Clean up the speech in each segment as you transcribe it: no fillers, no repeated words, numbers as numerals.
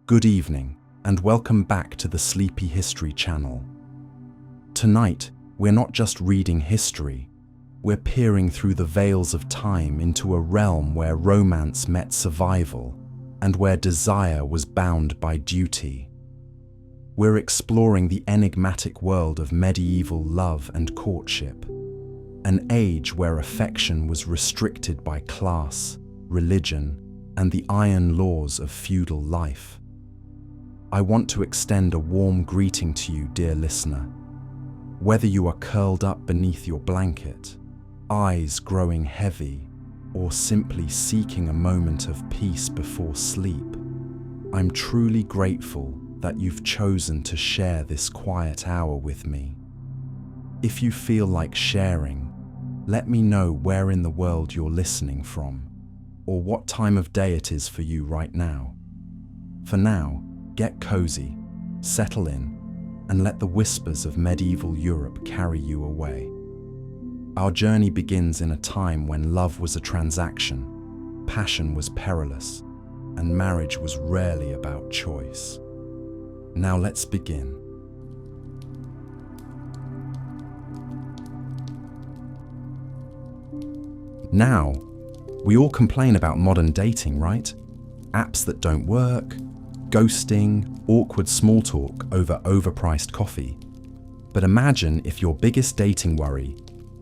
Good evening, and welcome back to the Sleepy History channel. Tonight, we're not just reading history, we're peering through the veils of time into a realm where romance met survival and where desire was bound by duty. We're exploring the enigmatic world of medieval love and courtship, an age where affection was restricted by class, religion, and the iron laws of feudal life. I want to extend a warm greeting to you, dear listener. Whether you are curled up beneath your blanket, eyes growing heavy, or simply seeking a moment of peace before sleep, I'm truly grateful that you've chosen to share this quiet hour with me. If you feel like sharing, let me know where in the world you're listening from, or what time of day it is for you right now. For now, get cozy, settle in, and let the whispers of medieval Europe carry you away. Our journey begins in a time when love was a transaction, passion was perilous, and marriage was rarely about choice. Now let's begin. Now, we all complain about modern dating, right? Apps that don't work, ghosting, awkward small talk over overpriced coffee. But imagine if your biggest dating worry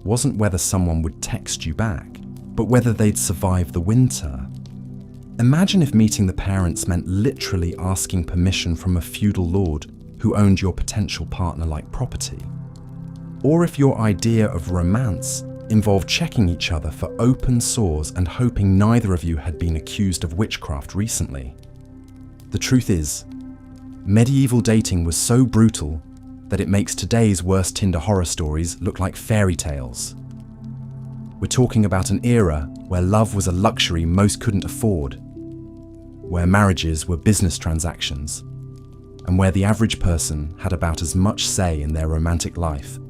wasn't whether someone would text you back, but whether they'd survive the winter. Imagine if meeting the parents meant literally asking permission from a feudal lord who owned your potential partner like property. Or if your idea of romance involved checking each other for open sores and hoping neither of you had been accused of witchcraft recently. The truth is, medieval dating was so brutal that it makes today's worst Tinder horror stories look like fairy tales. We're talking about an era where love was a luxury most couldn't afford, where marriages were business transactions, and where the average person had about as much say in their romantic life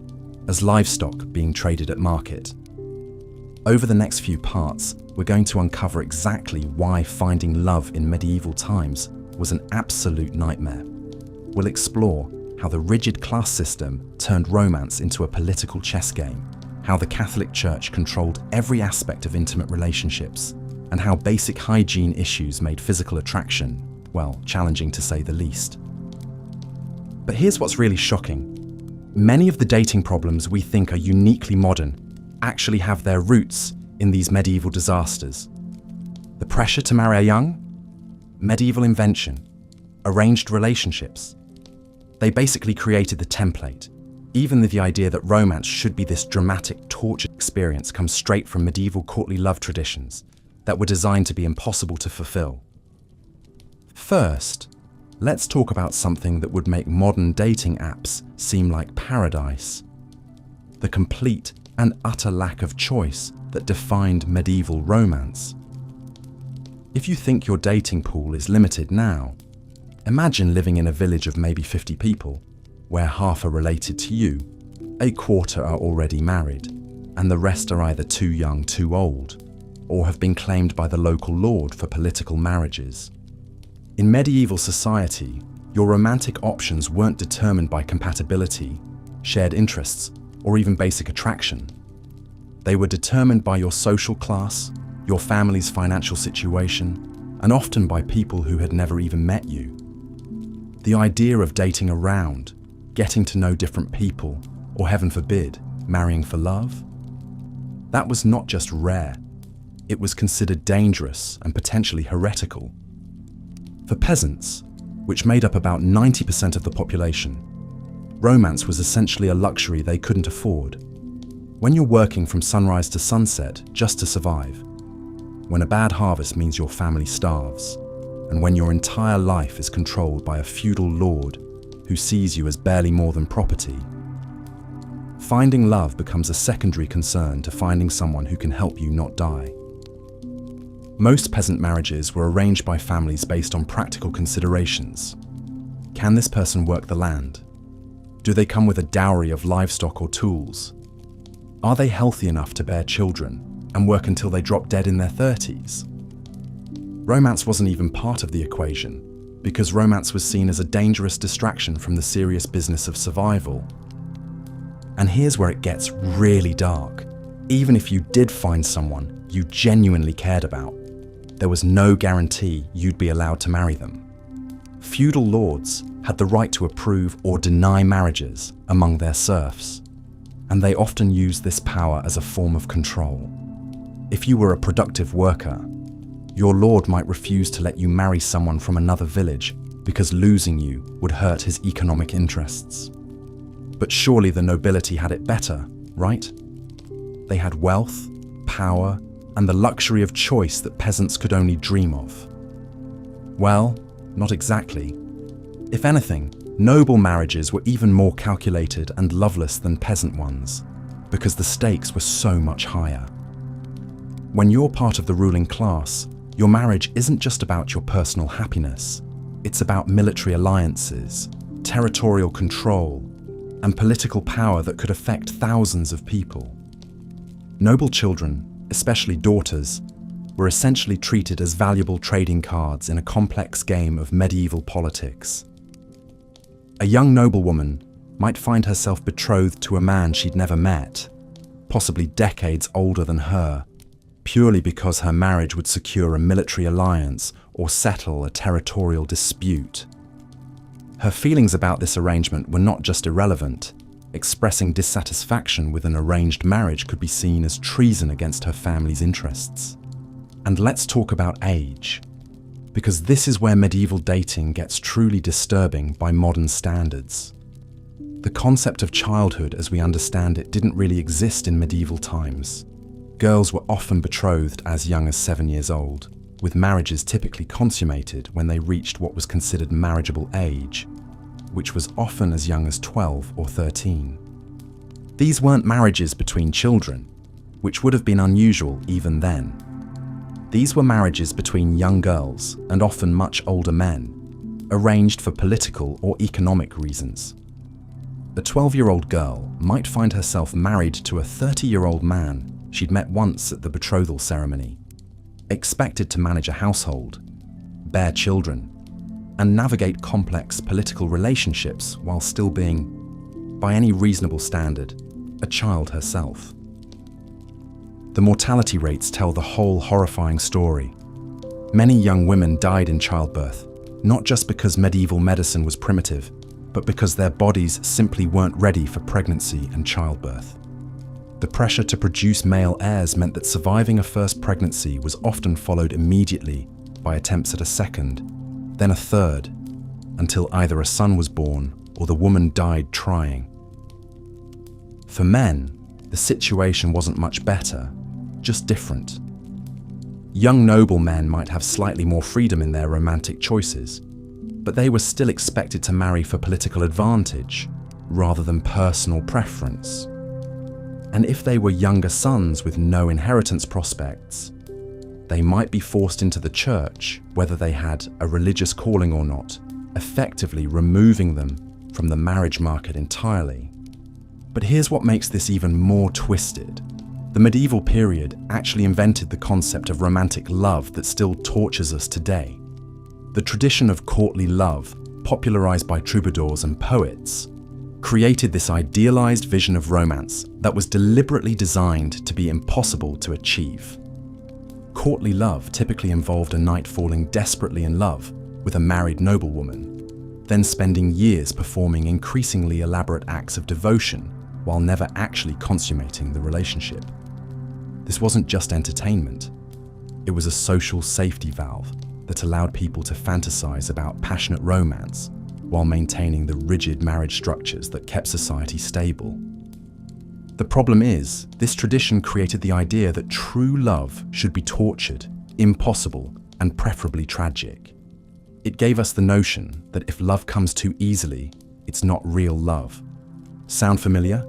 as livestock being traded at market. Over the next few parts, we're going to uncover exactly why finding love in medieval times was an absolute nightmare. We'll explore how the rigid class system turned romance into a political chess game, how the Catholic Church controlled every aspect of intimate relationships, and how basic hygiene issues made physical attraction, well, challenging to say the least. But here's what's really shocking. Many of the dating problems we think are uniquely modern actually have their roots in these medieval disasters. The pressure to marry young, medieval invention, arranged relationships. They basically created the template. Even the idea that romance should be this dramatic, tortured experience comes straight from medieval courtly love traditions that were designed to be impossible to fulfill. First, let's talk about something that would make modern dating apps seem like paradise. The complete and utter lack of choice that defined medieval romance. If you think your dating pool is limited now, imagine living in a village of maybe 50 people, where half are related to you, a quarter are already married, and the rest are either too young, too old, or have been claimed by the local lord for political marriages. In medieval society, your romantic options weren't determined by compatibility, shared interests, or even basic attraction. They were determined by your social class, your family's financial situation, and often by people who had never even met you. The idea of dating around, getting to know different people, or heaven forbid, marrying for love, that was not just rare, it was considered dangerous and potentially heretical. For peasants, which made up about 90% of the population, romance was essentially a luxury they couldn't afford. When you're working from sunrise to sunset just to survive, when a bad harvest means your family starves, and when your entire life is controlled by a feudal lord who sees you as barely more than property, finding love becomes a secondary concern to finding someone who can help you not die. Most peasant marriages were arranged by families based on practical considerations. Can this person work the land? Do they come with a dowry of livestock or tools? Are they healthy enough to bear children and work until they drop dead in their 30s? Romance wasn't even part of the equation. because romance was seen as a dangerous distraction from the serious business of survival. And here's where it gets really dark. Even if you did find someone you genuinely cared about, there was no guarantee you'd be allowed to marry them. Feudal lords had the right to approve or deny marriages among their serfs, and they often used this power as a form of control. If you were a productive worker, your lord might refuse to let you marry someone from another village because losing you would hurt his economic interests. But surely the nobility had it better, right? They had wealth, power, and the luxury of choice that peasants could only dream of. Well, not exactly. If anything, noble marriages were even more calculated and loveless than peasant ones, because the stakes were so much higher. When you're part of the ruling class, your marriage isn't just about your personal happiness. It's about military alliances, territorial control, and political power that could affect thousands of people. Noble children, especially daughters, were essentially treated as valuable trading cards in a complex game of medieval politics. A young noblewoman might find herself betrothed to a man she'd never met, possibly decades older than her, purely because her marriage would secure a military alliance or settle a territorial dispute. Her feelings about this arrangement were not just irrelevant. Expressing dissatisfaction with an arranged marriage could be seen as treason against her family's interests. And let's talk about age, because this is where medieval dating gets truly disturbing by modern standards. The concept of childhood as we understand it didn't really exist in medieval times. Girls were often betrothed as young as 7 years old, with marriages typically consummated when they reached what was considered marriageable age, which was often as young as 12 or 13. These weren't marriages between children, which would have been unusual even then. These were marriages between young girls and often much older men, arranged for political or economic reasons. A 12-year-old girl might find herself married to a 30-year-old man she'd met once at the betrothal ceremony, expected to manage a household, bear children, and navigate complex political relationships while still being, by any reasonable standard, a child herself. The mortality rates tell the whole horrifying story. Many young women died in childbirth, not just because medieval medicine was primitive, but because their bodies simply weren't ready for pregnancy and childbirth. The pressure to produce male heirs meant that surviving a first pregnancy was often followed immediately by attempts at a second, then a third, until either a son was born or the woman died trying. For men, the situation wasn't much better, just different. Young noble men might have slightly more freedom in their romantic choices, but they were still expected to marry for political advantage rather than personal preference. And if they were younger sons with no inheritance prospects, they might be forced into the church, whether they had a religious calling or not, effectively removing them from the marriage market entirely. But here's what makes this even more twisted. The medieval period actually invented the concept of romantic love that still tortures us today. The tradition of courtly love, popularized by troubadours and poets, created this idealized vision of romance that was deliberately designed to be impossible to achieve. Courtly love typically involved a knight falling desperately in love with a married noblewoman, then spending years performing increasingly elaborate acts of devotion while never actually consummating the relationship. This wasn't just entertainment, it was a social safety valve that allowed people to fantasize about passionate romance while maintaining the rigid marriage structures that kept society stable. The problem is, this tradition created the idea that true love should be tortured, impossible, and preferably tragic. It gave us the notion that if love comes too easily, it's not real love. Sound familiar?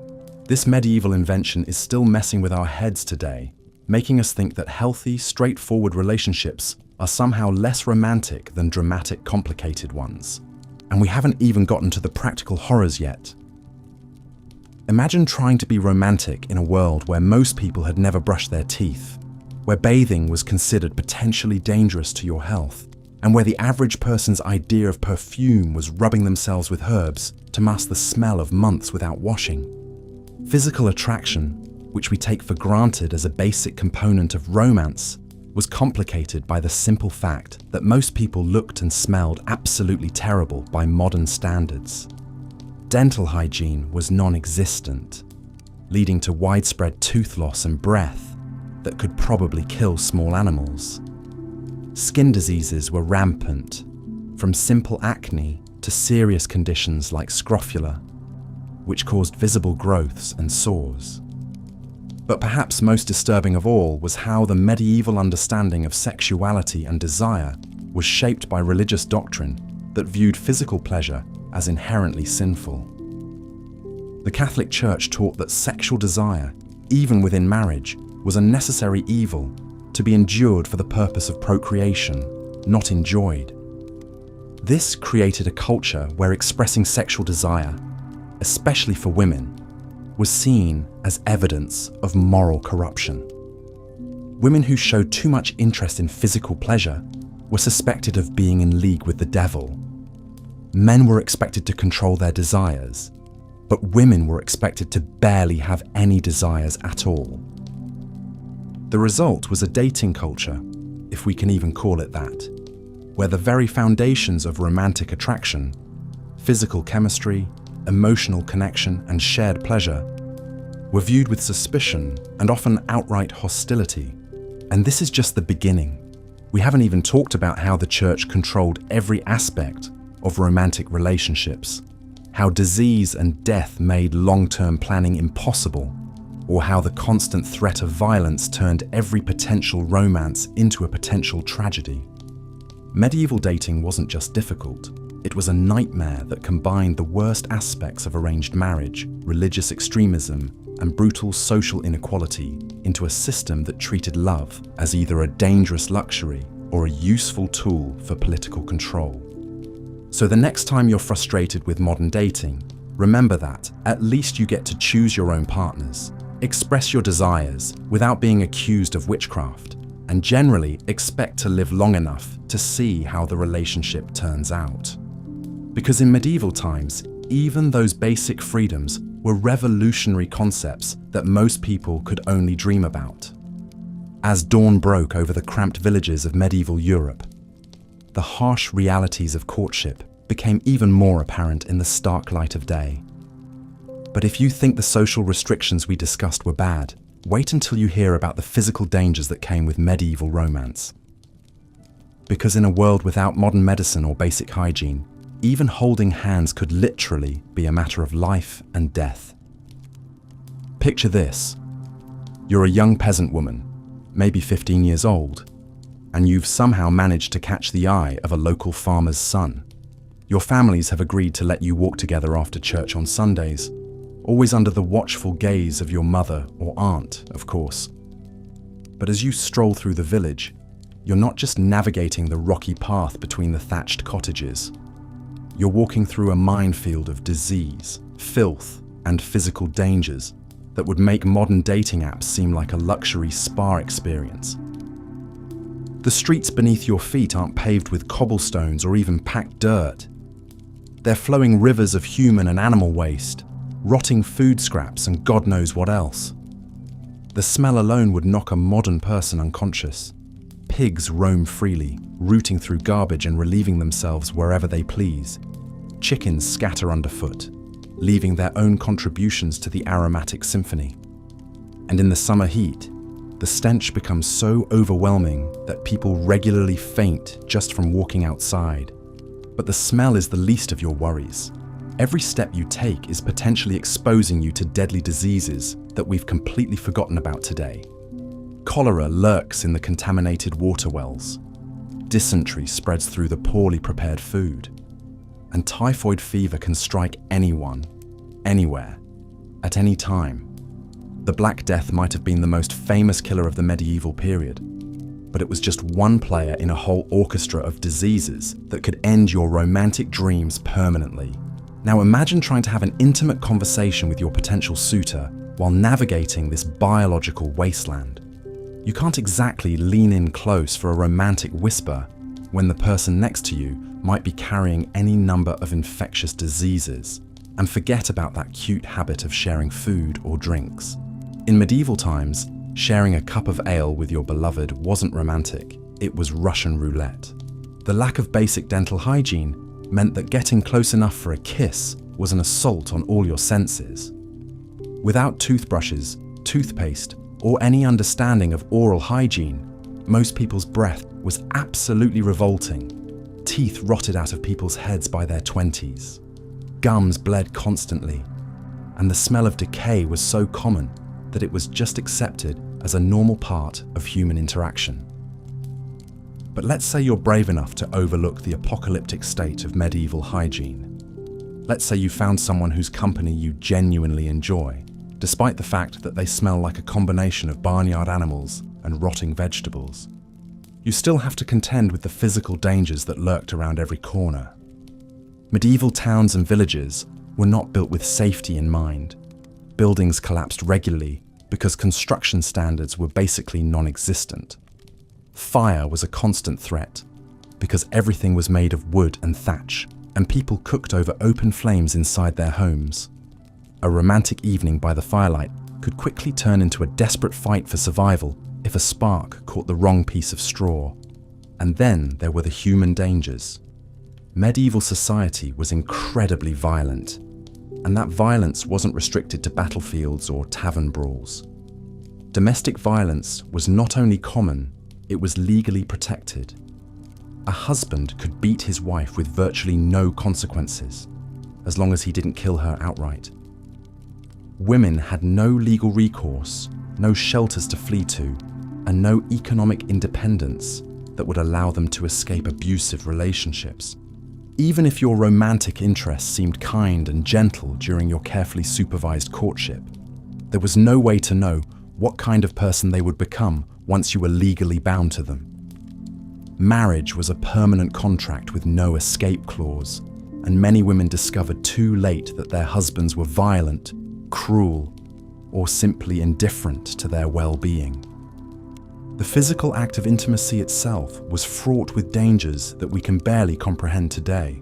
This medieval invention is still messing with our heads today, making us think that healthy, straightforward relationships are somehow less romantic than dramatic, complicated ones. And we haven't even gotten to the practical horrors yet. Imagine trying to be romantic in a world where most people had never brushed their teeth, where bathing was considered potentially dangerous to your health, and where the average person's idea of perfume was rubbing themselves with herbs to mask the smell of months without washing. Physical attraction, which we take for granted as a basic component of romance, was complicated by the simple fact that most people looked and smelled absolutely terrible by modern standards. Dental hygiene was non-existent, leading to widespread tooth loss and breath that could probably kill small animals. Skin diseases were rampant, from simple acne to serious conditions like scrofula, which caused visible growths and sores. But perhaps most disturbing of all was how the medieval understanding of sexuality and desire was shaped by religious doctrine that viewed physical pleasure as inherently sinful. The Catholic Church taught that sexual desire, even within marriage, was a necessary evil to be endured for the purpose of procreation, not enjoyed. This created a culture where expressing sexual desire, especially for women, was seen as evidence of moral corruption. Women who showed too much interest in physical pleasure were suspected of being in league with the devil. Men were expected to control their desires, but women were expected to barely have any desires at all. The result was a dating culture, if we can even call it that, where the very foundations of romantic attraction, physical chemistry, emotional connection, and shared pleasure were viewed with suspicion and often outright hostility. And this is just the beginning. We haven't even talked about how the church controlled every aspect of romantic relationships, how disease and death made long-term planning impossible, or how the constant threat of violence turned every potential romance into a potential tragedy. Medieval dating wasn't just difficult. It was a nightmare that combined the worst aspects of arranged marriage, religious extremism, and brutal social inequality into a system that treated love as either a dangerous luxury or a useful tool for political control. So the next time you're frustrated with modern dating, remember that at least you get to choose your own partners, express your desires without being accused of witchcraft, and generally expect to live long enough to see how the relationship turns out. Because in medieval times, even those basic freedoms were revolutionary concepts that most people could only dream about. As dawn broke over the cramped villages of medieval Europe, the harsh realities of courtship became even more apparent in the stark light of day. But if you think the social restrictions we discussed were bad, wait until you hear about the physical dangers that came with medieval romance. Because in a world without modern medicine or basic hygiene, even holding hands could literally be a matter of life and death. Picture this. You're a young peasant woman, maybe 15 years old, and you've somehow managed to catch the eye of a local farmer's son. Your families have agreed to let you walk together after church on Sundays, always under the watchful gaze of your mother or aunt, of course. But as you stroll through the village, you're not just navigating the rocky path between the thatched cottages. You're walking through a minefield of disease, filth, and physical dangers that would make modern dating apps seem like a luxury spa experience. The streets beneath your feet aren't paved with cobblestones or even packed dirt. They're flowing rivers of human and animal waste, rotting food scraps, and God knows what else. The smell alone would knock a modern person unconscious. Pigs roam freely, rooting through garbage and relieving themselves wherever they please. Chickens scatter underfoot, leaving their own contributions to the aromatic symphony. And in the summer heat, the stench becomes so overwhelming that people regularly faint just from walking outside. But the smell is the least of your worries. Every step you take is potentially exposing you to deadly diseases that we've completely forgotten about today. Cholera lurks in the contaminated water wells. Dysentery spreads through the poorly prepared food. And typhoid fever can strike anyone, anywhere, at any time. The Black Death might have been the most famous killer of the medieval period, but it was just one player in a whole orchestra of diseases that could end your romantic dreams permanently. Now imagine trying to have an intimate conversation with your potential suitor while navigating this biological wasteland. You can't exactly lean in close for a romantic whisper when the person next to you might be carrying any number of infectious diseases, and forget about that cute habit of sharing food or drinks. In medieval times, sharing a cup of ale with your beloved wasn't romantic, it was Russian roulette. The lack of basic dental hygiene meant that getting close enough for a kiss was an assault on all your senses. Without toothbrushes, toothpaste, or any understanding of oral hygiene, most people's breath was absolutely revolting. Teeth rotted out of people's heads by their 20s. Gums bled constantly, and the smell of decay was so common that it was just accepted as a normal part of human interaction. But let's say you're brave enough to overlook the apocalyptic state of medieval hygiene. Let's say you found someone whose company you genuinely enjoy, despite the fact that they smell like a combination of barnyard animals and rotting vegetables. You still have to contend with the physical dangers that lurked around every corner. Medieval towns and villages were not built with safety in mind. Buildings collapsed regularly because construction standards were basically non-existent. Fire was a constant threat because everything was made of wood and thatch, and people cooked over open flames inside their homes. A romantic evening by the firelight could quickly turn into a desperate fight for survival if a spark caught the wrong piece of straw. And then there were the human dangers. Medieval society was incredibly violent, and that violence wasn't restricted to battlefields or tavern brawls. Domestic violence was not only common, it was legally protected. A husband could beat his wife with virtually no consequences, as long as he didn't kill her outright. Women had no legal recourse, no shelters to flee to, and no economic independence that would allow them to escape abusive relationships. Even if your romantic interests seemed kind and gentle during your carefully supervised courtship, there was no way to know what kind of person they would become once you were legally bound to them. Marriage was a permanent contract with no escape clause, and many women discovered too late that their husbands were violent, cruel, or simply indifferent to their well-being. The physical act of intimacy itself was fraught with dangers that we can barely comprehend today.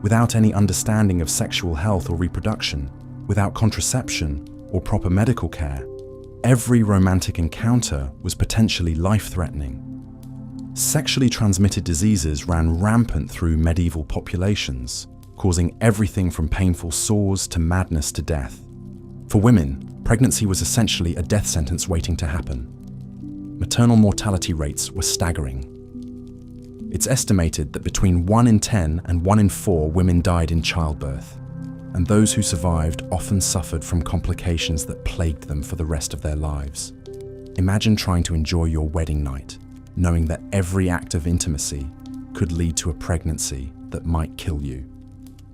Without any understanding of sexual health or reproduction, without contraception or proper medical care, every romantic encounter was potentially life-threatening. Sexually transmitted diseases ran rampant through medieval populations, causing everything from painful sores to madness to death. For women, pregnancy was essentially a death sentence waiting to happen. Maternal mortality rates were staggering. It's estimated that between 1 in 10 and 1 in 4 women died in childbirth, and those who survived often suffered from complications that plagued them for the rest of their lives. Imagine trying to enjoy your wedding night, knowing that every act of intimacy could lead to a pregnancy that might kill you.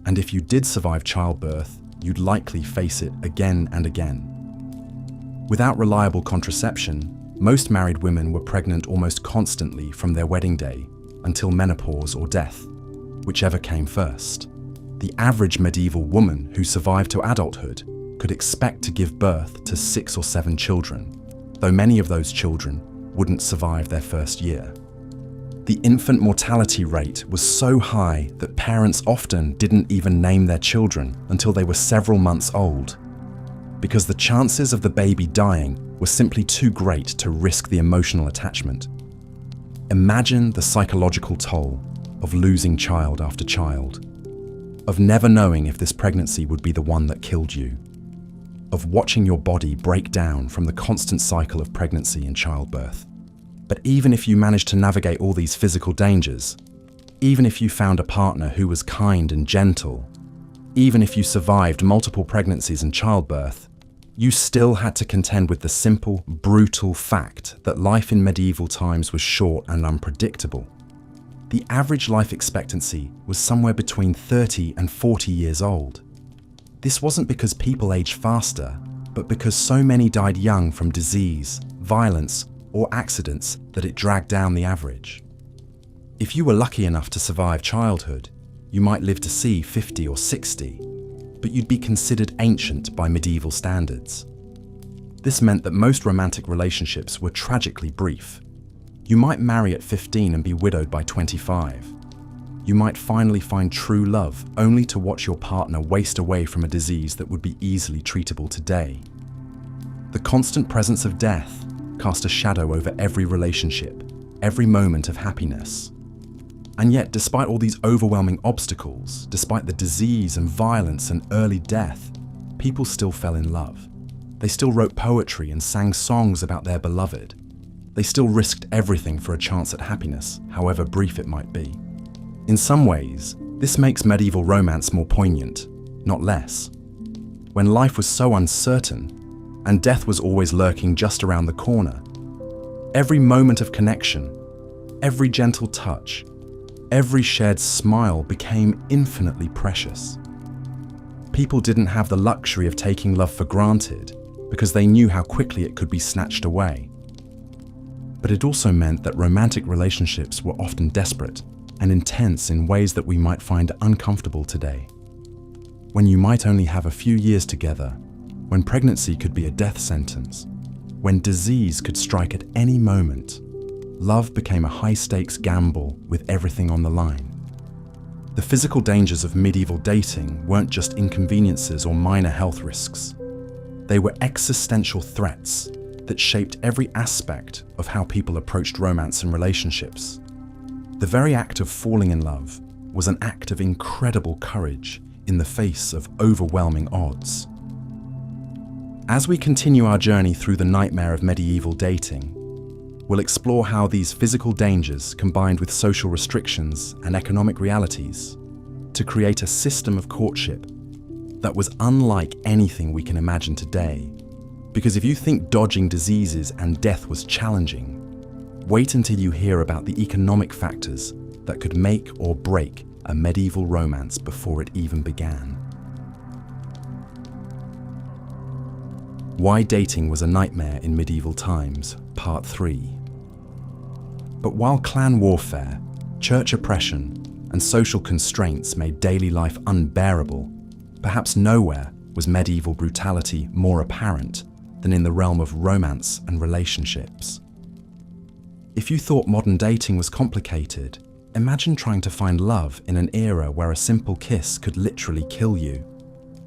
And if you did survive childbirth, you'd likely face it again and again. Without reliable contraception, most married women were pregnant almost constantly from their wedding day until menopause or death, whichever came first. The average medieval woman who survived to adulthood could expect to give birth to 6 or 7 children, though many of those children wouldn't survive their first year. The infant mortality rate was so high that parents often didn't even name their children until they were several months old, because the chances of the baby dying were simply too great to risk the emotional attachment. Imagine the psychological toll of losing child after child, of never knowing if this pregnancy would be the one that killed you, of watching your body break down from the constant cycle of pregnancy and childbirth. But even if you managed to navigate all these physical dangers, even if you found a partner who was kind and gentle, even if you survived multiple pregnancies and childbirth, you still had to contend with the simple, brutal fact that life in medieval times was short and unpredictable. The average life expectancy was somewhere between 30 and 40 years old. This wasn't because people aged faster, but because so many died young from disease, violence, or accidents that it dragged down the average. If you were lucky enough to survive childhood, you might live to see 50 or 60, but you'd be considered ancient by medieval standards. This meant that most romantic relationships were tragically brief. You might marry at 15 and be widowed by 25. You might finally find true love only to watch your partner waste away from a disease that would be easily treatable today. The constant presence of death cast a shadow over every relationship, every moment of happiness. And yet, despite all these overwhelming obstacles, despite the disease and violence and early death, people still fell in love. They still wrote poetry and sang songs about their beloved. They still risked everything for a chance at happiness, however brief it might be. In some ways, this makes medieval romance more poignant, not less. When life was so uncertain, and death was always lurking just around the corner, every moment of connection, every gentle touch, every shared smile became infinitely precious. People didn't have the luxury of taking love for granted because they knew how quickly it could be snatched away. But it also meant that romantic relationships were often desperate and intense in ways that we might find uncomfortable today. When you might only have a few years together, when pregnancy could be a death sentence, when disease could strike at any moment, love became a high-stakes gamble with everything on the line. The physical dangers of medieval dating weren't just inconveniences or minor health risks. They were existential threats that shaped every aspect of how people approached romance and relationships. The very act of falling in love was an act of incredible courage in the face of overwhelming odds. As we continue our journey through the nightmare of medieval dating, we'll explore how these physical dangers combined with social restrictions and economic realities to create a system of courtship that was unlike anything we can imagine today. Because if you think dodging diseases and death was challenging, wait until you hear about the economic factors that could make or break a medieval romance before it even began. Why dating was a nightmare in medieval times, Part 3. But while clan warfare, church oppression, and social constraints made daily life unbearable, perhaps nowhere was medieval brutality more apparent than in the realm of romance and relationships. If you thought modern dating was complicated, imagine trying to find love in an era where a simple kiss could literally kill you,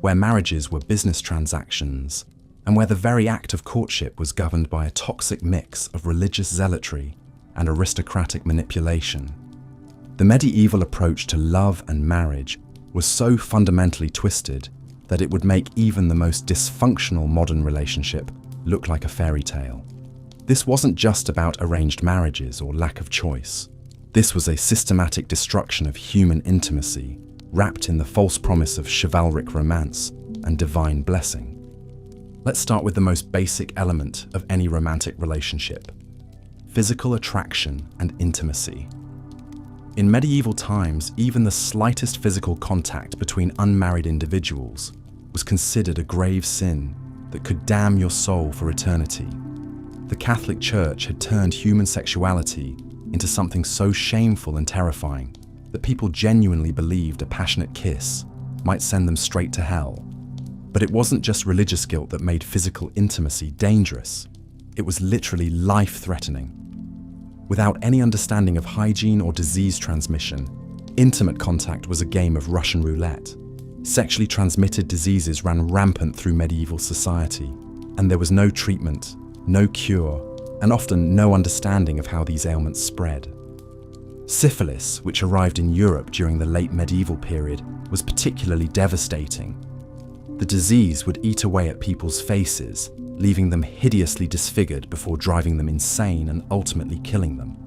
where marriages were business transactions, and where the very act of courtship was governed by a toxic mix of religious zealotry and aristocratic manipulation. The medieval approach to love and marriage was so fundamentally twisted that it would make even the most dysfunctional modern relationship look like a fairy tale. This wasn't just about arranged marriages or lack of choice. This was a systematic destruction of human intimacy, wrapped in the false promise of chivalric romance and divine blessing. Let's start with the most basic element of any romantic relationship: physical attraction and intimacy. In medieval times, even the slightest physical contact between unmarried individuals was considered a grave sin that could damn your soul for eternity. The Catholic Church had turned human sexuality into something so shameful and terrifying that people genuinely believed a passionate kiss might send them straight to hell. But it wasn't just religious guilt that made physical intimacy dangerous. It was literally life-threatening. Without any understanding of hygiene or disease transmission, intimate contact was a game of Russian roulette. Sexually transmitted diseases ran rampant through medieval society, and there was no treatment, no cure, and often no understanding of how these ailments spread. Syphilis, which arrived in Europe during the late medieval period, was particularly devastating. The disease would eat away at people's faces, leaving them hideously disfigured before driving them insane and ultimately killing them.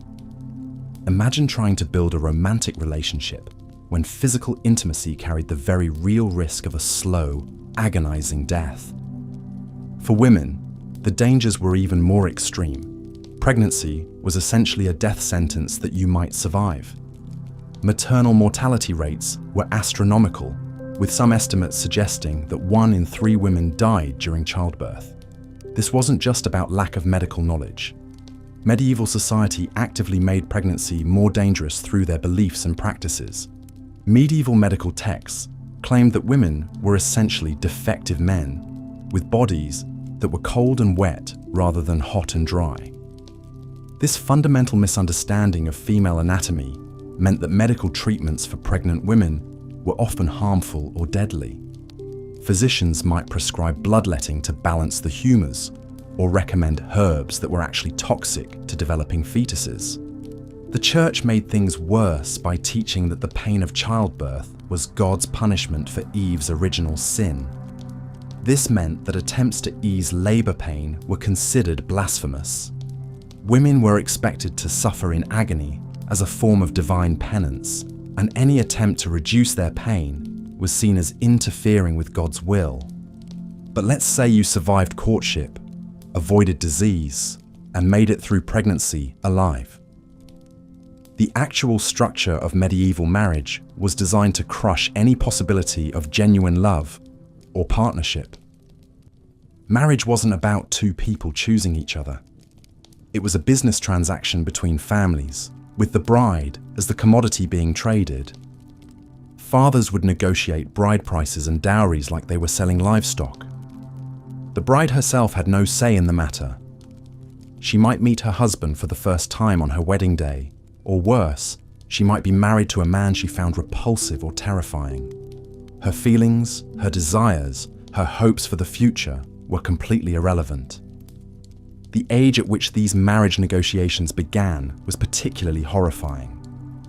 Imagine trying to build a romantic relationship when physical intimacy carried the very real risk of a slow, agonizing death. For women, the dangers were even more extreme. Pregnancy was essentially a death sentence that you might survive. Maternal mortality rates were astronomical, with some estimates suggesting that 1 in 3 women died during childbirth. This wasn't just about lack of medical knowledge. Medieval society actively made pregnancy more dangerous through their beliefs and practices. Medieval medical texts claimed that women were essentially defective men, with bodies that were cold and wet rather than hot and dry. This fundamental misunderstanding of female anatomy meant that medical treatments for pregnant women were often harmful or deadly. Physicians might prescribe bloodletting to balance the humours, or recommend herbs that were actually toxic to developing fetuses. The church made things worse by teaching that the pain of childbirth was God's punishment for Eve's original sin. This meant that attempts to ease labour pain were considered blasphemous. Women were expected to suffer in agony as a form of divine penance, and any attempt to reduce their pain was seen as interfering with God's will. But let's say you survived courtship, avoided disease, and made it through pregnancy alive. The actual structure of medieval marriage was designed to crush any possibility of genuine love or partnership. Marriage wasn't about two people choosing each other. It was a business transaction between families, with the bride as the commodity being traded. Fathers would negotiate bride prices and dowries like they were selling livestock. The bride herself had no say in the matter. She might meet her husband for the first time on her wedding day, or worse, she might be married to a man she found repulsive or terrifying. Her feelings, her desires, her hopes for the future were completely irrelevant. The age at which these marriage negotiations began was particularly horrifying.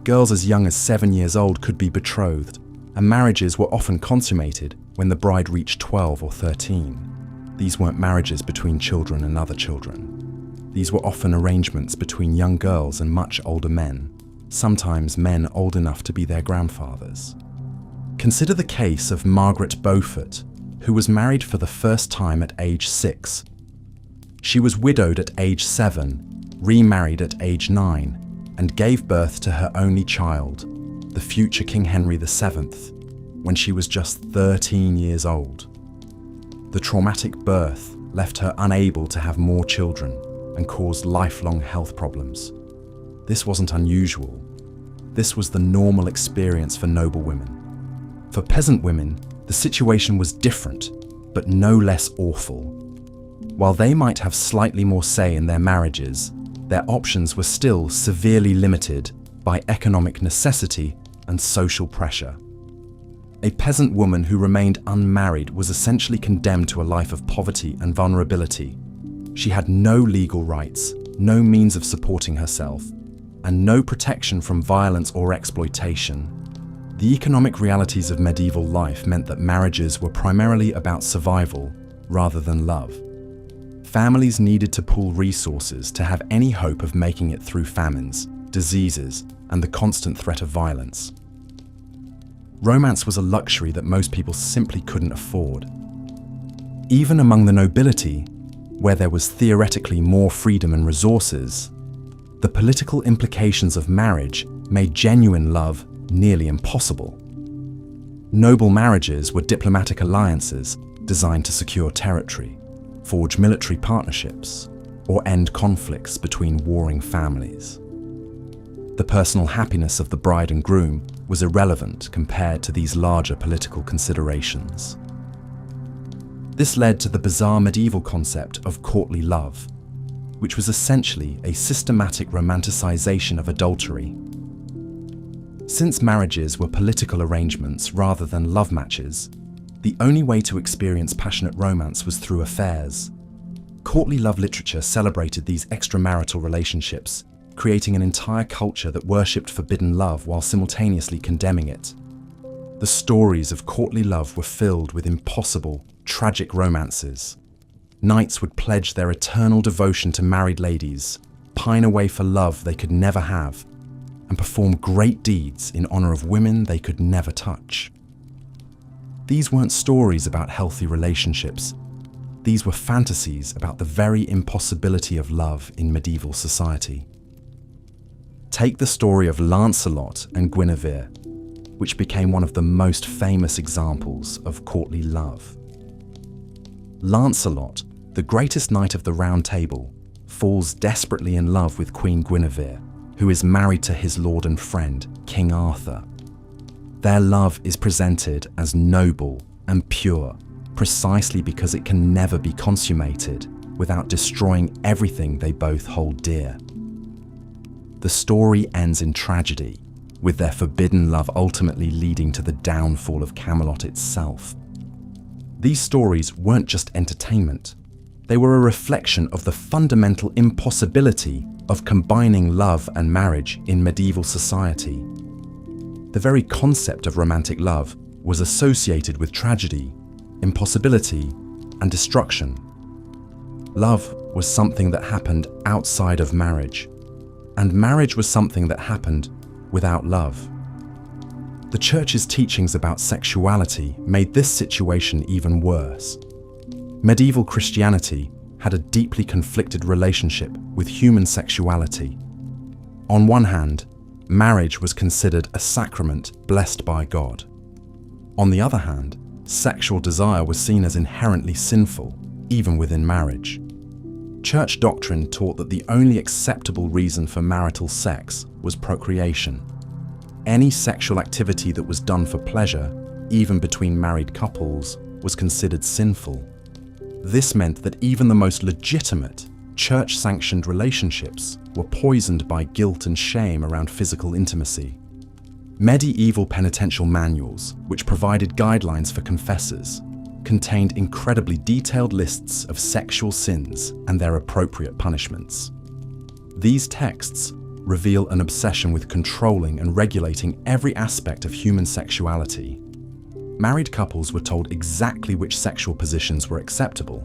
Girls as young as 7 years old could be betrothed, and marriages were often consummated when the bride reached 12 or 13. These weren't marriages between children and other children. These were often arrangements between young girls and much older men, sometimes men old enough to be their grandfathers. Consider the case of Margaret Beaufort, who was married for the first time at age 6. She was widowed at age 7, remarried at age 9, and gave birth to her only child, the future King Henry VII, when she was just 13 years old. The traumatic birth left her unable to have more children and caused lifelong health problems. This wasn't unusual. This was the normal experience for noble women. For peasant women, the situation was different, but no less awful. While they might have slightly more say in their marriages, their options were still severely limited by economic necessity and social pressure. A peasant woman who remained unmarried was essentially condemned to a life of poverty and vulnerability. She had no legal rights, no means of supporting herself, and no protection from violence or exploitation. The economic realities of medieval life meant that marriages were primarily about survival rather than love. Families needed to pool resources to have any hope of making it through famines, diseases, and the constant threat of violence. Romance was a luxury that most people simply couldn't afford. Even among the nobility, where there was theoretically more freedom and resources, the political implications of marriage made genuine love nearly impossible. Noble marriages were diplomatic alliances designed to secure territory, forge military partnerships, or end conflicts between warring families. The personal happiness of the bride and groom was irrelevant compared to these larger political considerations. This led to the bizarre medieval concept of courtly love, which was essentially a systematic romanticization of adultery. Since marriages were political arrangements rather than love matches, the only way to experience passionate romance was through affairs. Courtly love literature celebrated these extramarital relationships, creating an entire culture that worshipped forbidden love while simultaneously condemning it. The stories of courtly love were filled with impossible, tragic romances. Knights would pledge their eternal devotion to married ladies, pine away for love they could never have, and perform great deeds in honor of women they could never touch. These weren't stories about healthy relationships. These were fantasies about the very impossibility of love in medieval society. Take the story of Lancelot and Guinevere, which became one of the most famous examples of courtly love. Lancelot, the greatest knight of the Round Table, falls desperately in love with Queen Guinevere, who is married to his lord and friend, King Arthur. Their love is presented as noble and pure, precisely because it can never be consummated without destroying everything they both hold dear. the story ends in tragedy, with their forbidden love ultimately leading to the downfall of Camelot itself. These stories weren't just entertainment. They were a reflection of the fundamental impossibility of combining love and marriage in medieval society. The very concept of romantic love was associated with tragedy, impossibility, and destruction. Love was something that happened outside of marriage, and marriage was something that happened without love. The Church's teachings about sexuality made this situation even worse. Medieval Christianity had a deeply conflicted relationship with human sexuality. On one hand, marriage was considered a sacrament blessed by God. On the other hand, sexual desire was seen as inherently sinful, even within marriage. Church doctrine taught that the only acceptable reason for marital sex was procreation. Any sexual activity that was done for pleasure, even between married couples, was considered sinful. This meant that even the most legitimate, church-sanctioned relationships were poisoned by guilt and shame around physical intimacy. Medieval penitential manuals, which provided guidelines for confessors, contained incredibly detailed lists of sexual sins and their appropriate punishments. These texts reveal an obsession with controlling and regulating every aspect of human sexuality. Married couples were told exactly which sexual positions were acceptable,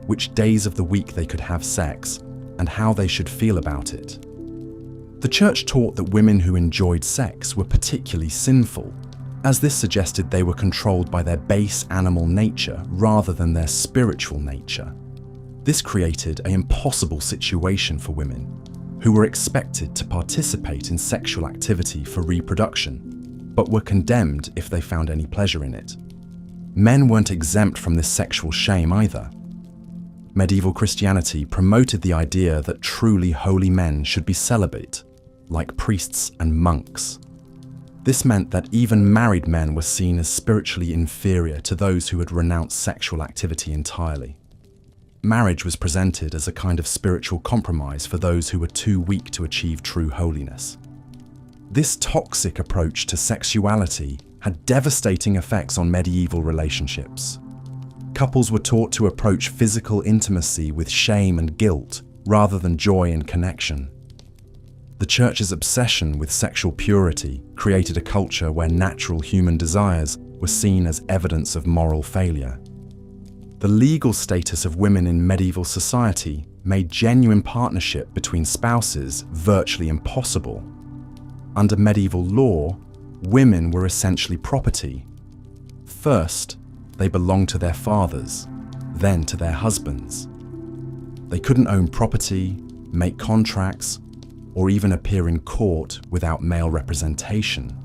which days of the week they could have sex, and how they should feel about it. The Church taught that women who enjoyed sex were particularly sinful, as this suggested they were controlled by their base animal nature rather than their spiritual nature. This created an impossible situation for women, who were expected to participate in sexual activity for reproduction, but were condemned if they found any pleasure in it. Men weren't exempt from this sexual shame either. Medieval Christianity promoted the idea that truly holy men should be celibate, like priests and monks. This meant that even married men were seen as spiritually inferior to those who had renounced sexual activity entirely. Marriage was presented as a kind of spiritual compromise for those who were too weak to achieve true holiness. This toxic approach to sexuality had devastating effects on medieval relationships. Couples were taught to approach physical intimacy with shame and guilt rather than joy and connection. The Church's obsession with sexual purity created a culture where natural human desires were seen as evidence of moral failure. The legal status of women in medieval society made genuine partnership between spouses virtually impossible. Under medieval law, women were essentially property. First, they belonged to their fathers, then to their husbands. They couldn't own property, make contracts, or even appear in court without male representation.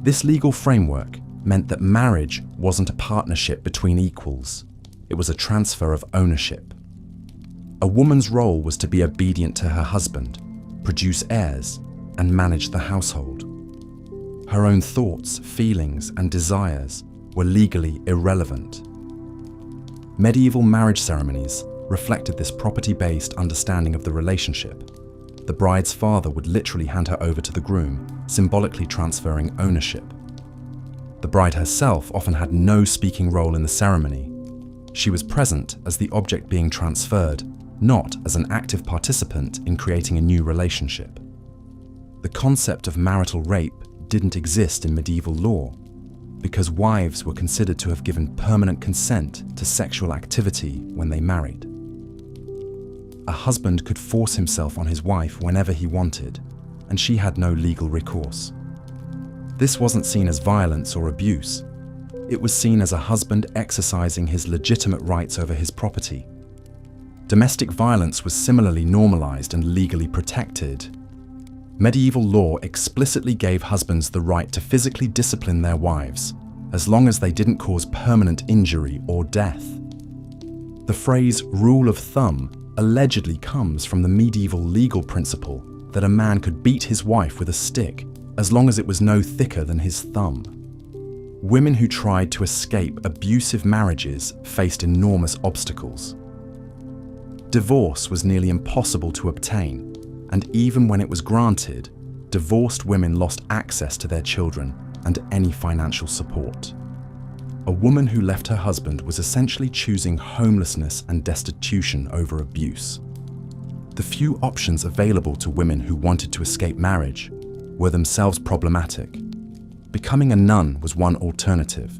This legal framework meant that marriage wasn't a partnership between equals. It was a transfer of ownership. A woman's role was to be obedient to her husband, produce heirs, and manage the household. Her own thoughts, feelings, and desires were legally irrelevant. Medieval marriage ceremonies reflected this property-based understanding of the relationship. The bride's father would literally hand her over to the groom, symbolically transferring ownership. The bride herself often had no speaking role in the ceremony. She was present as the object being transferred, not as an active participant in creating a new relationship. The concept of marital rape didn't exist in medieval law, because wives were considered to have given permanent consent to sexual activity when they married. A husband could force himself on his wife whenever he wanted, and she had no legal recourse. This wasn't seen as violence or abuse. It was seen as a husband exercising his legitimate rights over his property. Domestic violence was similarly normalized and legally protected. Medieval law explicitly gave husbands the right to physically discipline their wives, as long as they didn't cause permanent injury or death. The phrase rule of thumb allegedly comes from the medieval legal principle that a man could beat his wife with a stick as long as it was no thicker than his thumb. Women who tried to escape abusive marriages faced enormous obstacles. Divorce was nearly impossible to obtain, and even when it was granted, divorced women lost access to their children and any financial support. A woman who left her husband was essentially choosing homelessness and destitution over abuse. The few options available to women who wanted to escape marriage were themselves problematic. Becoming a nun was one alternative,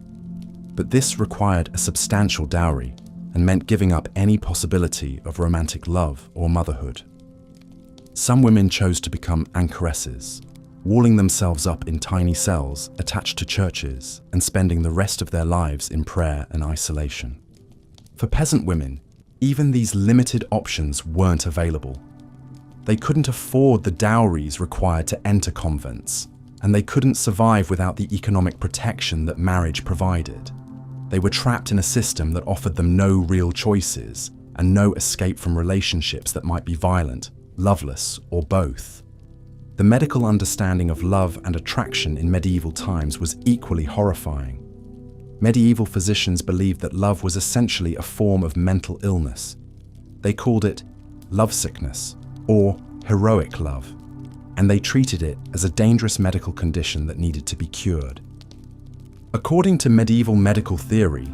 but this required a substantial dowry and meant giving up any possibility of romantic love or motherhood. Some women chose to become anchoresses, walling themselves up in tiny cells attached to churches and spending the rest of their lives in prayer and isolation. For peasant women, even these limited options weren't available. They couldn't afford the dowries required to enter convents, and they couldn't survive without the economic protection that marriage provided. They were trapped in a system that offered them no real choices and no escape from relationships that might be violent, loveless, or both. The medical understanding of love and attraction in medieval times was equally horrifying. Medieval physicians believed that love was essentially a form of mental illness. They called it lovesickness or heroic love, and they treated it as a dangerous medical condition that needed to be cured. According to medieval medical theory,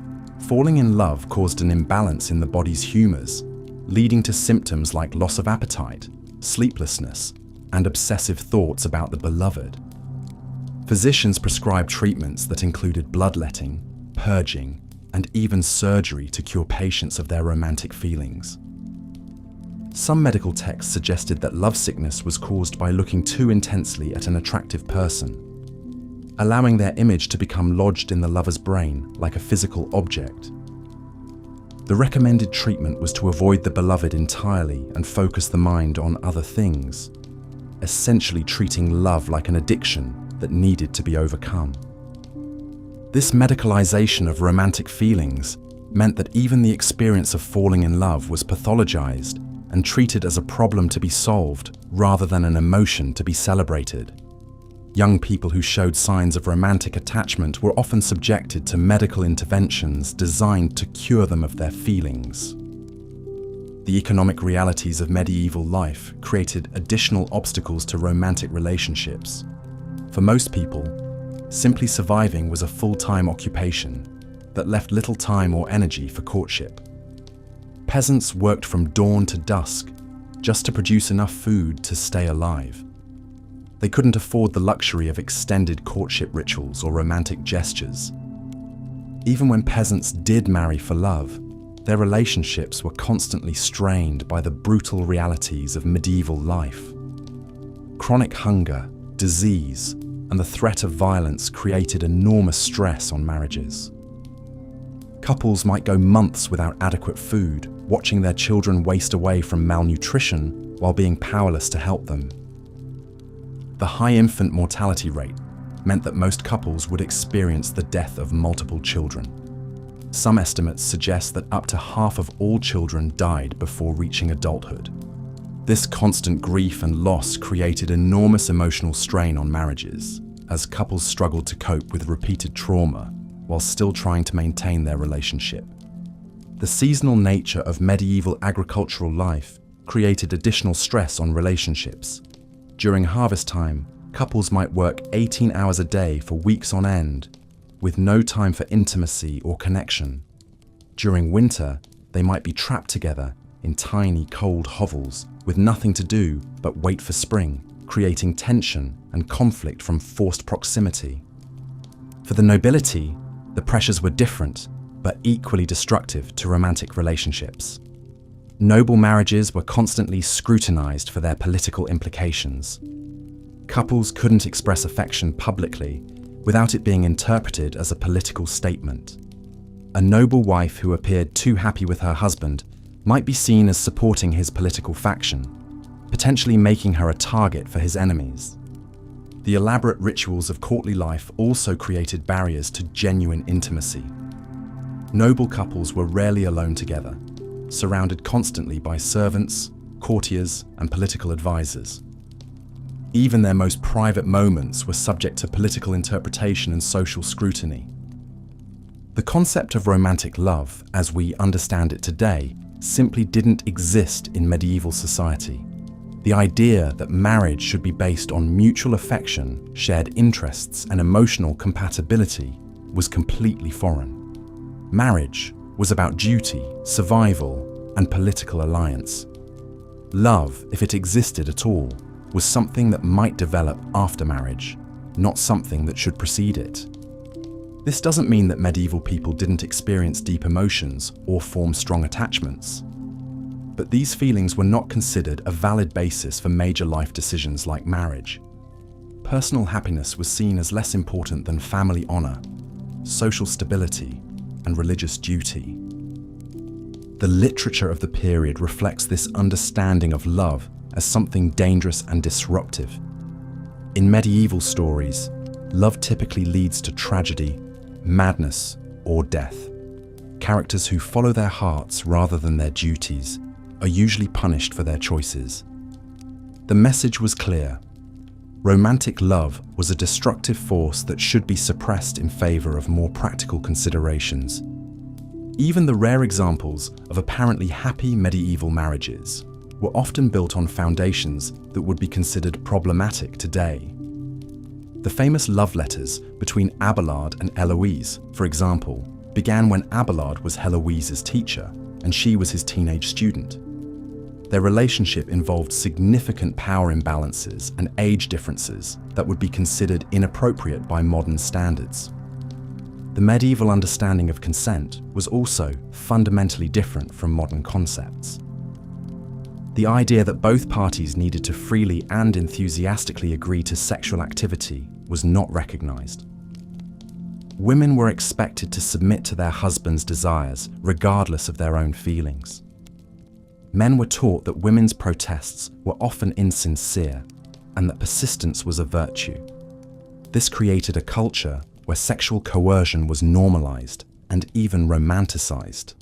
falling in love caused an imbalance in the body's humors, leading to symptoms like loss of appetite, sleeplessness, and obsessive thoughts about the beloved. Physicians prescribed treatments that included bloodletting, purging, and even surgery to cure patients of their romantic feelings. Some medical texts suggested that lovesickness was caused by looking too intensely at an attractive person, allowing their image to become lodged in the lover's brain like a physical object. The recommended treatment was to avoid the beloved entirely and focus the mind on other things, essentially treating love like an addiction that needed to be overcome. This medicalization of romantic feelings meant that even the experience of falling in love was pathologized and treated as a problem to be solved rather than an emotion to be celebrated. Young people who showed signs of romantic attachment were often subjected to medical interventions designed to cure them of their feelings. The economic realities of medieval life created additional obstacles to romantic relationships. For most people, simply surviving was a full-time occupation that left little time or energy for courtship. Peasants worked from dawn to dusk just to produce enough food to stay alive. They couldn't afford the luxury of extended courtship rituals or romantic gestures. Even when peasants did marry for love, their relationships were constantly strained by the brutal realities of medieval life. Chronic hunger, disease, and the threat of violence created enormous stress on marriages. Couples might go months without adequate food, watching their children waste away from malnutrition while being powerless to help them. The high infant mortality rate meant that most couples would experience the death of multiple children. Some estimates suggest that up to half of all children died before reaching adulthood. This constant grief and loss created enormous emotional strain on marriages, as couples struggled to cope with repeated trauma while still trying to maintain their relationship. The seasonal nature of medieval agricultural life created additional stress on relationships. During harvest time, couples might work 18 hours a day for weeks on end, with no time for intimacy or connection. During winter, they might be trapped together in tiny, cold hovels with nothing to do but wait for spring, creating tension and conflict from forced proximity. For the nobility, the pressures were different, but equally destructive to romantic relationships. Noble marriages were constantly scrutinized for their political implications. Couples couldn't express affection publicly without it being interpreted as a political statement. A noble wife who appeared too happy with her husband might be seen as supporting his political faction, potentially making her a target for his enemies. The elaborate rituals of courtly life also created barriers to genuine intimacy. Noble couples were rarely alone together, surrounded constantly by servants, courtiers, and political advisors. Even their most private moments were subject to political interpretation and social scrutiny. The concept of romantic love, as we understand it today, simply didn't exist in medieval society. The idea that marriage should be based on mutual affection, shared interests, and emotional compatibility was completely foreign. Marriage was about duty, survival, and political alliance. Love, if it existed at all, was something that might develop after marriage, not something that should precede it. This doesn't mean that medieval people didn't experience deep emotions or form strong attachments. But these feelings were not considered a valid basis for major life decisions like marriage. Personal happiness was seen as less important than family honor, social stability, and religious duty. The literature of the period reflects this understanding of love as something dangerous and disruptive. In medieval stories, love typically leads to tragedy, madness, or death. Characters who follow their hearts rather than their duties are usually punished for their choices. The message was clear. Romantic love was a destructive force that should be suppressed in favor of more practical considerations. Even the rare examples of apparently happy medieval marriages were often built on foundations that would be considered problematic today. The famous love letters between Abelard and Eloise, for example, began when Abelard was Heloise's teacher and she was his teenage student. Their relationship involved significant power imbalances and age differences that would be considered inappropriate by modern standards. The medieval understanding of consent was also fundamentally different from modern concepts. The idea that both parties needed to freely and enthusiastically agree to sexual activity was not recognized. Women were expected to submit to their husbands' desires regardless of their own feelings. Men were taught that women's protests were often insincere and that persistence was a virtue. This created a culture where sexual coercion was normalized and even romanticized.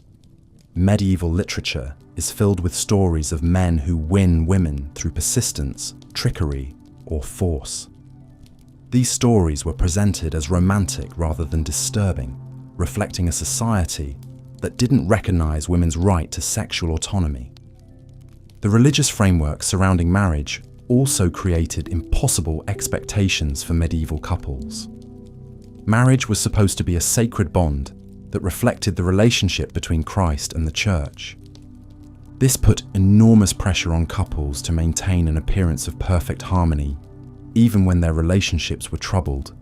Medieval literature is filled with stories of men who win women through persistence, trickery, or force. These stories were presented as romantic rather than disturbing, reflecting a society that didn't recognize women's right to sexual autonomy. The religious framework surrounding marriage also created impossible expectations for medieval couples. Marriage was supposed to be a sacred bond that reflected the relationship between Christ and the Church. This put enormous pressure on couples to maintain an appearance of perfect harmony, even when their relationships were troubled.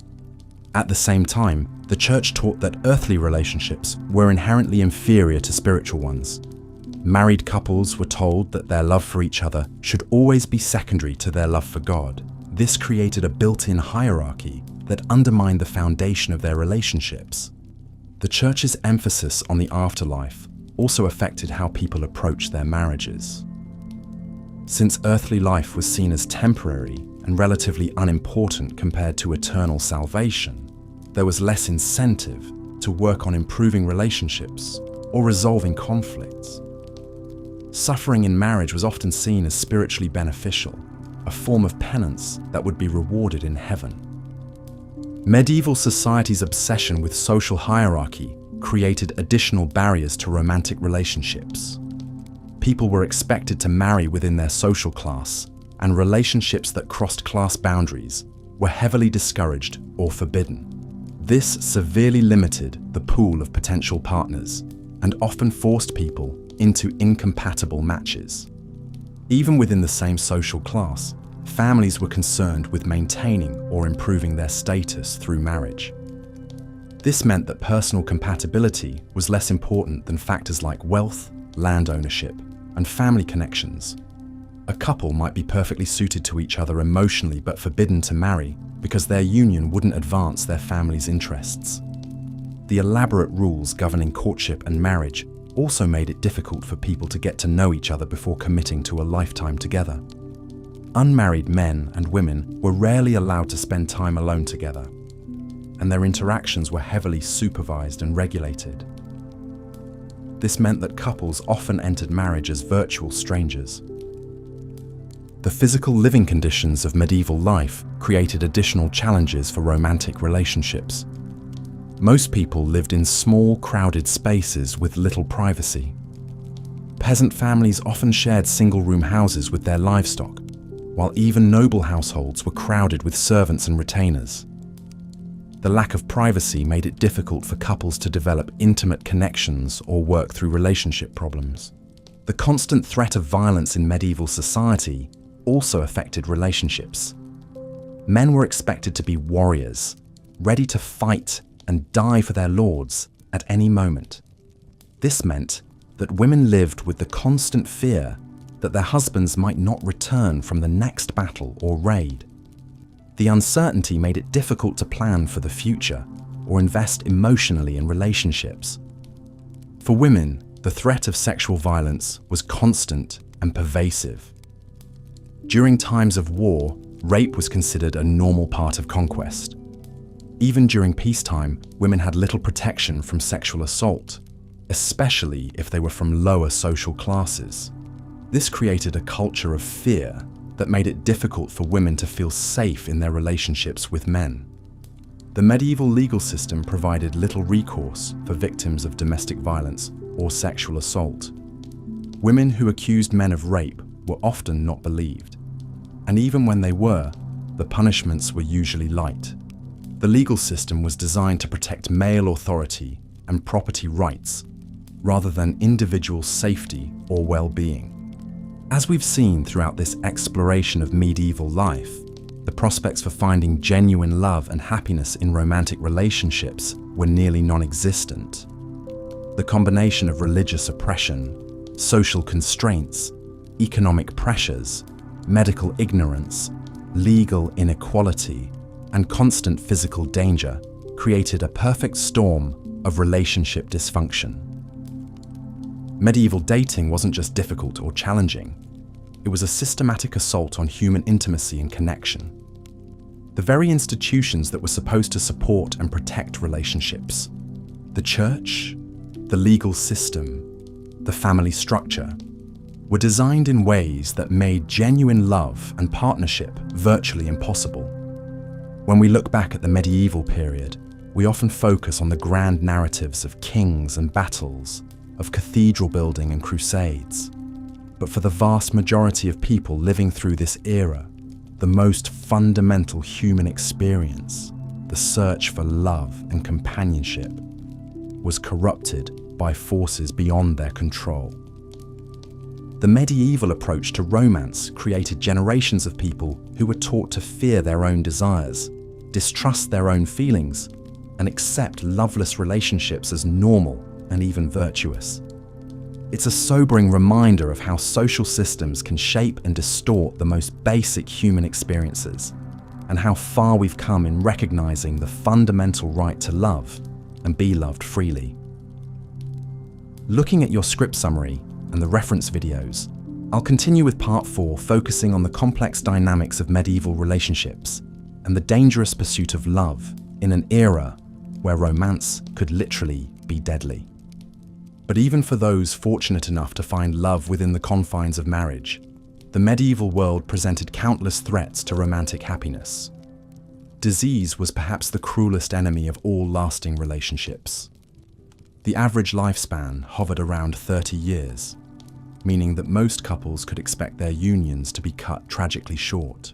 At the same time, the Church taught that earthly relationships were inherently inferior to spiritual ones. Married couples were told that their love for each other should always be secondary to their love for God. This created a built-in hierarchy that undermined the foundation of their relationships. The Church's emphasis on the afterlife also affected how people approached their marriages. Since earthly life was seen as temporary and relatively unimportant compared to eternal salvation, there was less incentive to work on improving relationships or resolving conflicts. Suffering in marriage was often seen as spiritually beneficial, a form of penance that would be rewarded in heaven. Medieval society's obsession with social hierarchy created additional barriers to romantic relationships. People were expected to marry within their social class, and relationships that crossed class boundaries were heavily discouraged or forbidden. This severely limited the pool of potential partners and often forced people into incompatible matches. Even within the same social class, families were concerned with maintaining or improving their status through marriage. This meant that personal compatibility was less important than factors like wealth, land ownership, and family connections. A couple might be perfectly suited to each other emotionally but forbidden to marry because their union wouldn't advance their family's interests. The elaborate rules governing courtship and marriage also made it difficult for people to get to know each other before committing to a lifetime together. Unmarried men and women were rarely allowed to spend time alone together, and their interactions were heavily supervised and regulated. This meant that couples often entered marriage as virtual strangers. The physical living conditions of medieval life created additional challenges for romantic relationships. Most people lived in small, crowded spaces with little privacy. Peasant families often shared single-room houses with their livestock, while even noble households were crowded with servants and retainers. The lack of privacy made it difficult for couples to develop intimate connections or work through relationship problems. The constant threat of violence in medieval society also affected relationships. Men were expected to be warriors, ready to fight and die for their lords at any moment. This meant that women lived with the constant fear that their husbands might not return from the next battle or raid. The uncertainty made it difficult to plan for the future or invest emotionally in relationships. For women, the threat of sexual violence was constant and pervasive. During times of war, rape was considered a normal part of conquest. Even during peacetime, women had little protection from sexual assault, especially if they were from lower social classes. This created a culture of fear that made it difficult for women to feel safe in their relationships with men. The medieval legal system provided little recourse for victims of domestic violence or sexual assault. Women who accused men of rape were often not believed, and even when they were, the punishments were usually light. The legal system was designed to protect male authority and property rights, rather than individual safety or well-being. As we've seen throughout this exploration of medieval life, the prospects for finding genuine love and happiness in romantic relationships were nearly non-existent. The combination of religious oppression, social constraints, economic pressures, medical ignorance, legal inequality, and constant physical danger created a perfect storm of relationship dysfunction. Medieval dating wasn't just difficult or challenging, it was a systematic assault on human intimacy and connection. The very institutions that were supposed to support and protect relationships, the church, the legal system, the family structure, were designed in ways that made genuine love and partnership virtually impossible. When we look back at the medieval period, we often focus on the grand narratives of kings and battles, of cathedral building and crusades. But for the vast majority of people living through this era, the most fundamental human experience, the search for love and companionship, was corrupted by forces beyond their control. The medieval approach to romance created generations of people who were taught to fear their own desires, distrust their own feelings, and accept loveless relationships as normal and even virtuous. It's a sobering reminder of how social systems can shape and distort the most basic human experiences, and how far we've come in recognizing the fundamental right to love and be loved freely. Looking at your script summary and the reference videos, I'll continue with part 4, focusing on the complex dynamics of medieval relationships and the dangerous pursuit of love in an era where romance could literally be deadly. But even for those fortunate enough to find love within the confines of marriage, the medieval world presented countless threats to romantic happiness. Disease was perhaps the cruelest enemy of all lasting relationships. The average lifespan hovered around 30 years, meaning that most couples could expect their unions to be cut tragically short.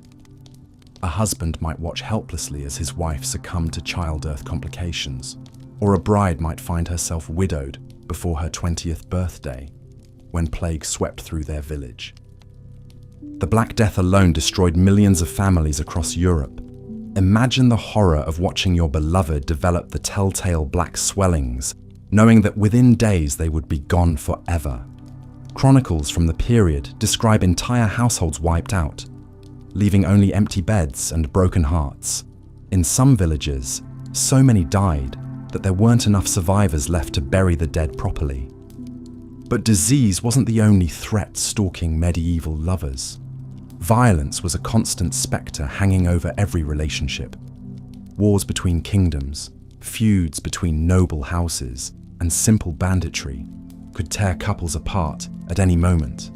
A husband might watch helplessly as his wife succumbed to childbirth complications, or a bride might find herself widowed before her 20th birthday, when plague swept through their village. The Black Death alone destroyed millions of families across Europe. Imagine the horror of watching your beloved develop the telltale black swellings, knowing that within days they would be gone forever. Chronicles from the period describe entire households wiped out, leaving only empty beds and broken hearts. In some villages, so many died that there weren't enough survivors left to bury the dead properly. But disease wasn't the only threat stalking medieval lovers. Violence was a constant spectre hanging over every relationship. Wars between kingdoms, feuds between noble houses, and simple banditry could tear couples apart at any moment.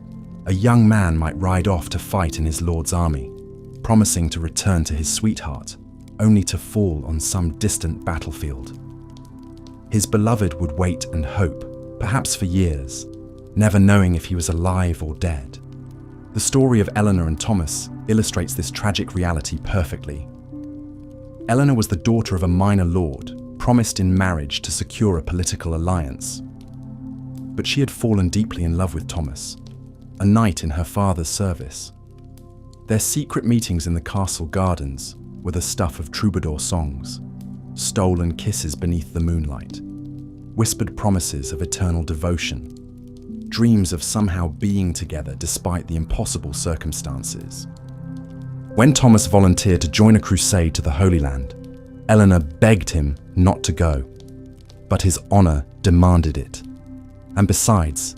A young man might ride off to fight in his lord's army, promising to return to his sweetheart, only to fall on some distant battlefield. His beloved would wait and hope, perhaps for years, never knowing if he was alive or dead. The story of Eleanor and Thomas illustrates this tragic reality perfectly. Eleanor was the daughter of a minor lord, promised in marriage to secure a political alliance. But she had fallen deeply in love with Thomas, a knight in her father's service. Their secret meetings in the castle gardens were the stuff of troubadour songs, stolen kisses beneath the moonlight, whispered promises of eternal devotion, dreams of somehow being together despite the impossible circumstances. When Thomas volunteered to join a crusade to the Holy Land, Eleanor begged him not to go, but his honor demanded it. And besides,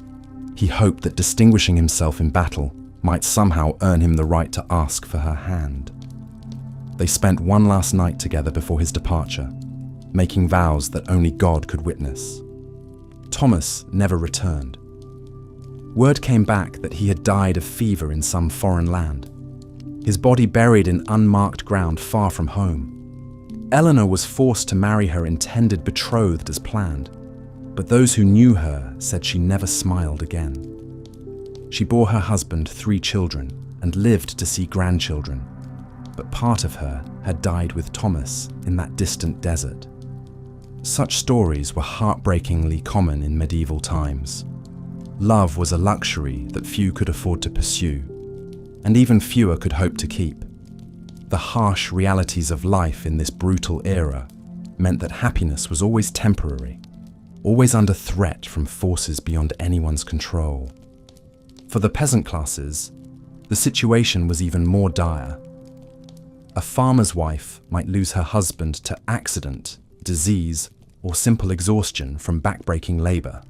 he hoped that distinguishing himself in battle might somehow earn him the right to ask for her hand. They spent one last night together before his departure, making vows that only God could witness. Thomas never returned. Word came back that he had died of fever in some foreign land, his body buried in unmarked ground far from home. Eleanor was forced to marry her intended betrothed as planned, but those who knew her said she never smiled again. She bore her husband 3 children and lived to see grandchildren, but part of her had died with Thomas in that distant desert. Such stories were heartbreakingly common in medieval times. Love was a luxury that few could afford to pursue, and even fewer could hope to keep. The harsh realities of life in this brutal era meant that happiness was always temporary, always under threat from forces beyond anyone's control. For the peasant classes, the situation was even more dire. A farmer's wife might lose her husband to accident, disease, or simple exhaustion from backbreaking labor.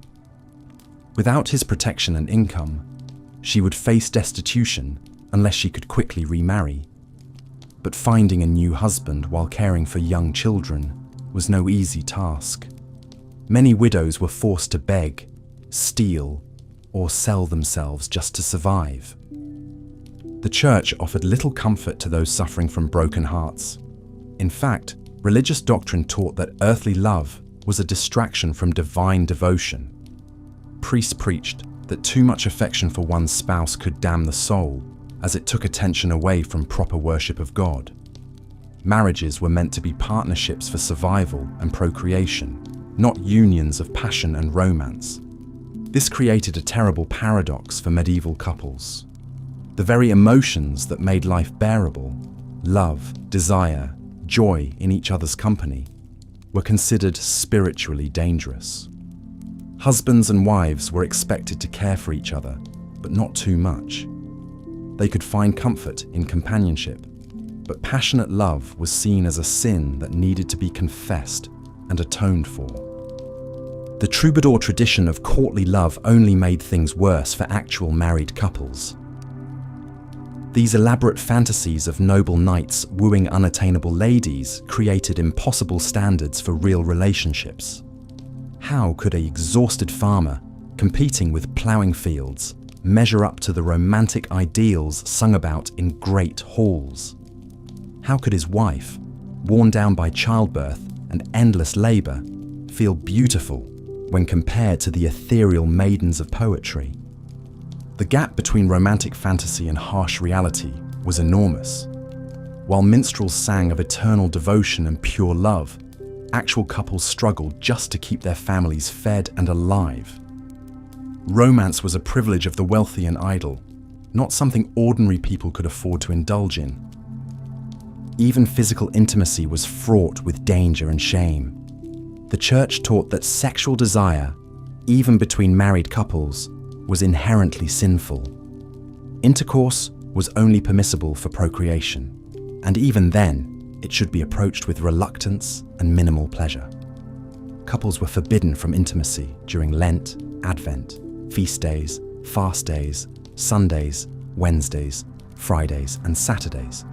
Without his protection and income, she would face destitution unless she could quickly remarry. But finding a new husband while caring for young children was no easy task. Many widows were forced to beg, steal, or sell themselves just to survive. The church offered little comfort to those suffering from broken hearts. In fact, religious doctrine taught that earthly love was a distraction from divine devotion. Priests preached that too much affection for one's spouse could damn the soul, as it took attention away from proper worship of God. Marriages were meant to be partnerships for survival and procreation, not unions of passion and romance. This created a terrible paradox for medieval couples. The very emotions that made life bearable, love, desire, joy in each other's company, were considered spiritually dangerous. Husbands and wives were expected to care for each other, but not too much. They could find comfort in companionship, but passionate love was seen as a sin that needed to be confessed and atoned for. The troubadour tradition of courtly love only made things worse for actual married couples. These elaborate fantasies of noble knights wooing unattainable ladies created impossible standards for real relationships. How could an exhausted farmer, competing with ploughing fields, measure up to the romantic ideals sung about in great halls? How could his wife, worn down by childbirth and endless labor, feel beautiful when compared to the ethereal maidens of poetry? The gap between romantic fantasy and harsh reality was enormous. While minstrels sang of eternal devotion and pure love, actual couples struggled just to keep their families fed and alive. Romance was a privilege of the wealthy and idle, not something ordinary people could afford to indulge in. Even physical intimacy was fraught with danger and shame. The church taught that sexual desire, even between married couples, was inherently sinful. Intercourse was only permissible for procreation, and even then, it should be approached with reluctance and minimal pleasure. Couples were forbidden from intimacy during Lent, Advent, feast days, fast days, Sundays, Wednesdays, Fridays, and Saturdays.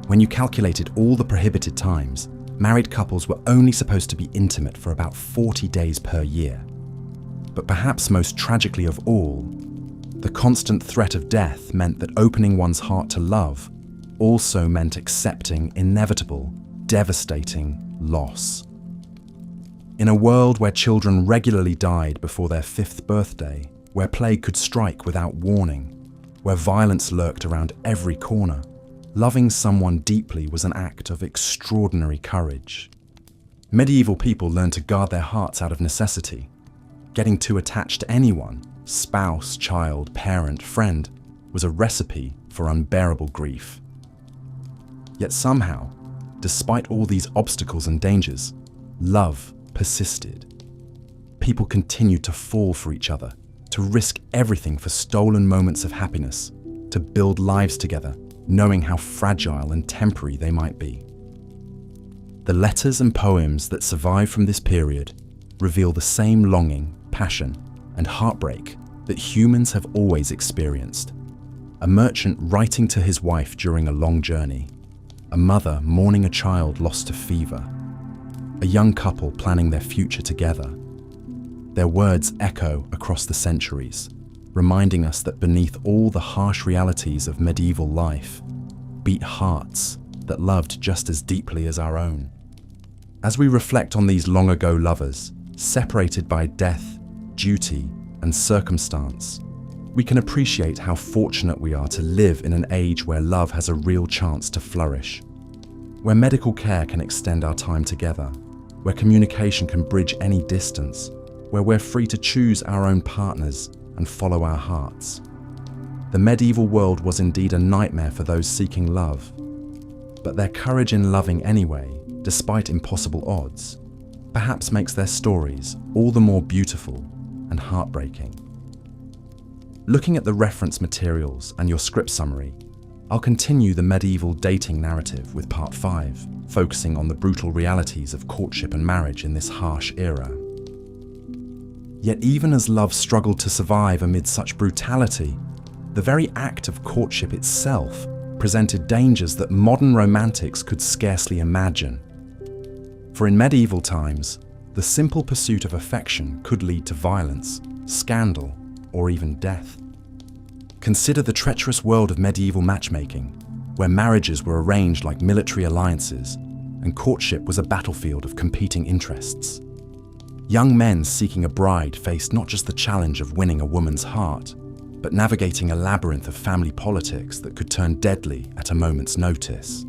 When you calculated all the prohibited times, married couples were only supposed to be intimate for about 40 days per year. But perhaps most tragically of all, the constant threat of death meant that opening one's heart to love also meant accepting inevitable, devastating loss. In a world where children regularly died before their 5th birthday, where plague could strike without warning, where violence lurked around every corner, loving someone deeply was an act of extraordinary courage. Medieval people learned to guard their hearts out of necessity. Getting too attached to anyone, spouse, child, parent, friend, was a recipe for unbearable grief. Yet somehow, despite all these obstacles and dangers, love persisted. People continued to fall for each other, to risk everything for stolen moments of happiness, to build lives together, knowing how fragile and temporary they might be. The letters and poems that survive from this period reveal the same longing, passion, and heartbreak that humans have always experienced. A merchant writing to his wife during a long journey, a mother mourning a child lost to fever, a young couple planning their future together. Their words echo across the centuries, reminding us that beneath all the harsh realities of medieval life beat hearts that loved just as deeply as our own. As we reflect on these long-ago lovers, separated by death, duty, and circumstance, we can appreciate how fortunate we are to live in an age where love has a real chance to flourish, where medical care can extend our time together, where communication can bridge any distance, where we're free to choose our own partners and follow our hearts. The medieval world was indeed a nightmare for those seeking love, but their courage in loving anyway, despite impossible odds, perhaps makes their stories all the more beautiful and heartbreaking. Looking at the reference materials and your script summary, I'll continue the medieval dating narrative with part 5, focusing on the brutal realities of courtship and marriage in this harsh era. Yet even as love struggled to survive amid such brutality, the very act of courtship itself presented dangers that modern romantics could scarcely imagine. For in medieval times, the simple pursuit of affection could lead to violence, scandal, or even death. Consider the treacherous world of medieval matchmaking, where marriages were arranged like military alliances, and courtship was a battlefield of competing interests. Young men seeking a bride faced not just the challenge of winning a woman's heart, but navigating a labyrinth of family politics that could turn deadly at a moment's notice.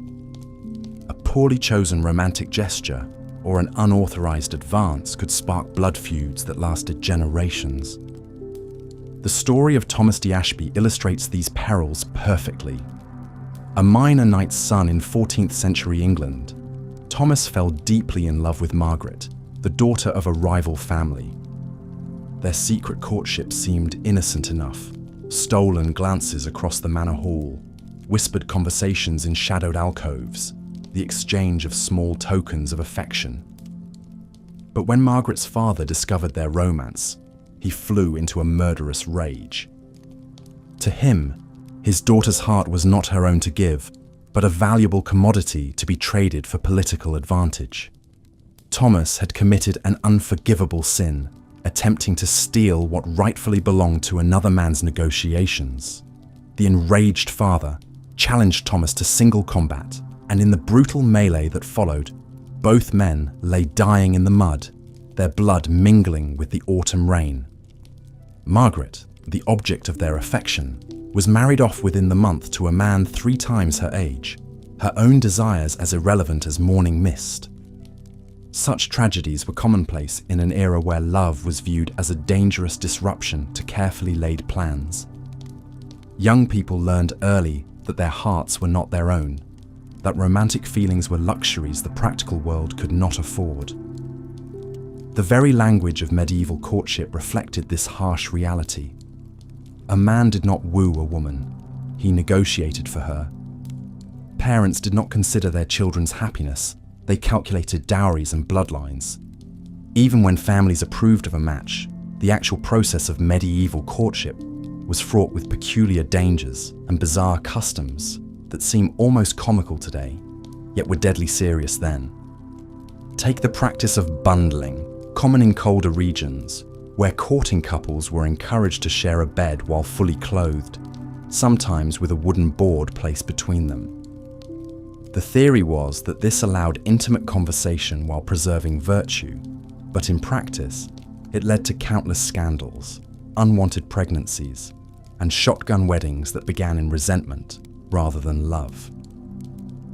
A poorly chosen romantic gesture or an unauthorized advance could spark blood feuds that lasted generations. The story of Thomas d'Ashby illustrates these perils perfectly. A miner knight's son in 14th century England, Thomas fell deeply in love with Margaret, the daughter of a rival family. Their secret courtship seemed innocent enough. Stolen glances across the manor hall, whispered conversations in shadowed alcoves, the exchange of small tokens of affection. But when Margaret's father discovered their romance, he flew into a murderous rage. To him, his daughter's heart was not her own to give, but a valuable commodity to be traded for political advantage. Thomas had committed an unforgivable sin, attempting to steal what rightfully belonged to another man's negotiations. The enraged father challenged Thomas to single combat, and in the brutal melee that followed, both men lay dying in the mud, their blood mingling with the autumn rain. Margaret, the object of their affection, was married off within the month to a man 3 times her age, her own desires as irrelevant as morning mist. Such tragedies were commonplace in an era where love was viewed as a dangerous disruption to carefully laid plans. Young people learned early that their hearts were not their own, that romantic feelings were luxuries the practical world could not afford. The very language of medieval courtship reflected this harsh reality. A man did not woo a woman, he negotiated for her. Parents did not consider their children's happiness, they calculated dowries and bloodlines. Even when families approved of a match, the actual process of medieval courtship was fraught with peculiar dangers and bizarre customs that seem almost comical today, yet were deadly serious then. Take the practice of bundling, common in colder regions, where courting couples were encouraged to share a bed while fully clothed, sometimes with a wooden board placed between them. The theory was that this allowed intimate conversation while preserving virtue, but in practice, it led to countless scandals, unwanted pregnancies, and shotgun weddings that began in resentment rather than love.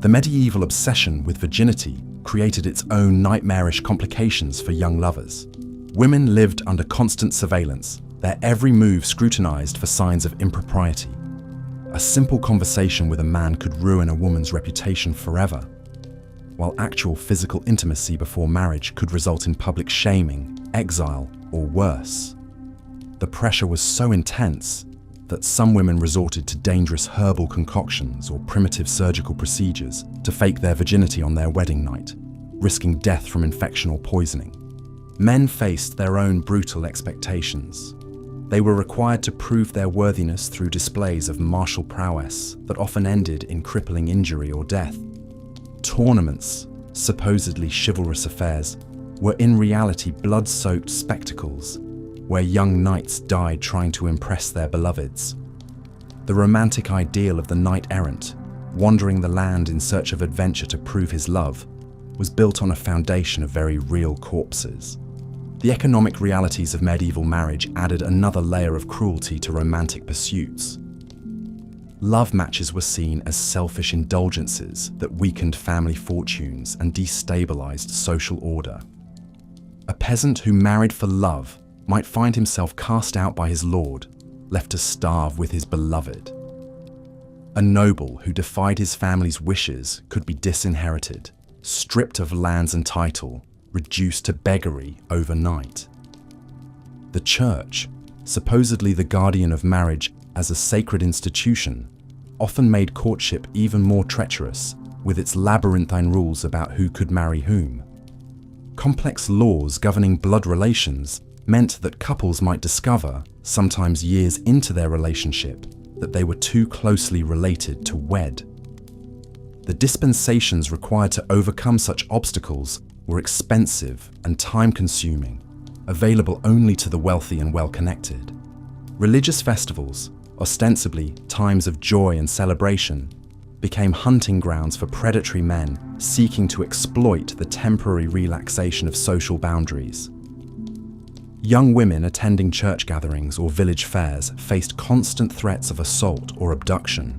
The medieval obsession with virginity created its own nightmarish complications for young lovers. Women lived under constant surveillance, their every move scrutinized for signs of impropriety. A simple conversation with a man could ruin a woman's reputation forever, while actual physical intimacy before marriage could result in public shaming, exile, or worse. The pressure was so intense that some women resorted to dangerous herbal concoctions or primitive surgical procedures to fake their virginity on their wedding night, risking death from infection or poisoning. Men faced their own brutal expectations. They were required to prove their worthiness through displays of martial prowess that often ended in crippling injury or death. Tournaments, supposedly chivalrous affairs, were in reality blood-soaked spectacles where young knights died trying to impress their beloveds. The romantic ideal of the knight-errant, wandering the land in search of adventure to prove his love, was built on a foundation of very real corpses. The economic realities of medieval marriage added another layer of cruelty to romantic pursuits. Love matches were seen as selfish indulgences that weakened family fortunes and destabilized social order. A peasant who married for love might find himself cast out by his lord, left to starve with his beloved. A noble who defied his family's wishes could be disinherited, stripped of lands and title, reduced to beggary overnight. The church, supposedly the guardian of marriage as a sacred institution, often made courtship even more treacherous with its labyrinthine rules about who could marry whom. Complex laws governing blood relations meant that couples might discover, sometimes years into their relationship, that they were too closely related to wed. The dispensations required to overcome such obstacles were expensive and time-consuming, available only to the wealthy and well-connected. Religious festivals, ostensibly times of joy and celebration, became hunting grounds for predatory men seeking to exploit the temporary relaxation of social boundaries. Young women attending church gatherings or village fairs faced constant threats of assault or abduction.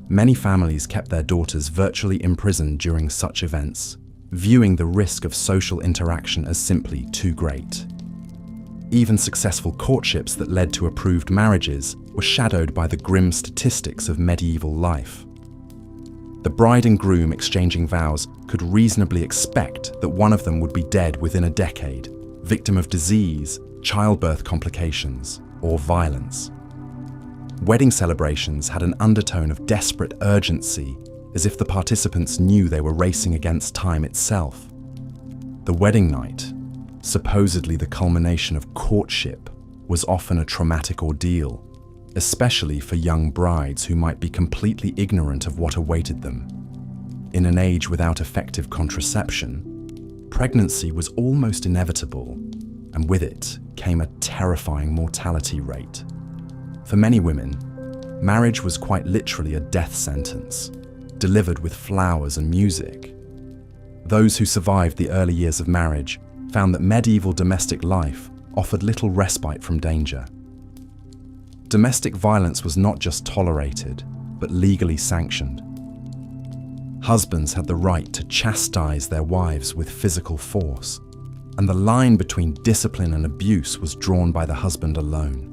Many families kept their daughters virtually imprisoned during such events, viewing the risk of social interaction as simply too great. Even successful courtships that led to approved marriages were shadowed by the grim statistics of medieval life. The bride and groom exchanging vows could reasonably expect that one of them would be dead within a decade, victim of disease, childbirth complications, or violence. Wedding celebrations had an undertone of desperate urgency, as if the participants knew they were racing against time itself. The wedding night, supposedly the culmination of courtship, was often a traumatic ordeal, especially for young brides who might be completely ignorant of what awaited them. In an age without effective contraception, pregnancy was almost inevitable, and with it came a terrifying mortality rate. For many women, marriage was quite literally a death sentence, delivered with flowers and music. Those who survived the early years of marriage found that medieval domestic life offered little respite from danger. Domestic violence was not just tolerated, but legally sanctioned. Husbands had the right to chastise their wives with physical force, and the line between discipline and abuse was drawn by the husband alone.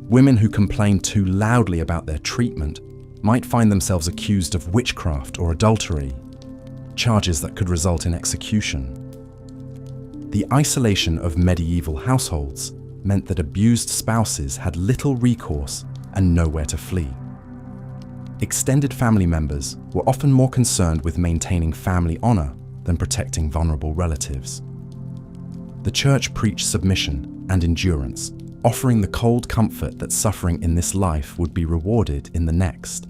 Women who complained too loudly about their treatment might find themselves accused of witchcraft or adultery, charges that could result in execution. The isolation of medieval households meant that abused spouses had little recourse and nowhere to flee. Extended family members were often more concerned with maintaining family honor than protecting vulnerable relatives. The church preached submission and endurance, offering the cold comfort that suffering in this life would be rewarded in the next.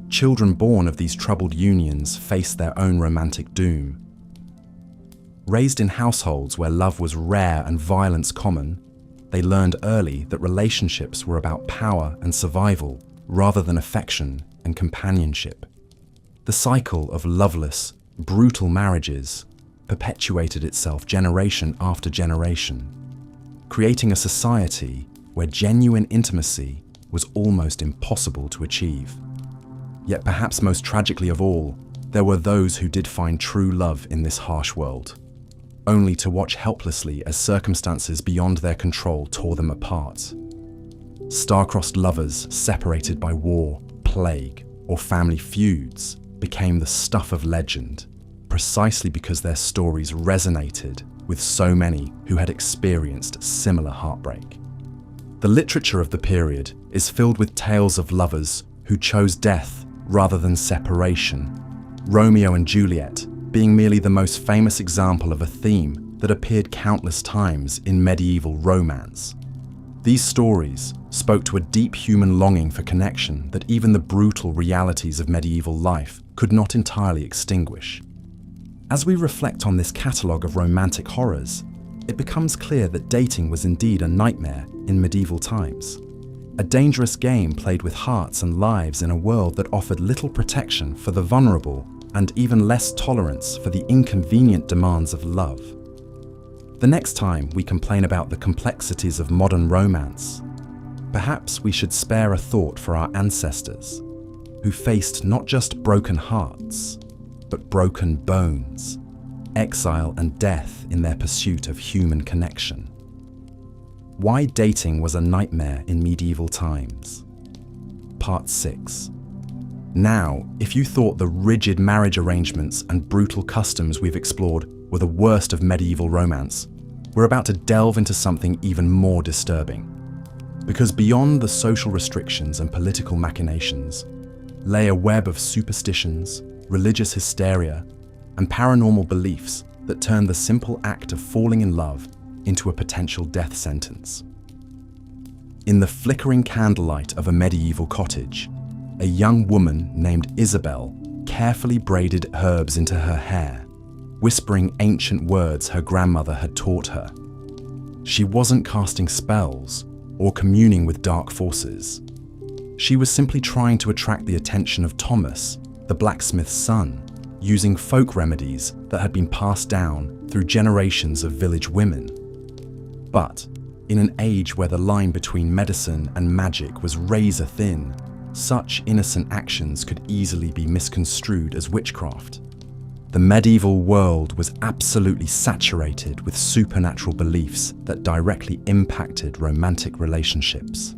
Children born of these troubled unions faced their own romantic doom. Raised in households where love was rare and violence common, they learned early that relationships were about power and survival rather than affection and companionship. The cycle of loveless, brutal marriages perpetuated itself generation after generation, creating a society where genuine intimacy was almost impossible to achieve. Yet perhaps most tragically of all, there were those who did find true love in this harsh world, only to watch helplessly as circumstances beyond their control tore them apart. Star-crossed lovers separated by war, plague, or family feuds became the stuff of legend, precisely because their stories resonated with so many who had experienced similar heartbreak. The literature of the period is filled with tales of lovers who chose death rather than separation, Romeo and Juliet being merely the most famous example of a theme that appeared countless times in medieval romance. These stories spoke to a deep human longing for connection that even the brutal realities of medieval life could not entirely extinguish. As we reflect on this catalogue of romantic horrors, it becomes clear that dating was indeed a nightmare in medieval times. A dangerous game played with hearts and lives in a world that offered little protection for the vulnerable and even less tolerance for the inconvenient demands of love. The next time we complain about the complexities of modern romance, perhaps we should spare a thought for our ancestors, who faced not just broken hearts, but broken bones, exile and death in their pursuit of human connection. Why dating was a nightmare in medieval times. Part 6. Now, if you thought the rigid marriage arrangements and brutal customs we've explored were the worst of medieval romance, we're about to delve into something even more disturbing. Because beyond the social restrictions and political machinations lay a web of superstitions, religious hysteria, and paranormal beliefs that turned the simple act of falling in love into a potential death sentence. In the flickering candlelight of a medieval cottage, a young woman named Isabel carefully braided herbs into her hair, whispering ancient words her grandmother had taught her. She wasn't casting spells or communing with dark forces. She was simply trying to attract the attention of Thomas, the blacksmith's son, using folk remedies that had been passed down through generations of village women. But in an age where the line between medicine and magic was razor thin, such innocent actions could easily be misconstrued as witchcraft. The medieval world was absolutely saturated with supernatural beliefs that directly impacted romantic relationships.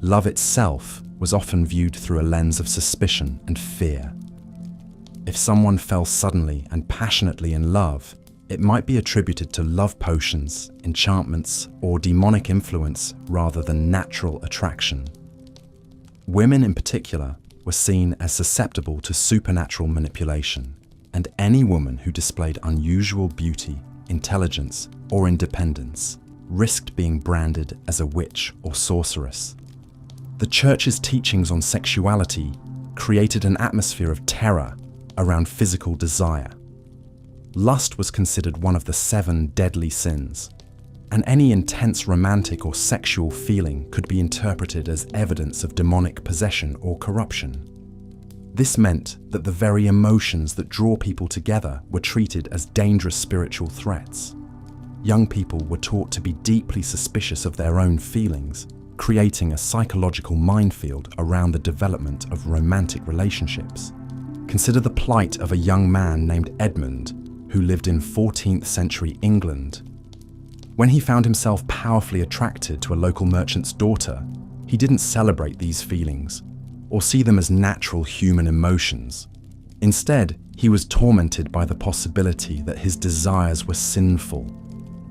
Love itself was often viewed through a lens of suspicion and fear. If someone fell suddenly and passionately in love, it might be attributed to love potions, enchantments, or demonic influence rather than natural attraction. Women in particular were seen as susceptible to supernatural manipulation, and any woman who displayed unusual beauty, intelligence, or independence risked being branded as a witch or sorceress. The church's teachings on sexuality created an atmosphere of terror around physical desire. Lust was considered one of the 7 deadly sins, and any intense romantic or sexual feeling could be interpreted as evidence of demonic possession or corruption. This meant that the very emotions that draw people together were treated as dangerous spiritual threats. Young people were taught to be deeply suspicious of their own feelings, creating a psychological minefield around the development of romantic relationships. Consider the plight of a young man named Edmund, who lived in 14th century England. When he found himself powerfully attracted to a local merchant's daughter, he didn't celebrate these feelings or see them as natural human emotions. Instead, he was tormented by the possibility that his desires were sinful,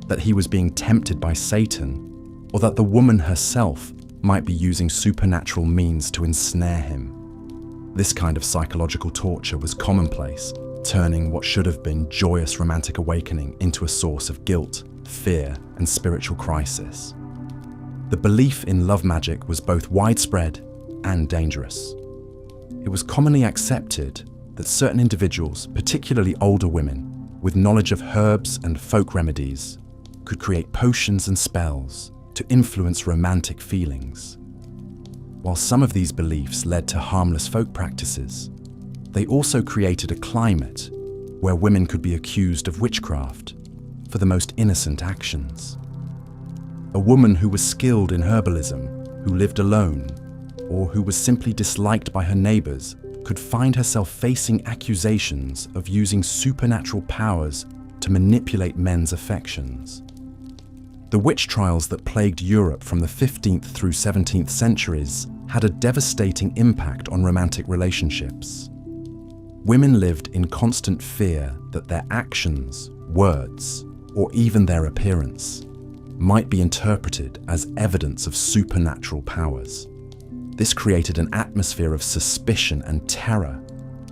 that he was being tempted by Satan, or that the woman herself might be using supernatural means to ensnare him. This kind of psychological torture was commonplace, turning what should have been joyous romantic awakening into a source of guilt, fear, and spiritual crisis. The belief in love magic was both widespread and dangerous. It was commonly accepted that certain individuals, particularly older women, with knowledge of herbs and folk remedies, could create potions and spells to influence romantic feelings. While some of these beliefs led to harmless folk practices, they also created a climate where women could be accused of witchcraft for the most innocent actions. A woman who was skilled in herbalism, who lived alone, or who was simply disliked by her neighbors, could find herself facing accusations of using supernatural powers to manipulate men's affections. The witch trials that plagued Europe from the 15th through 17th centuries had a devastating impact on romantic relationships. Women lived in constant fear that their actions, words, or even their appearance might be interpreted as evidence of supernatural powers. This created an atmosphere of suspicion and terror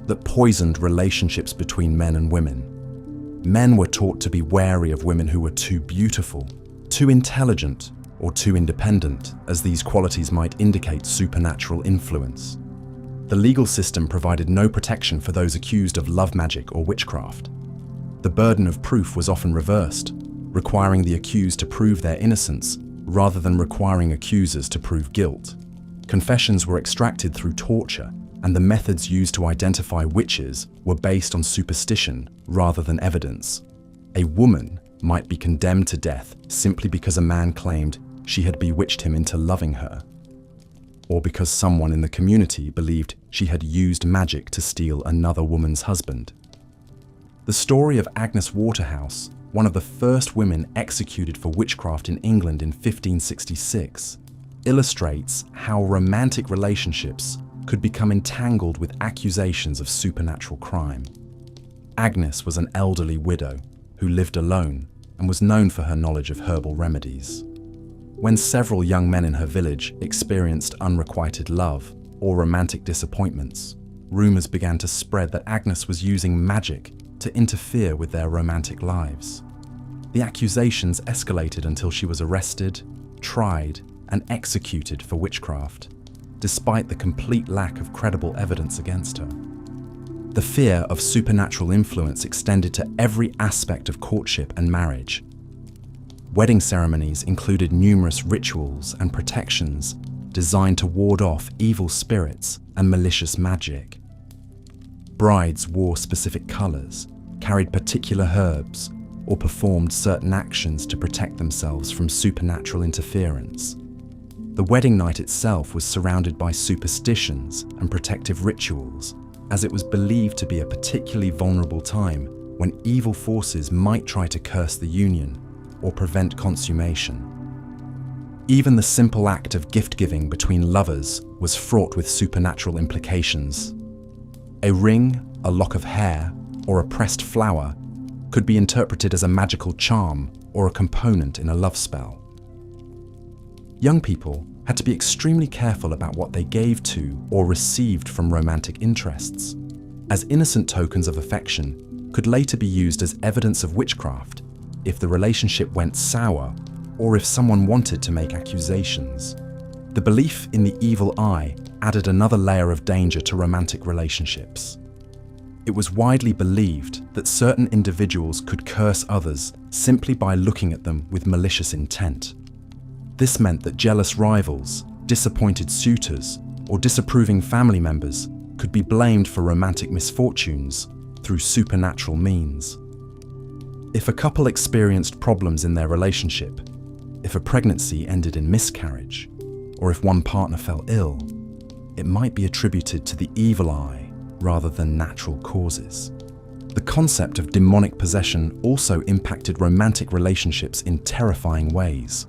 that poisoned relationships between men and women. Men were taught to be wary of women who were too beautiful, too intelligent, or too independent, as these qualities might indicate supernatural influence. The legal system provided no protection for those accused of love magic or witchcraft. The burden of proof was often reversed, requiring the accused to prove their innocence rather than requiring accusers to prove guilt. Confessions were extracted through torture, and the methods used to identify witches were based on superstition rather than evidence. A woman might be condemned to death simply because a man claimed she had bewitched him into loving her, or because someone in the community believed she had used magic to steal another woman's husband. The story of Agnes Waterhouse, one of the first women executed for witchcraft in England in 1566, illustrates how romantic relationships could become entangled with accusations of supernatural crime. Agnes was an elderly widow who lived alone and was known for her knowledge of herbal remedies. When several young men in her village experienced unrequited love or romantic disappointments, rumors began to spread that Agnes was using magic to interfere with their romantic lives. The accusations escalated until she was arrested, tried, and executed for witchcraft, despite the complete lack of credible evidence against her. The fear of supernatural influence extended to every aspect of courtship and marriage. Wedding ceremonies included numerous rituals and protections designed to ward off evil spirits and malicious magic. Brides wore specific colors, carried particular herbs, or performed certain actions to protect themselves from supernatural interference. The wedding night itself was surrounded by superstitions and protective rituals, as it was believed to be a particularly vulnerable time when evil forces might try to curse the union or prevent consummation. Even the simple act of gift-giving between lovers was fraught with supernatural implications. A ring, a lock of hair, or a pressed flower could be interpreted as a magical charm or a component in a love spell. Young people had to be extremely careful about what they gave to or received from romantic interests, as innocent tokens of affection could later be used as evidence of witchcraft if the relationship went sour or if someone wanted to make accusations. The belief in the evil eye added another layer of danger to romantic relationships. It was widely believed that certain individuals could curse others simply by looking at them with malicious intent. This meant that jealous rivals, disappointed suitors, or disapproving family members could be blamed for romantic misfortunes through supernatural means. If a couple experienced problems in their relationship, if a pregnancy ended in miscarriage, or if one partner fell ill, it might be attributed to the evil eye rather than natural causes. The concept of demonic possession also impacted romantic relationships in terrifying ways.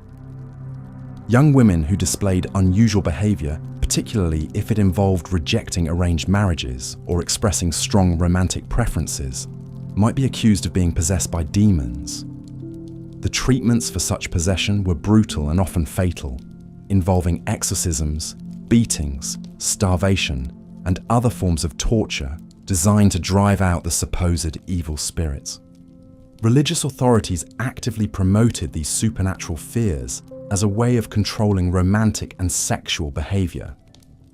Young women who displayed unusual behavior, particularly if it involved rejecting arranged marriages or expressing strong romantic preferences, might be accused of being possessed by demons. The treatments for such possession were brutal and often fatal, involving exorcisms, beatings, starvation, and other forms of torture designed to drive out the supposed evil spirits. Religious authorities actively promoted these supernatural fears as a way of controlling romantic and sexual behavior.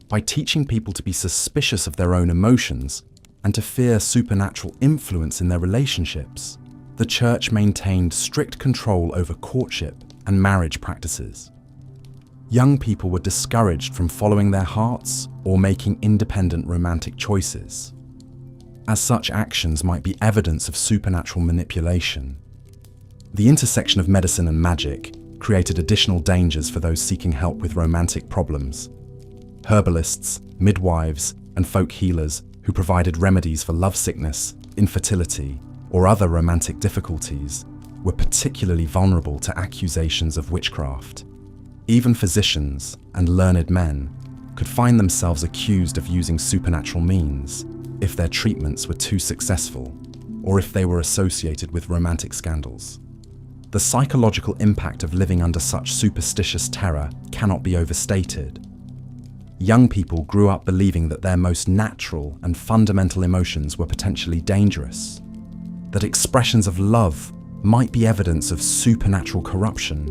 By teaching people to be suspicious of their own emotions and to fear supernatural influence in their relationships, the church maintained strict control over courtship and marriage practices. Young people were discouraged from following their hearts or making independent romantic choices, as such actions might be evidence of supernatural manipulation. The intersection of medicine and magic created additional dangers for those seeking help with romantic problems. Herbalists, midwives, and folk healers who provided remedies for lovesickness, infertility, or other romantic difficulties were particularly vulnerable to accusations of witchcraft. Even physicians and learned men could find themselves accused of using supernatural means if their treatments were too successful or if they were associated with romantic scandals. The psychological impact of living under such superstitious terror cannot be overstated. Young people grew up believing that their most natural and fundamental emotions were potentially dangerous, that expressions of love might be evidence of supernatural corruption,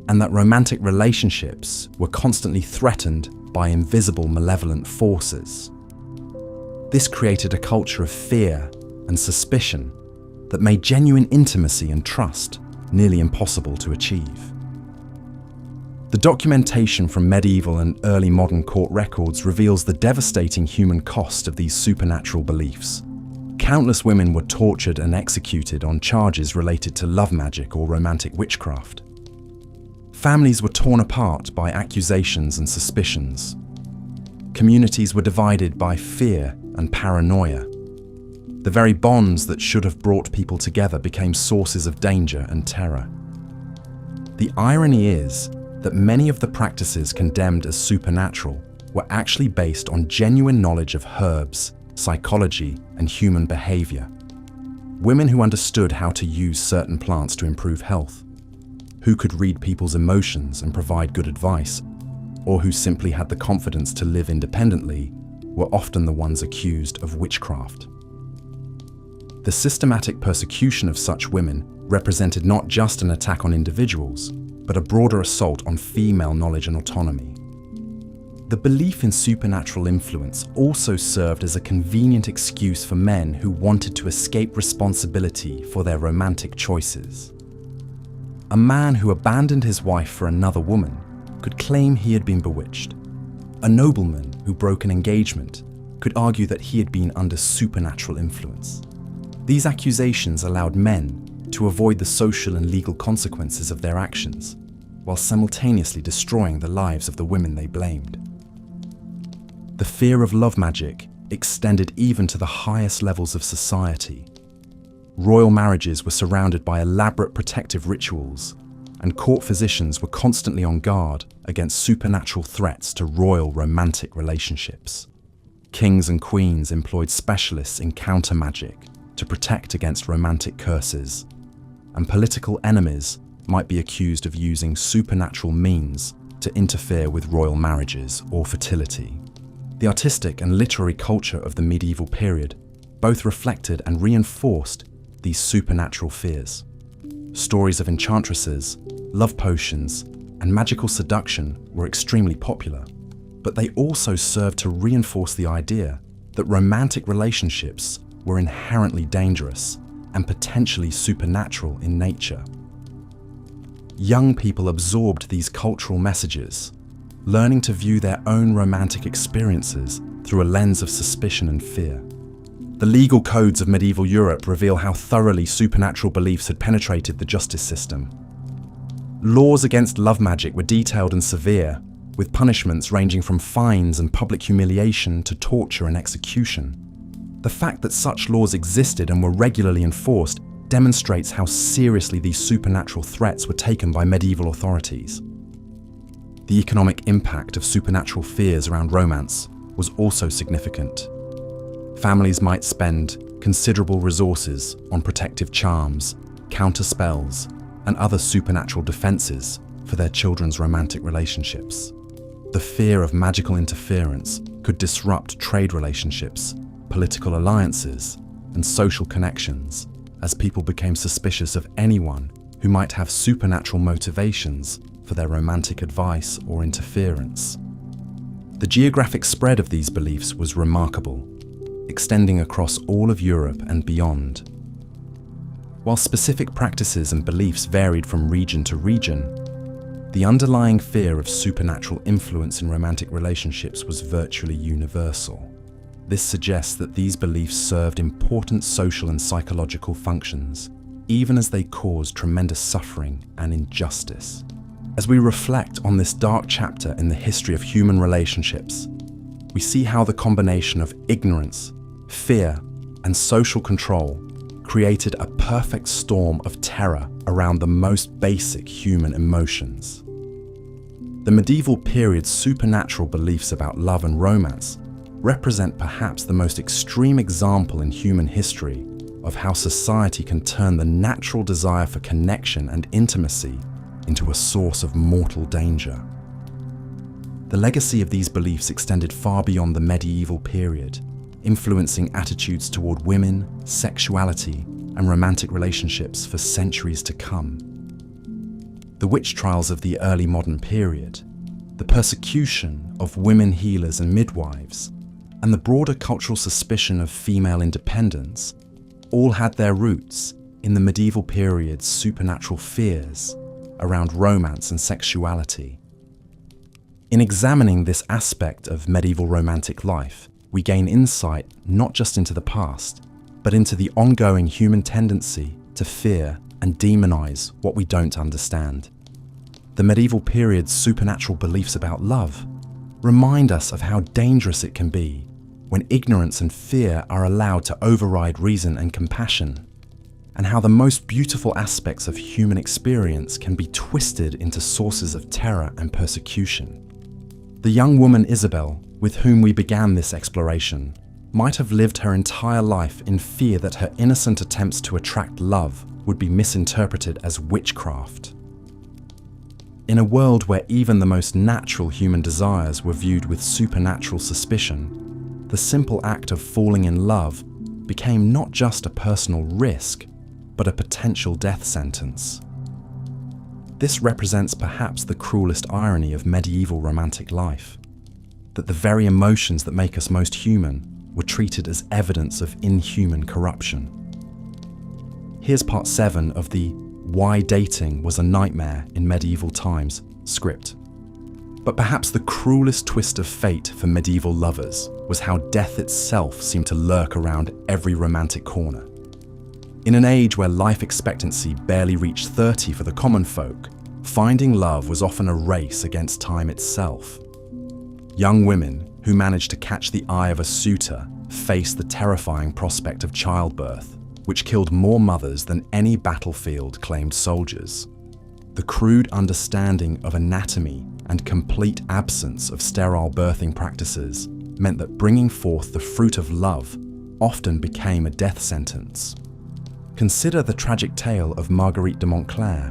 and that romantic relationships were constantly threatened by invisible malevolent forces. This created a culture of fear and suspicion that made genuine intimacy and trust nearly impossible to achieve. The documentation from medieval and early modern court records reveals the devastating human cost of these supernatural beliefs. Countless women were tortured and executed on charges related to love magic or romantic witchcraft. Families were torn apart by accusations and suspicions. Communities were divided by fear and paranoia. The very bonds that should have brought people together became sources of danger and terror. The irony is that many of the practices condemned as supernatural were actually based on genuine knowledge of herbs, psychology, and human behavior. Women who understood how to use certain plants to improve health, who could read people's emotions and provide good advice, or who simply had the confidence to live independently, were often the ones accused of witchcraft. The systematic persecution of such women represented not just an attack on individuals, but a broader assault on female knowledge and autonomy. The belief in supernatural influence also served as a convenient excuse for men who wanted to escape responsibility for their romantic choices. A man who abandoned his wife for another woman could claim he had been bewitched. A nobleman who broke an engagement could argue that he had been under supernatural influence. These accusations allowed men to avoid the social and legal consequences of their actions, while simultaneously destroying the lives of the women they blamed. The fear of love magic extended even to the highest levels of society. Royal marriages were surrounded by elaborate protective rituals, and court physicians were constantly on guard against supernatural threats to royal romantic relationships. Kings and queens employed specialists in counter magic to protect against romantic curses, and political enemies might be accused of using supernatural means to interfere with royal marriages or fertility. The artistic and literary culture of the medieval period both reflected and reinforced these supernatural fears. Stories of enchantresses, love potions, and magical seduction were extremely popular, but they also served to reinforce the idea that romantic relationships were inherently dangerous and potentially supernatural in nature. Young people absorbed these cultural messages, learning to view their own romantic experiences through a lens of suspicion and fear. The legal codes of medieval Europe reveal how thoroughly supernatural beliefs had penetrated the justice system. Laws against love magic were detailed and severe, with punishments ranging from fines and public humiliation to torture and execution. The fact that such laws existed and were regularly enforced demonstrates how seriously these supernatural threats were taken by medieval authorities. The economic impact of supernatural fears around romance was also significant. Families might spend considerable resources on protective charms, counter spells, and other supernatural defenses for their children's romantic relationships. The fear of magical interference could disrupt trade relationships, political alliances, and social connections, as people became suspicious of anyone who might have supernatural motivations for their romantic advice or interference. The geographic spread of these beliefs was remarkable, extending across all of Europe and beyond. While specific practices and beliefs varied from region to region, the underlying fear of supernatural influence in romantic relationships was virtually universal. This suggests that these beliefs served important social and psychological functions, even as they caused tremendous suffering and injustice. As we reflect on this dark chapter in the history of human relationships, we see how the combination of ignorance, fear, and social control created a perfect storm of terror around the most basic human emotions. The medieval period's supernatural beliefs about love and romance represent perhaps the most extreme example in human history of how society can turn the natural desire for connection and intimacy into a source of mortal danger. The legacy of these beliefs extended far beyond the medieval period, influencing attitudes toward women, sexuality, and romantic relationships for centuries to come. The witch trials of the early modern period, the persecution of women healers and midwives, and the broader cultural suspicion of female independence all had their roots in the medieval period's supernatural fears around romance and sexuality. In examining this aspect of medieval romantic life, we gain insight not just into the past, but into the ongoing human tendency to fear and demonize what we don't understand. The medieval period's supernatural beliefs about love remind us of how dangerous it can be when ignorance and fear are allowed to override reason and compassion, and how the most beautiful aspects of human experience can be twisted into sources of terror and persecution. The young woman Isabel, with whom we began this exploration, might have lived her entire life in fear that her innocent attempts to attract love would be misinterpreted as witchcraft. In a world where even the most natural human desires were viewed with supernatural suspicion, the simple act of falling in love became not just a personal risk, but a potential death sentence. This represents perhaps the cruelest irony of medieval romantic life, that the very emotions that make us most human were treated as evidence of inhuman corruption. Here's part 7 of the Why Dating Was a Nightmare in Medieval Times script. But perhaps the cruelest twist of fate for medieval lovers was how death itself seemed to lurk around every romantic corner. In an age where life expectancy barely reached 30 for the common folk, finding love was often a race against time itself. Young women who managed to catch the eye of a suitor faced the terrifying prospect of childbirth, which killed more mothers than any battlefield claimed soldiers. The crude understanding of anatomy and complete absence of sterile birthing practices meant that bringing forth the fruit of love often became a death sentence. Consider the tragic tale of Marguerite de Montclair,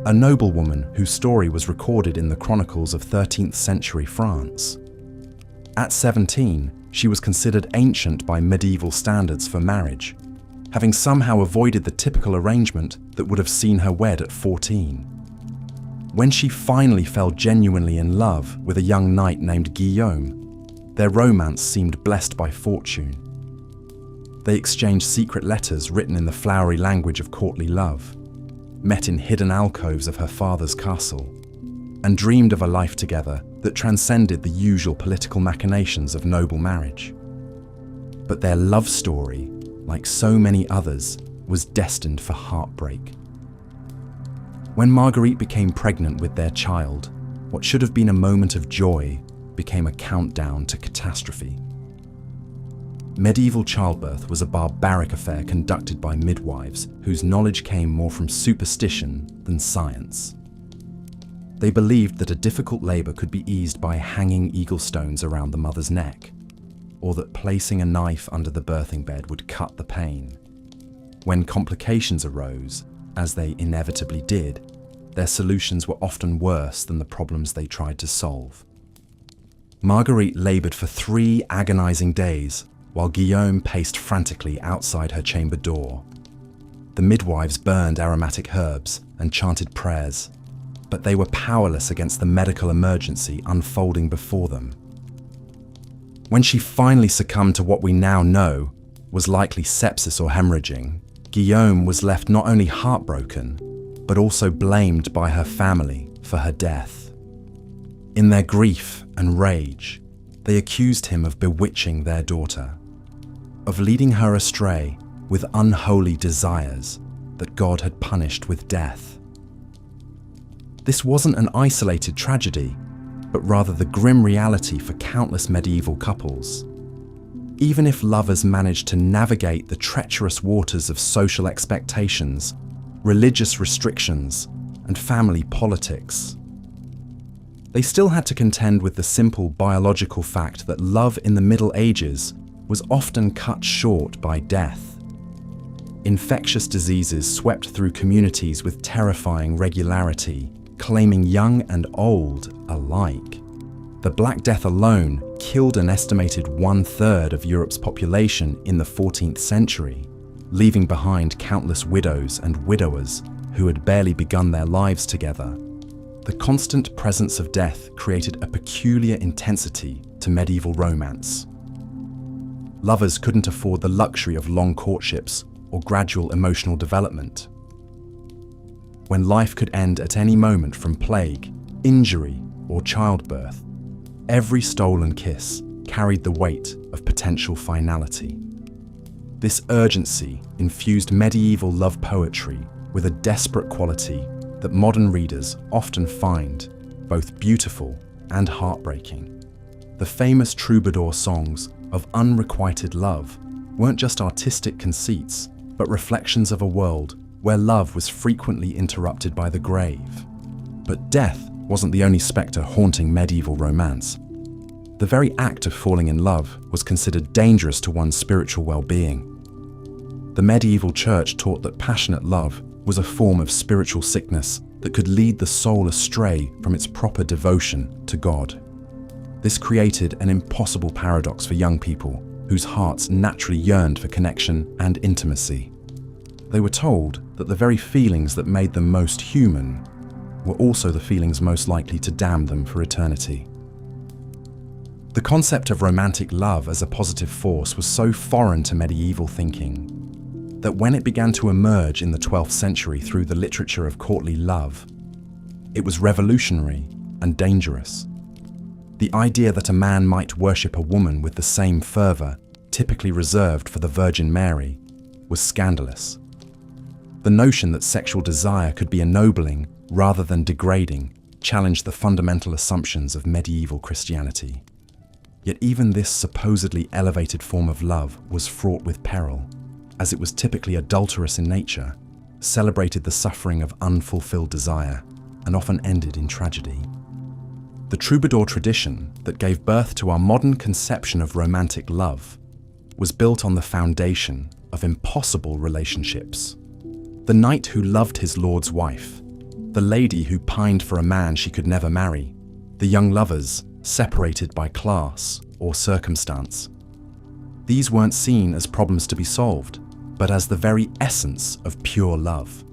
a noblewoman whose story was recorded in the chronicles of 13th century France. At 17, she was considered ancient by medieval standards for marriage, having somehow avoided the typical arrangement that would have seen her wed at 14. When she finally fell genuinely in love with a young knight named Guillaume, their romance seemed blessed by fortune. They exchanged secret letters written in the flowery language of courtly love, met in hidden alcoves of her father's castle, and dreamed of a life together that transcended the usual political machinations of noble marriage. But their love story, like so many others, was destined for heartbreak. When Marguerite became pregnant with their child, what should have been a moment of joy became a countdown to catastrophe. Medieval childbirth was a barbaric affair conducted by midwives whose knowledge came more from superstition than science. They believed that a difficult labor could be eased by hanging eagle stones around the mother's neck, or that placing a knife under the birthing bed would cut the pain. When complications arose, as they inevitably did, their solutions were often worse than the problems they tried to solve. Marguerite labored for 3 agonizing days, while Guillaume paced frantically outside her chamber door. The midwives burned aromatic herbs and chanted prayers, but they were powerless against the medical emergency unfolding before them. When she finally succumbed to what we now know was likely sepsis or hemorrhaging, Guillaume was left not only heartbroken, but also blamed by her family for her death. In their grief and rage, they accused him of bewitching their daughter, of leading her astray with unholy desires, that God had punished with death. This wasn't an isolated tragedy, but rather the grim reality for countless medieval couples. Even if lovers managed to navigate the treacherous waters of social expectations, religious restrictions, and family politics, they still had to contend with the simple biological fact that love in the Middle Ages was often cut short by death. Infectious diseases swept through communities with terrifying regularity, claiming young and old alike. The Black Death alone killed an estimated 1/3 of Europe's population in the 14th century, leaving behind countless widows and widowers who had barely begun their lives together. The constant presence of death created a peculiar intensity to medieval romance. Lovers couldn't afford the luxury of long courtships or gradual emotional development. When life could end at any moment from plague, injury, or childbirth, every stolen kiss carried the weight of potential finality. This urgency infused medieval love poetry with a desperate quality that modern readers often find both beautiful and heartbreaking. The famous troubadour songs of unrequited love weren't just artistic conceits, but reflections of a world where love was frequently interrupted by the grave. But death wasn't the only spectre haunting medieval romance. The very act of falling in love was considered dangerous to one's spiritual well-being. The medieval church taught that passionate love was a form of spiritual sickness that could lead the soul astray from its proper devotion to God. This created an impossible paradox for young people whose hearts naturally yearned for connection and intimacy. They were told that the very feelings that made them most human were also the feelings most likely to damn them for eternity. The concept of romantic love as a positive force was so foreign to medieval thinking that when it began to emerge in the 12th century through the literature of courtly love, it was revolutionary and dangerous. The idea that a man might worship a woman with the same fervour typically reserved for the Virgin Mary was scandalous. The notion that sexual desire could be ennobling rather than degrading challenged the fundamental assumptions of medieval Christianity. Yet even this supposedly elevated form of love was fraught with peril, as it was typically adulterous in nature, celebrated the suffering of unfulfilled desire, and often ended in tragedy. The troubadour tradition that gave birth to our modern conception of romantic love was built on the foundation of impossible relationships. The knight who loved his lord's wife, the lady who pined for a man she could never marry, the young lovers separated by class or circumstance. These weren't seen as problems to be solved, but as the very essence of pure love.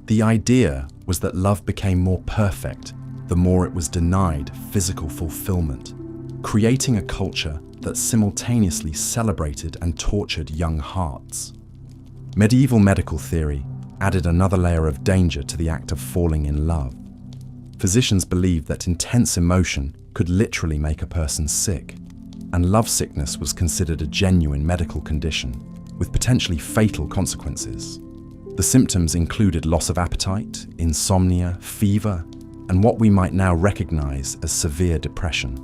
The idea was that love became more perfect the more it was denied physical fulfillment, creating a culture that simultaneously celebrated and tortured young hearts. Medieval medical theory added another layer of danger to the act of falling in love. Physicians believed that intense emotion could literally make a person sick, and lovesickness was considered a genuine medical condition with potentially fatal consequences. The symptoms included loss of appetite, insomnia, fever, and what we might now recognize as severe depression.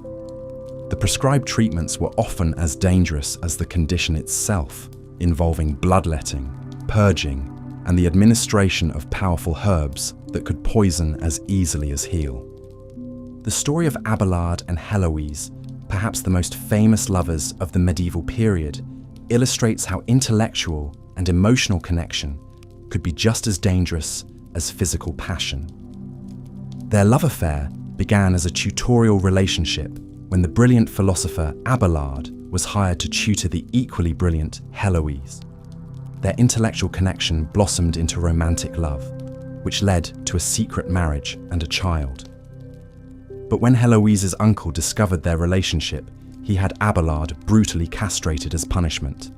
The prescribed treatments were often as dangerous as the condition itself, involving bloodletting, purging, and the administration of powerful herbs that could poison as easily as heal. The story of Abelard and Heloise, perhaps the most famous lovers of the medieval period, illustrates how intellectual and emotional connection could be just as dangerous as physical passion. Their love affair began as a tutorial relationship when the brilliant philosopher Abelard was hired to tutor the equally brilliant Heloise. Their intellectual connection blossomed into romantic love, which led to a secret marriage and a child. But when Heloise's uncle discovered their relationship, he had Abelard brutally castrated as punishment.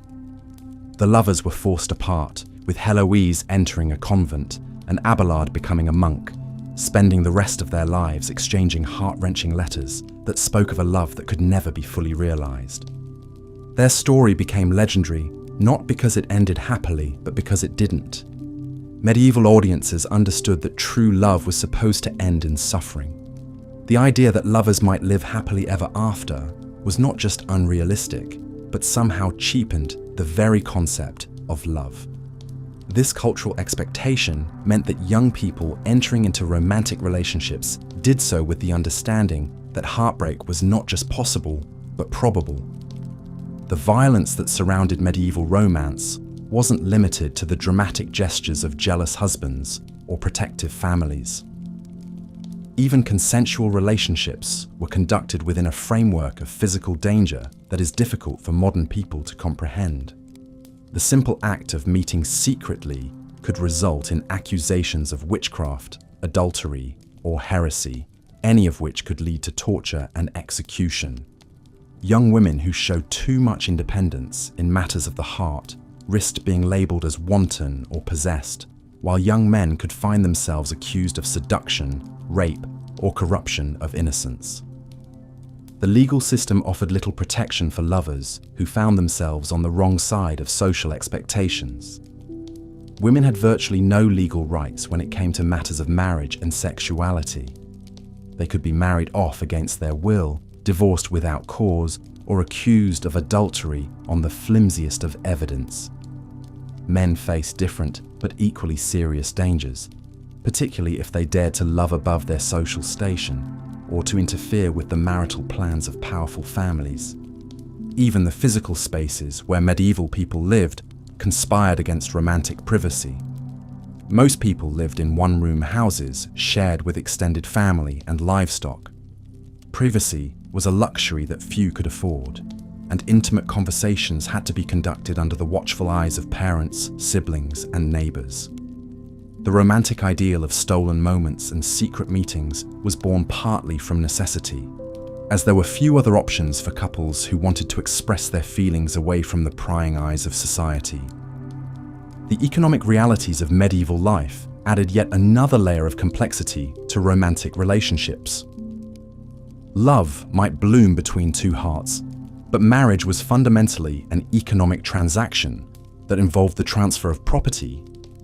The lovers were forced apart, with Heloise entering a convent and Abelard becoming a monk, spending the rest of their lives exchanging heart-wrenching letters that spoke of a love that could never be fully realized. Their story became legendary not because it ended happily, but because it didn't. Medieval audiences understood that true love was supposed to end in suffering. The idea that lovers might live happily ever after was not just unrealistic, but somehow cheapened the very concept of love. This cultural expectation meant that young people entering into romantic relationships did so with the understanding that heartbreak was not just possible, but probable. The violence that surrounded medieval romance wasn't limited to the dramatic gestures of jealous husbands or protective families. Even consensual relationships were conducted within a framework of physical danger that is difficult for modern people to comprehend. The simple act of meeting secretly could result in accusations of witchcraft, adultery, or heresy, any of which could lead to torture and execution. Young women who showed too much independence in matters of the heart risked being labeled as wanton or possessed, while young men could find themselves accused of seduction, rape, or corruption of innocence. The legal system offered little protection for lovers who found themselves on the wrong side of social expectations. Women had virtually no legal rights when it came to matters of marriage and sexuality. They could be married off against their will, divorced without cause, or accused of adultery on the flimsiest of evidence. Men faced different but equally serious dangers, particularly if they dared to love above their social station or to interfere with the marital plans of powerful families. Even the physical spaces where medieval people lived conspired against romantic privacy. Most people lived in one-room houses shared with extended family and livestock. Privacy was a luxury that few could afford, and intimate conversations had to be conducted under the watchful eyes of parents, siblings, and neighbors. The romantic ideal of stolen moments and secret meetings was born partly from necessity, as there were few other options for couples who wanted to express their feelings away from the prying eyes of society. The economic realities of medieval life added yet another layer of complexity to romantic relationships. Love might bloom between two hearts, but marriage was fundamentally an economic transaction that involved the transfer of property,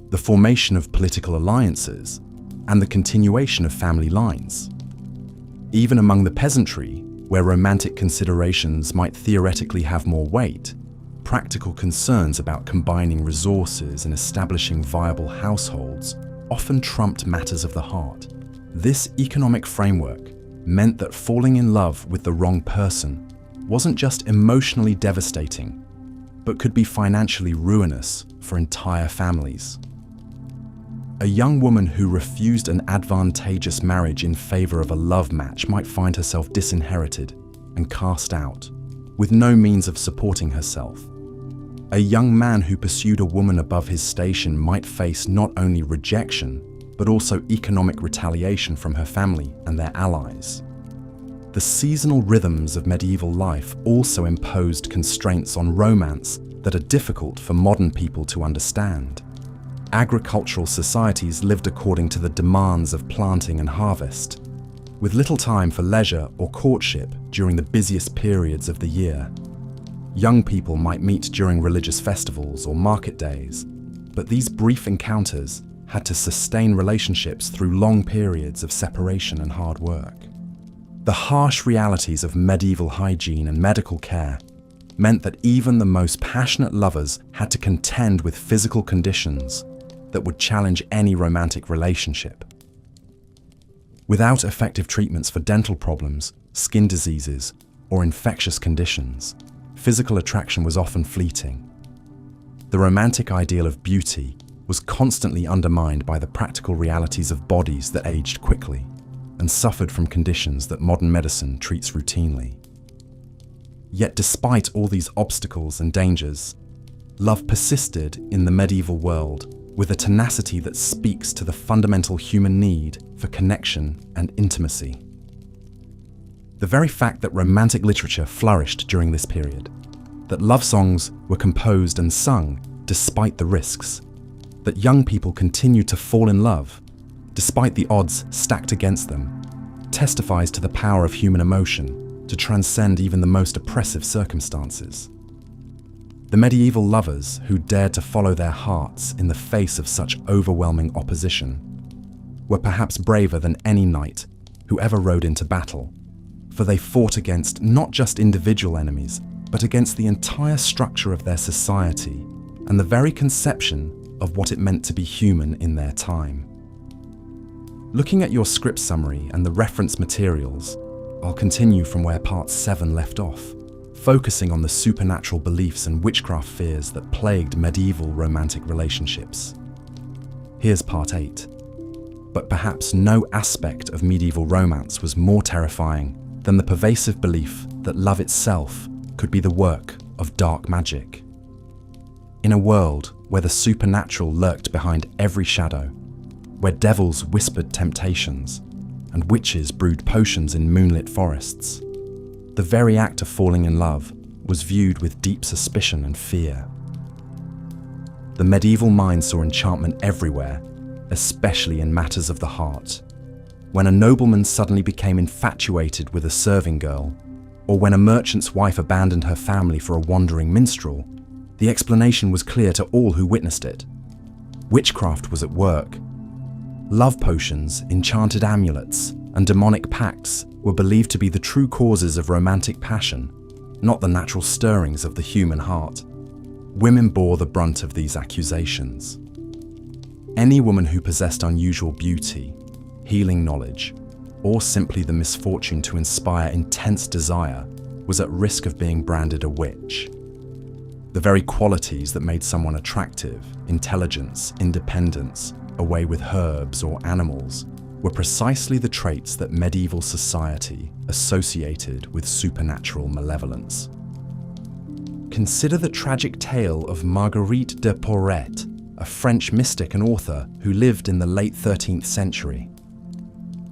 the formation of political alliances, and the continuation of family lines. Even among the peasantry, where romantic considerations might theoretically have more weight, practical concerns about combining resources and establishing viable households often trumped matters of the heart. This economic framework meant that falling in love with the wrong person wasn't just emotionally devastating, but could be financially ruinous for entire families. A young woman who refused an advantageous marriage in favor of a love match might find herself disinherited and cast out, with no means of supporting herself. A young man who pursued a woman above his station might face not only rejection, but also economic retaliation from her family and their allies. The seasonal rhythms of medieval life also imposed constraints on romance that are difficult for modern people to understand. Agricultural societies lived according to the demands of planting and harvest, with little time for leisure or courtship during the busiest periods of the year. Young people might meet during religious festivals or market days, but these brief encounters had to sustain relationships through long periods of separation and hard work. The harsh realities of medieval hygiene and medical care meant that even the most passionate lovers had to contend with physical conditions that would challenge any romantic relationship. Without effective treatments for dental problems, skin diseases, or infectious conditions, physical attraction was often fleeting. The romantic ideal of beauty was constantly undermined by the practical realities of bodies that aged quickly and suffered from conditions that modern medicine treats routinely. Yet despite all these obstacles and dangers, love persisted in the medieval world with a tenacity that speaks to the fundamental human need for connection and intimacy. The very fact that romantic literature flourished during this period, that love songs were composed and sung despite the risks, that young people continued to fall in love despite the odds stacked against them, testifies to the power of human emotion to transcend even the most oppressive circumstances. The medieval lovers who dared to follow their hearts in the face of such overwhelming opposition were perhaps braver than any knight who ever rode into battle, for they fought against not just individual enemies, but against the entire structure of their society and the very conception of what it meant to be human in their time. Looking at your script summary and the reference materials, I'll continue from where part 7 left off, focusing on the supernatural beliefs and witchcraft fears that plagued medieval romantic relationships. Here's part 8. But perhaps no aspect of medieval romance was more terrifying than the pervasive belief that love itself could be the work of dark magic. In a world where the supernatural lurked behind every shadow, where devils whispered temptations and witches brewed potions in moonlit forests, the very act of falling in love was viewed with deep suspicion and fear. The medieval mind saw enchantment everywhere, especially in matters of the heart. When a nobleman suddenly became infatuated with a serving girl, or when a merchant's wife abandoned her family for a wandering minstrel, the explanation was clear to all who witnessed it. Witchcraft was at work. Love potions, enchanted amulets, and demonic pacts were believed to be the true causes of romantic passion, not the natural stirrings of the human heart. Women bore the brunt of these accusations. Any woman who possessed unusual beauty, healing knowledge, or simply the misfortune to inspire intense desire was at risk of being branded a witch. The very qualities that made someone attractive, intelligence, independence, away with herbs or animals, were precisely the traits that medieval society associated with supernatural malevolence. Consider the tragic tale of Marguerite de Porret, a French mystic and author who lived in the late 13th century.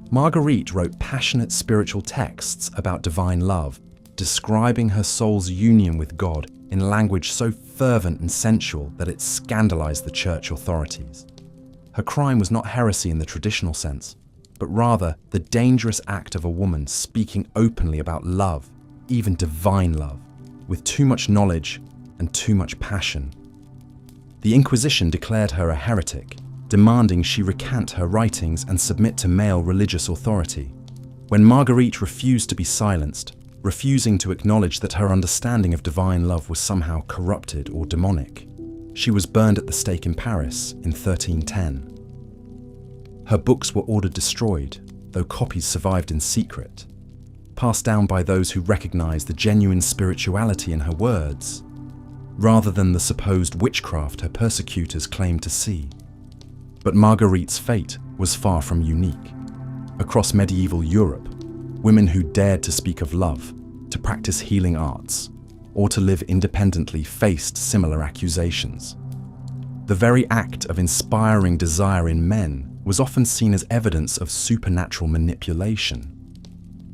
Marguerite wrote passionate spiritual texts about divine love, describing her soul's union with God in language so fervent and sensual that it scandalized the church authorities. Her crime was not heresy in the traditional sense, but rather the dangerous act of a woman speaking openly about love, even divine love, with too much knowledge and too much passion. The Inquisition declared her a heretic, demanding she recant her writings and submit to male religious authority. When Marguerite refused to be silenced, refusing to acknowledge that her understanding of divine love was somehow corrupted or demonic, she was burned at the stake in Paris in 1310. Her books were ordered destroyed, though copies survived in secret, passed down by those who recognized the genuine spirituality in her words, rather than the supposed witchcraft her persecutors claimed to see. But Marguerite's fate was far from unique. Across medieval Europe, women who dared to speak of love, to practice healing arts, or to live independently faced similar accusations. The very act of inspiring desire in men was often seen as evidence of supernatural manipulation.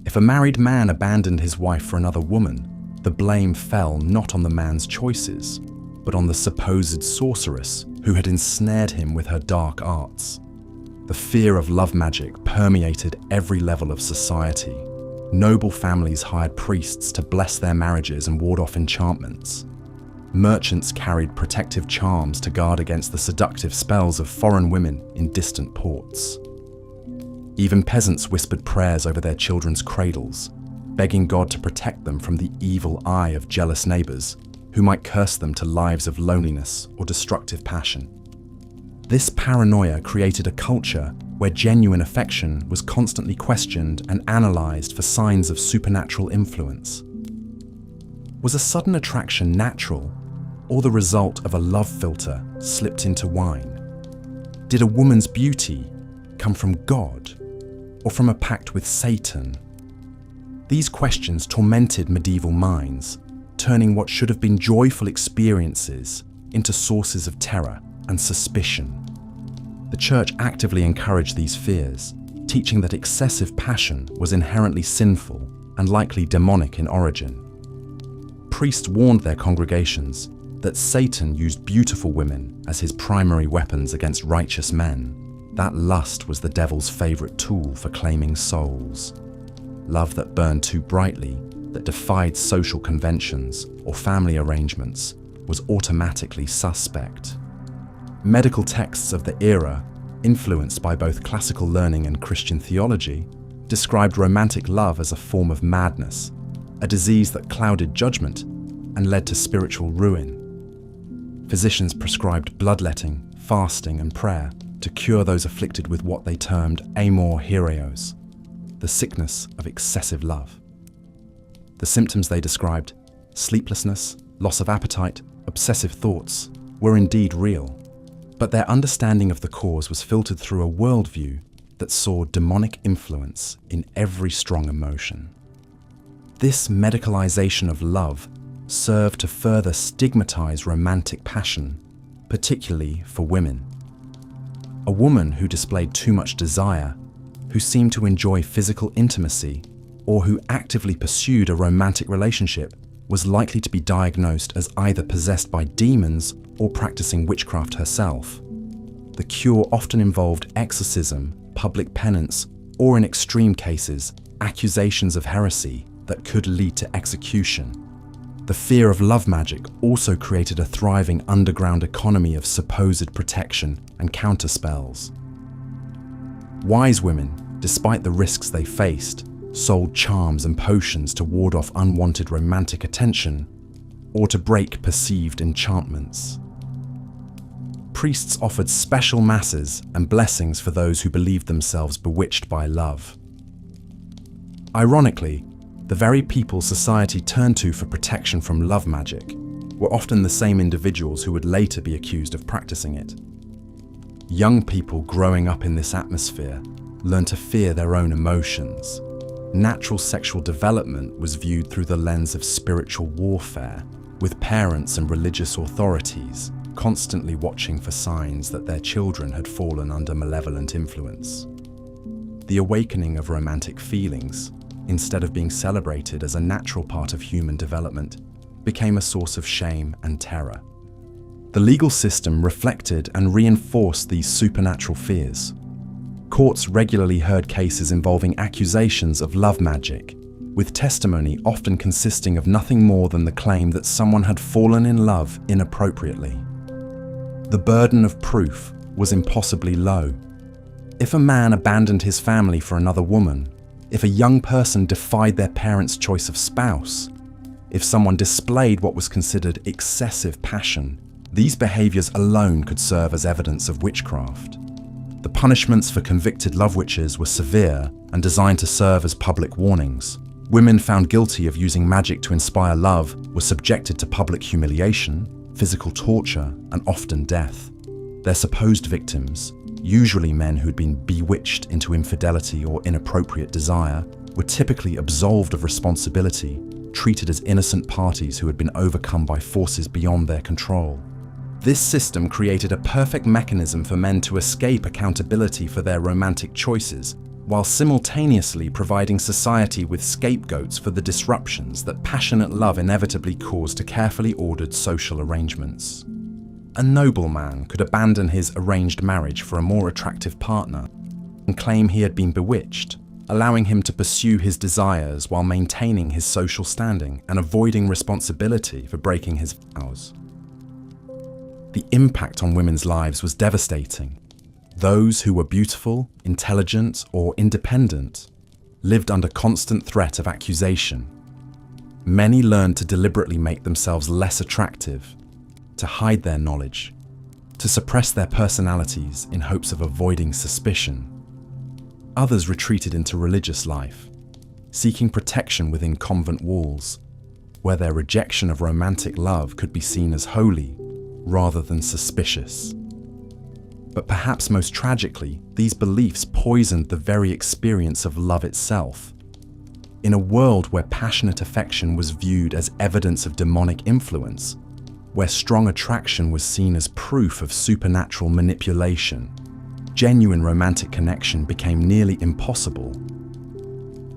If a married man abandoned his wife for another woman, the blame fell not on the man's choices, but on the supposed sorceress who had ensnared him with her dark arts. The fear of love magic permeated every level of society. Noble families hired priests to bless their marriages and ward off enchantments. Merchants carried protective charms to guard against the seductive spells of foreign women in distant ports. Even peasants whispered prayers over their children's cradles, begging God to protect them from the evil eye of jealous neighbors who might curse them to lives of loneliness or destructive passion. This paranoia created a culture where genuine affection was constantly questioned and analyzed for signs of supernatural influence. Was a sudden attraction natural, or the result of a love filter slipped into wine? Did a woman's beauty come from God, or from a pact with Satan? These questions tormented medieval minds, turning what should have been joyful experiences into sources of terror and suspicion. The church actively encouraged these fears, teaching that excessive passion was inherently sinful and likely demonic in origin. Priests warned their congregations that Satan used beautiful women as his primary weapons against righteous men. That lust was the devil's favorite tool for claiming souls. Love that burned too brightly, that defied social conventions or family arrangements, was automatically suspect. Medical texts of the era, influenced by both classical learning and Christian theology, described romantic love as a form of madness, a disease that clouded judgment and led to spiritual ruin. Physicians prescribed bloodletting, fasting, and prayer to cure those afflicted with what they termed amor heroes, the sickness of excessive love. The symptoms they described, sleeplessness, loss of appetite, obsessive thoughts, were indeed real, but their understanding of the cause was filtered through a worldview that saw demonic influence in every strong emotion. This medicalization of love served to further stigmatize romantic passion, particularly for women. A woman who displayed too much desire, who seemed to enjoy physical intimacy, or who actively pursued a romantic relationship was likely to be diagnosed as either possessed by demons or practicing witchcraft herself. The cure often involved exorcism, public penance, or in extreme cases, accusations of heresy that could lead to execution. The fear of love magic also created a thriving underground economy of supposed protection and counterspells. Wise women, despite the risks they faced, sold charms and potions to ward off unwanted romantic attention or to break perceived enchantments. Priests offered special masses and blessings for those who believed themselves bewitched by love. Ironically, the very people society turned to for protection from love magic were often the same individuals who would later be accused of practicing it. Young people growing up in this atmosphere learned to fear their own emotions. Natural sexual development was viewed through the lens of spiritual warfare, with parents and religious authorities constantly watching for signs that their children had fallen under malevolent influence. The awakening of romantic feelings, instead of being celebrated as a natural part of human development, became a source of shame and terror. The legal system reflected and reinforced these supernatural fears. Courts regularly heard cases involving accusations of love magic, with testimony often consisting of nothing more than the claim that someone had fallen in love inappropriately. The burden of proof was impossibly low. If a man abandoned his family for another woman, if a young person defied their parents' choice of spouse, if someone displayed what was considered excessive passion, these behaviors alone could serve as evidence of witchcraft. The punishments for convicted love witches were severe and designed to serve as public warnings. Women found guilty of using magic to inspire love were subjected to public humiliation, physical torture, and often death. Their supposed victims, usually men who'd been bewitched into infidelity or inappropriate desire, were typically absolved of responsibility, treated as innocent parties who had been overcome by forces beyond their control. This system created a perfect mechanism for men to escape accountability for their romantic choices, while simultaneously providing society with scapegoats for the disruptions that passionate love inevitably caused to carefully ordered social arrangements. A nobleman could abandon his arranged marriage for a more attractive partner and claim he had been bewitched, allowing him to pursue his desires while maintaining his social standing and avoiding responsibility for breaking his vows. The impact on women's lives was devastating. Those who were beautiful, intelligent, or independent lived under constant threat of accusation. Many learned to deliberately make themselves less attractive, to hide their knowledge, to suppress their personalities in hopes of avoiding suspicion. Others retreated into religious life, seeking protection within convent walls, where their rejection of romantic love could be seen as holy rather than suspicious. But perhaps most tragically, these beliefs poisoned the very experience of love itself. In a world where passionate affection was viewed as evidence of demonic influence, where strong attraction was seen as proof of supernatural manipulation, genuine romantic connection became nearly impossible.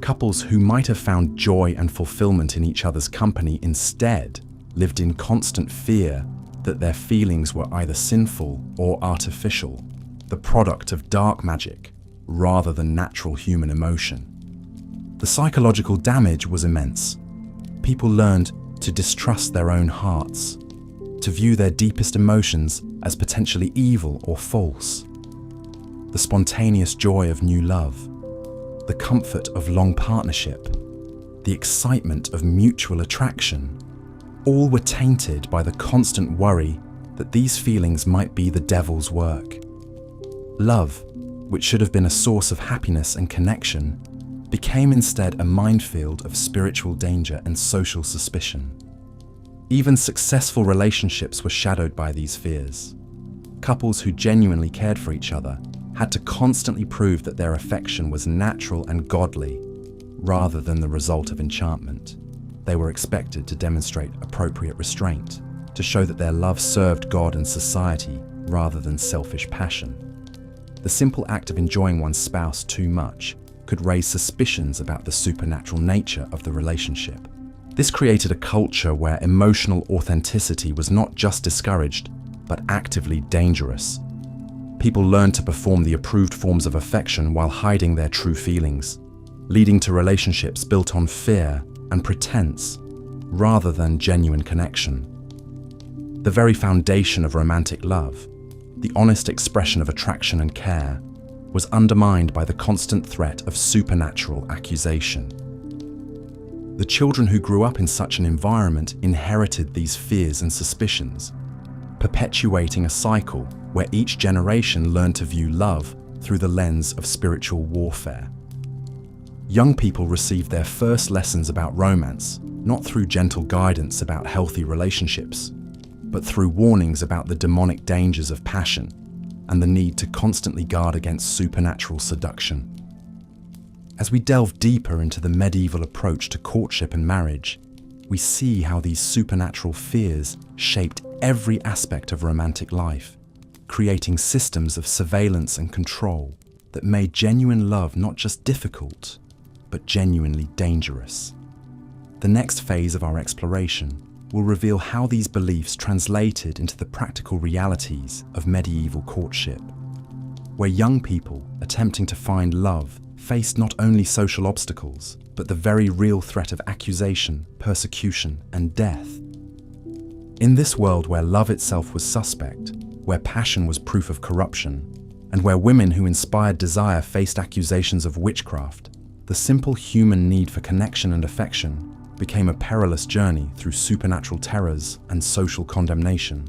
Couples who might have found joy and fulfillment in each other's company instead lived in constant fear that their feelings were either sinful or artificial, the product of dark magic rather than natural human emotion. The psychological damage was immense. People learned to distrust their own hearts, to view their deepest emotions as potentially evil or false. The spontaneous joy of new love, the comfort of long partnership, the excitement of mutual attraction, all were tainted by the constant worry that these feelings might be the devil's work. Love, which should have been a source of happiness and connection, became instead a minefield of spiritual danger and social suspicion. Even successful relationships were shadowed by these fears. Couples who genuinely cared for each other had to constantly prove that their affection was natural and godly, rather than the result of enchantment. They were expected to demonstrate appropriate restraint, to show that their love served God and society rather than selfish passion. The simple act of enjoying one's spouse too much could raise suspicions about the supernatural nature of the relationship. This created a culture where emotional authenticity was not just discouraged, but actively dangerous. People learned to perform the approved forms of affection while hiding their true feelings, leading to relationships built on fear and pretense, rather than genuine connection. The very foundation of romantic love, the honest expression of attraction and care, was undermined by the constant threat of supernatural accusation. The children who grew up in such an environment inherited these fears and suspicions, perpetuating a cycle where each generation learned to view love through the lens of spiritual warfare. Young people received their first lessons about romance not through gentle guidance about healthy relationships, but through warnings about the demonic dangers of passion and the need to constantly guard against supernatural seduction. As we delve deeper into the medieval approach to courtship and marriage, we see how these supernatural fears shaped every aspect of romantic life, creating systems of surveillance and control that made genuine love not just difficult, but genuinely dangerous. The next phase of our exploration will reveal how these beliefs translated into the practical realities of medieval courtship, where young people attempting to find love faced not only social obstacles, but the very real threat of accusation, persecution, and death. In this world where love itself was suspect, where passion was proof of corruption, and where women who inspired desire faced accusations of witchcraft, the simple human need for connection and affection became a perilous journey through supernatural terrors and social condemnation.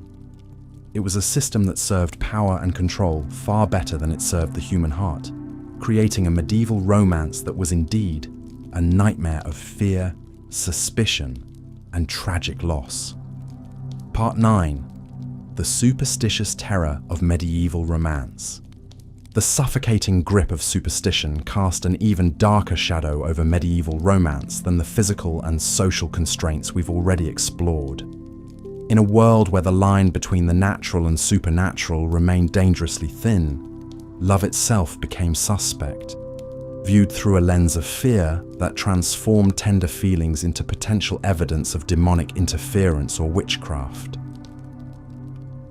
It was a system that served power and control far better than it served the human heart, creating a medieval romance that was indeed a nightmare of fear, suspicion, and tragic loss. Part 9. The superstitious terror of medieval romance. The suffocating grip of superstition cast an even darker shadow over medieval romance than the physical and social constraints we've already explored. In a world where the line between the natural and supernatural remained dangerously thin, love itself became suspect, viewed through a lens of fear that transformed tender feelings into potential evidence of demonic interference or witchcraft.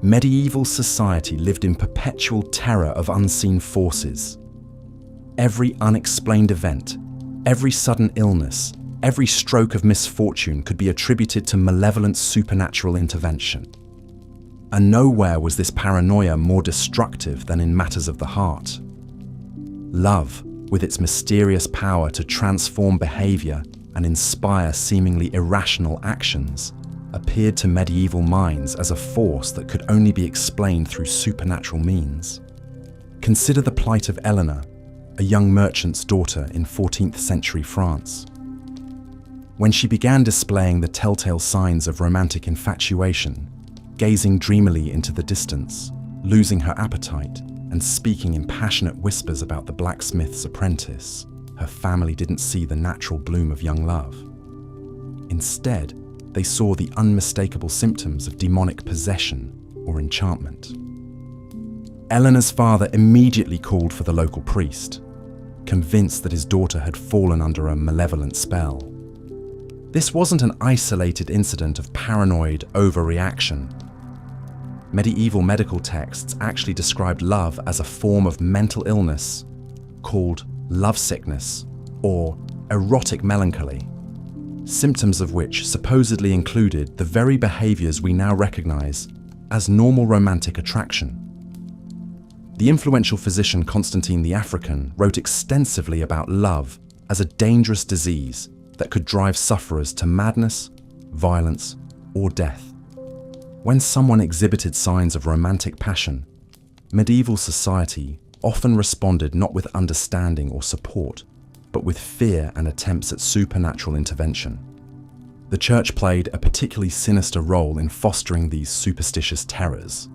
Medieval society lived in perpetual terror of unseen forces. Every unexplained event, every sudden illness, every stroke of misfortune could be attributed to malevolent supernatural intervention. And nowhere was this paranoia more destructive than in matters of the heart. Love, with its mysterious power to transform behavior and inspire seemingly irrational actions, appeared to medieval minds as a force that could only be explained through supernatural means. Consider the plight of Eleanor, a young merchant's daughter in 14th century France. When she began displaying the telltale signs of romantic infatuation, gazing dreamily into the distance, losing her appetite, and speaking in passionate whispers about the blacksmith's apprentice, her family didn't see the natural bloom of young love. Instead, they saw the unmistakable symptoms of demonic possession or enchantment. Eleanor's father immediately called for the local priest, convinced that his daughter had fallen under a malevolent spell. This wasn't an isolated incident of paranoid overreaction. Medieval medical texts actually described love as a form of mental illness called lovesickness or erotic melancholy. symptoms of which supposedly included the very behaviors we now recognize as normal romantic attraction. The influential physician Constantine the African wrote extensively about love as a dangerous disease that could drive sufferers to madness, violence, or death. When someone exhibited signs of romantic passion, medieval society often responded not with understanding or support, but with fear and attempts at supernatural intervention. The church played a particularly sinister role in fostering these superstitious terrors.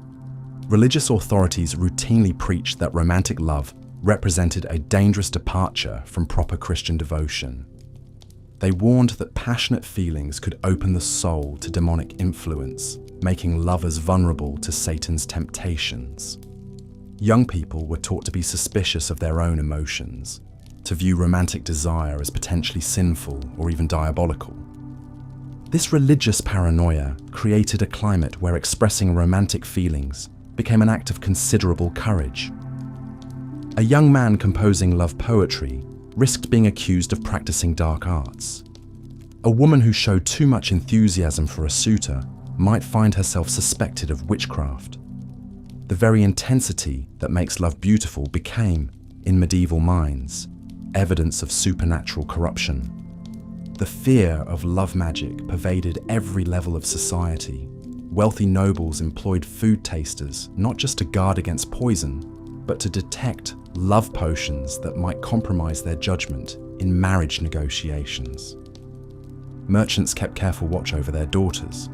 Religious authorities routinely preached that romantic love represented a dangerous departure from proper Christian devotion. They warned that passionate feelings could open the soul to demonic influence, making lovers vulnerable to Satan's temptations. Young people were taught to be suspicious of their own emotions, to view romantic desire as potentially sinful or even diabolical. This religious paranoia created a climate where expressing romantic feelings became an act of considerable courage. A young man composing love poetry risked being accused of practicing dark arts. A woman who showed too much enthusiasm for a suitor might find herself suspected of witchcraft. The very intensity that makes love beautiful became, in medieval minds, evidence of supernatural corruption. The fear of love magic pervaded every level of society. Wealthy nobles employed food tasters not just to guard against poison, but to detect love potions that might compromise their judgment in marriage negotiations. Merchants kept careful watch over their daughters,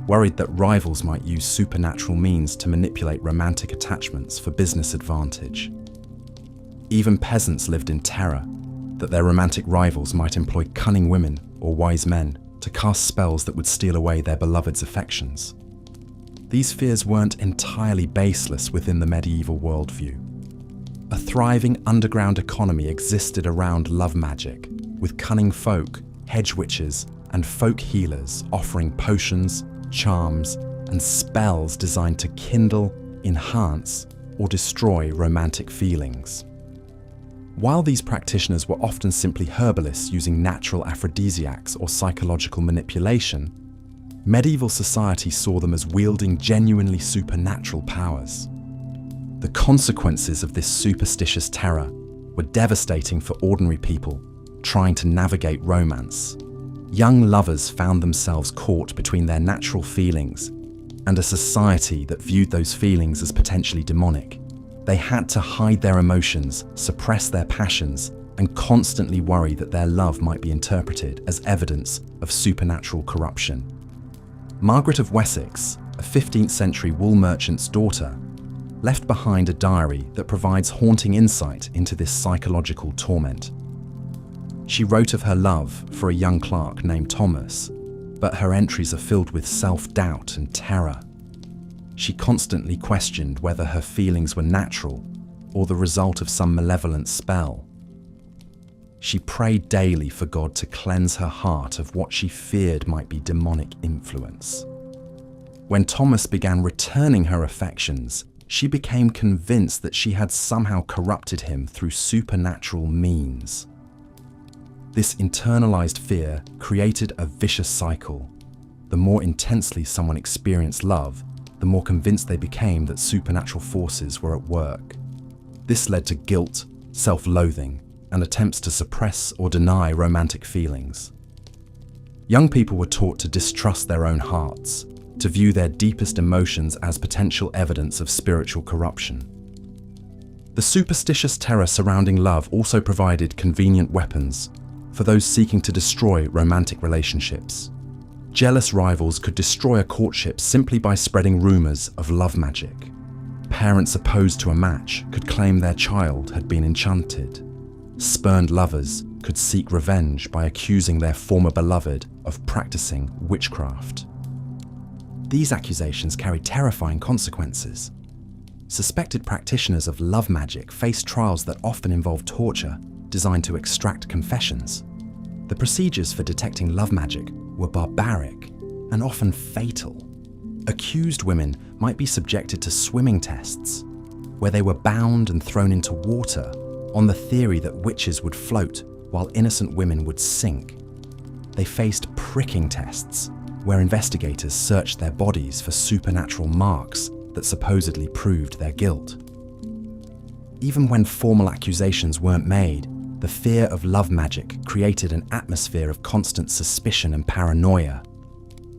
worried that rivals might use supernatural means to manipulate romantic attachments for business advantage. Even peasants lived in terror that their romantic rivals might employ cunning women or wise men to cast spells that would steal away their beloved's affections. These fears weren't entirely baseless within the medieval worldview. A thriving underground economy existed around love magic, with cunning folk, hedge witches, and folk healers offering potions, charms, and spells designed to kindle, enhance, or destroy romantic feelings. While these practitioners were often simply herbalists using natural aphrodisiacs or psychological manipulation, medieval society saw them as wielding genuinely supernatural powers. The consequences of this superstitious terror were devastating for ordinary people trying to navigate romance. Young lovers found themselves caught between their natural feelings and a society that viewed those feelings as potentially demonic. They had to hide their emotions, suppress their passions, and constantly worry that their love might be interpreted as evidence of supernatural corruption. Margaret of Wessex, a 15th century wool merchant's daughter, left behind a diary that provides haunting insight into this psychological torment. She wrote of her love for a young clerk named Thomas, but her entries are filled with self-doubt and terror. She constantly questioned whether her feelings were natural or the result of some malevolent spell. She prayed daily for God to cleanse her heart of what she feared might be demonic influence. When Thomas began returning her affections, she became convinced that she had somehow corrupted him through supernatural means. This internalized fear created a vicious cycle. The more intensely someone experienced love, the more convinced they became that supernatural forces were at work. This led to guilt, self-loathing, and attempts to suppress or deny romantic feelings. Young people were taught to distrust their own hearts, to view their deepest emotions as potential evidence of spiritual corruption. The superstitious terror surrounding love also provided convenient weapons for those seeking to destroy romantic relationships. Jealous rivals could destroy a courtship simply by spreading rumors of love magic. Parents opposed to a match could claim their child had been enchanted. Spurned lovers could seek revenge by accusing their former beloved of practicing witchcraft. These accusations carried terrifying consequences. Suspected practitioners of love magic faced trials that often involved torture designed to extract confessions. The procedures for detecting love magic were barbaric and often fatal. Accused women might be subjected to swimming tests, where they were bound and thrown into water on the theory that witches would float while innocent women would sink. they faced pricking tests, where investigators searched their bodies for supernatural marks that supposedly proved their guilt. Even when formal accusations weren't made, the fear of love magic created an atmosphere of constant suspicion and paranoia.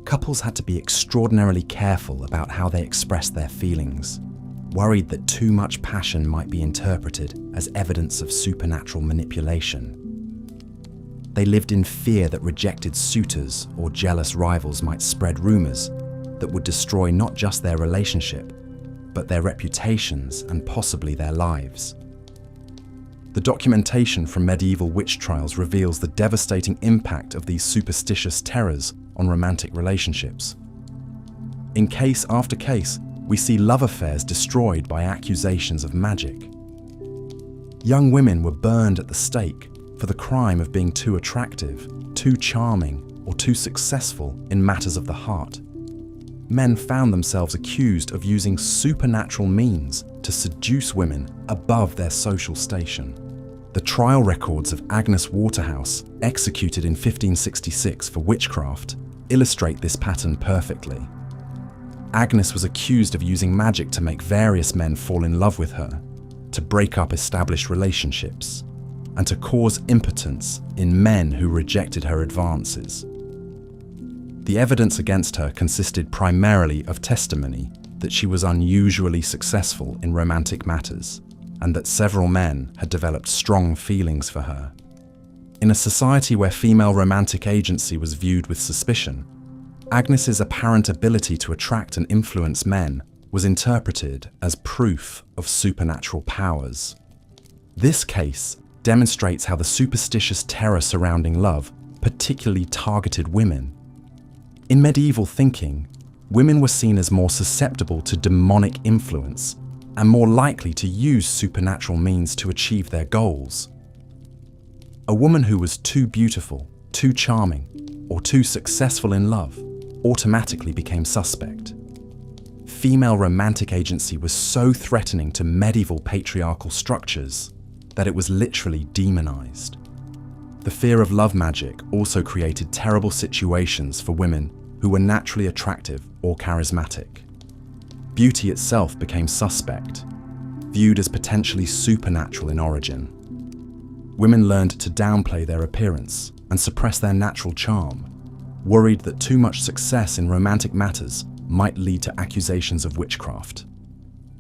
Couples had to be extraordinarily careful about how they expressed their feelings, worried that too much passion might be interpreted as evidence of supernatural manipulation. They lived in fear that rejected suitors or jealous rivals might spread rumors that would destroy not just their relationship, but their reputations and possibly their lives. The documentation from medieval witch trials reveals the devastating impact of these superstitious terrors on romantic relationships. In case after case, we see love affairs destroyed by accusations of magic. Young women were burned at the stake for the crime of being too attractive, too charming, or too successful in matters of the heart. Men found themselves accused of using supernatural means to seduce women above their social station. The trial records of Agnes Waterhouse, executed in 1566 for witchcraft, illustrate this pattern perfectly. Agnes was accused of using magic to make various men fall in love with her, to break up established relationships, and to cause impotence in men who rejected her advances. The evidence against her consisted primarily of testimony that she was unusually successful in romantic matters, and that several men had developed strong feelings for her. In a society where female romantic agency was viewed with suspicion, Agnes's apparent ability to attract and influence men was interpreted as proof of supernatural powers. This case demonstrates how the superstitious terror surrounding love particularly targeted women. In medieval thinking, women were seen as more susceptible to demonic influence and more likely to use supernatural means to achieve their goals. A woman who was too beautiful, too charming, or too successful in love automatically became suspect. Female romantic agency was so threatening to medieval patriarchal structures that it was literally demonized. The fear of love magic also created terrible situations for women who were naturally attractive or charismatic. Beauty itself became suspect, viewed as potentially supernatural in origin. Women learned to downplay their appearance and suppress their natural charm, worried that too much success in romantic matters might lead to accusations of witchcraft.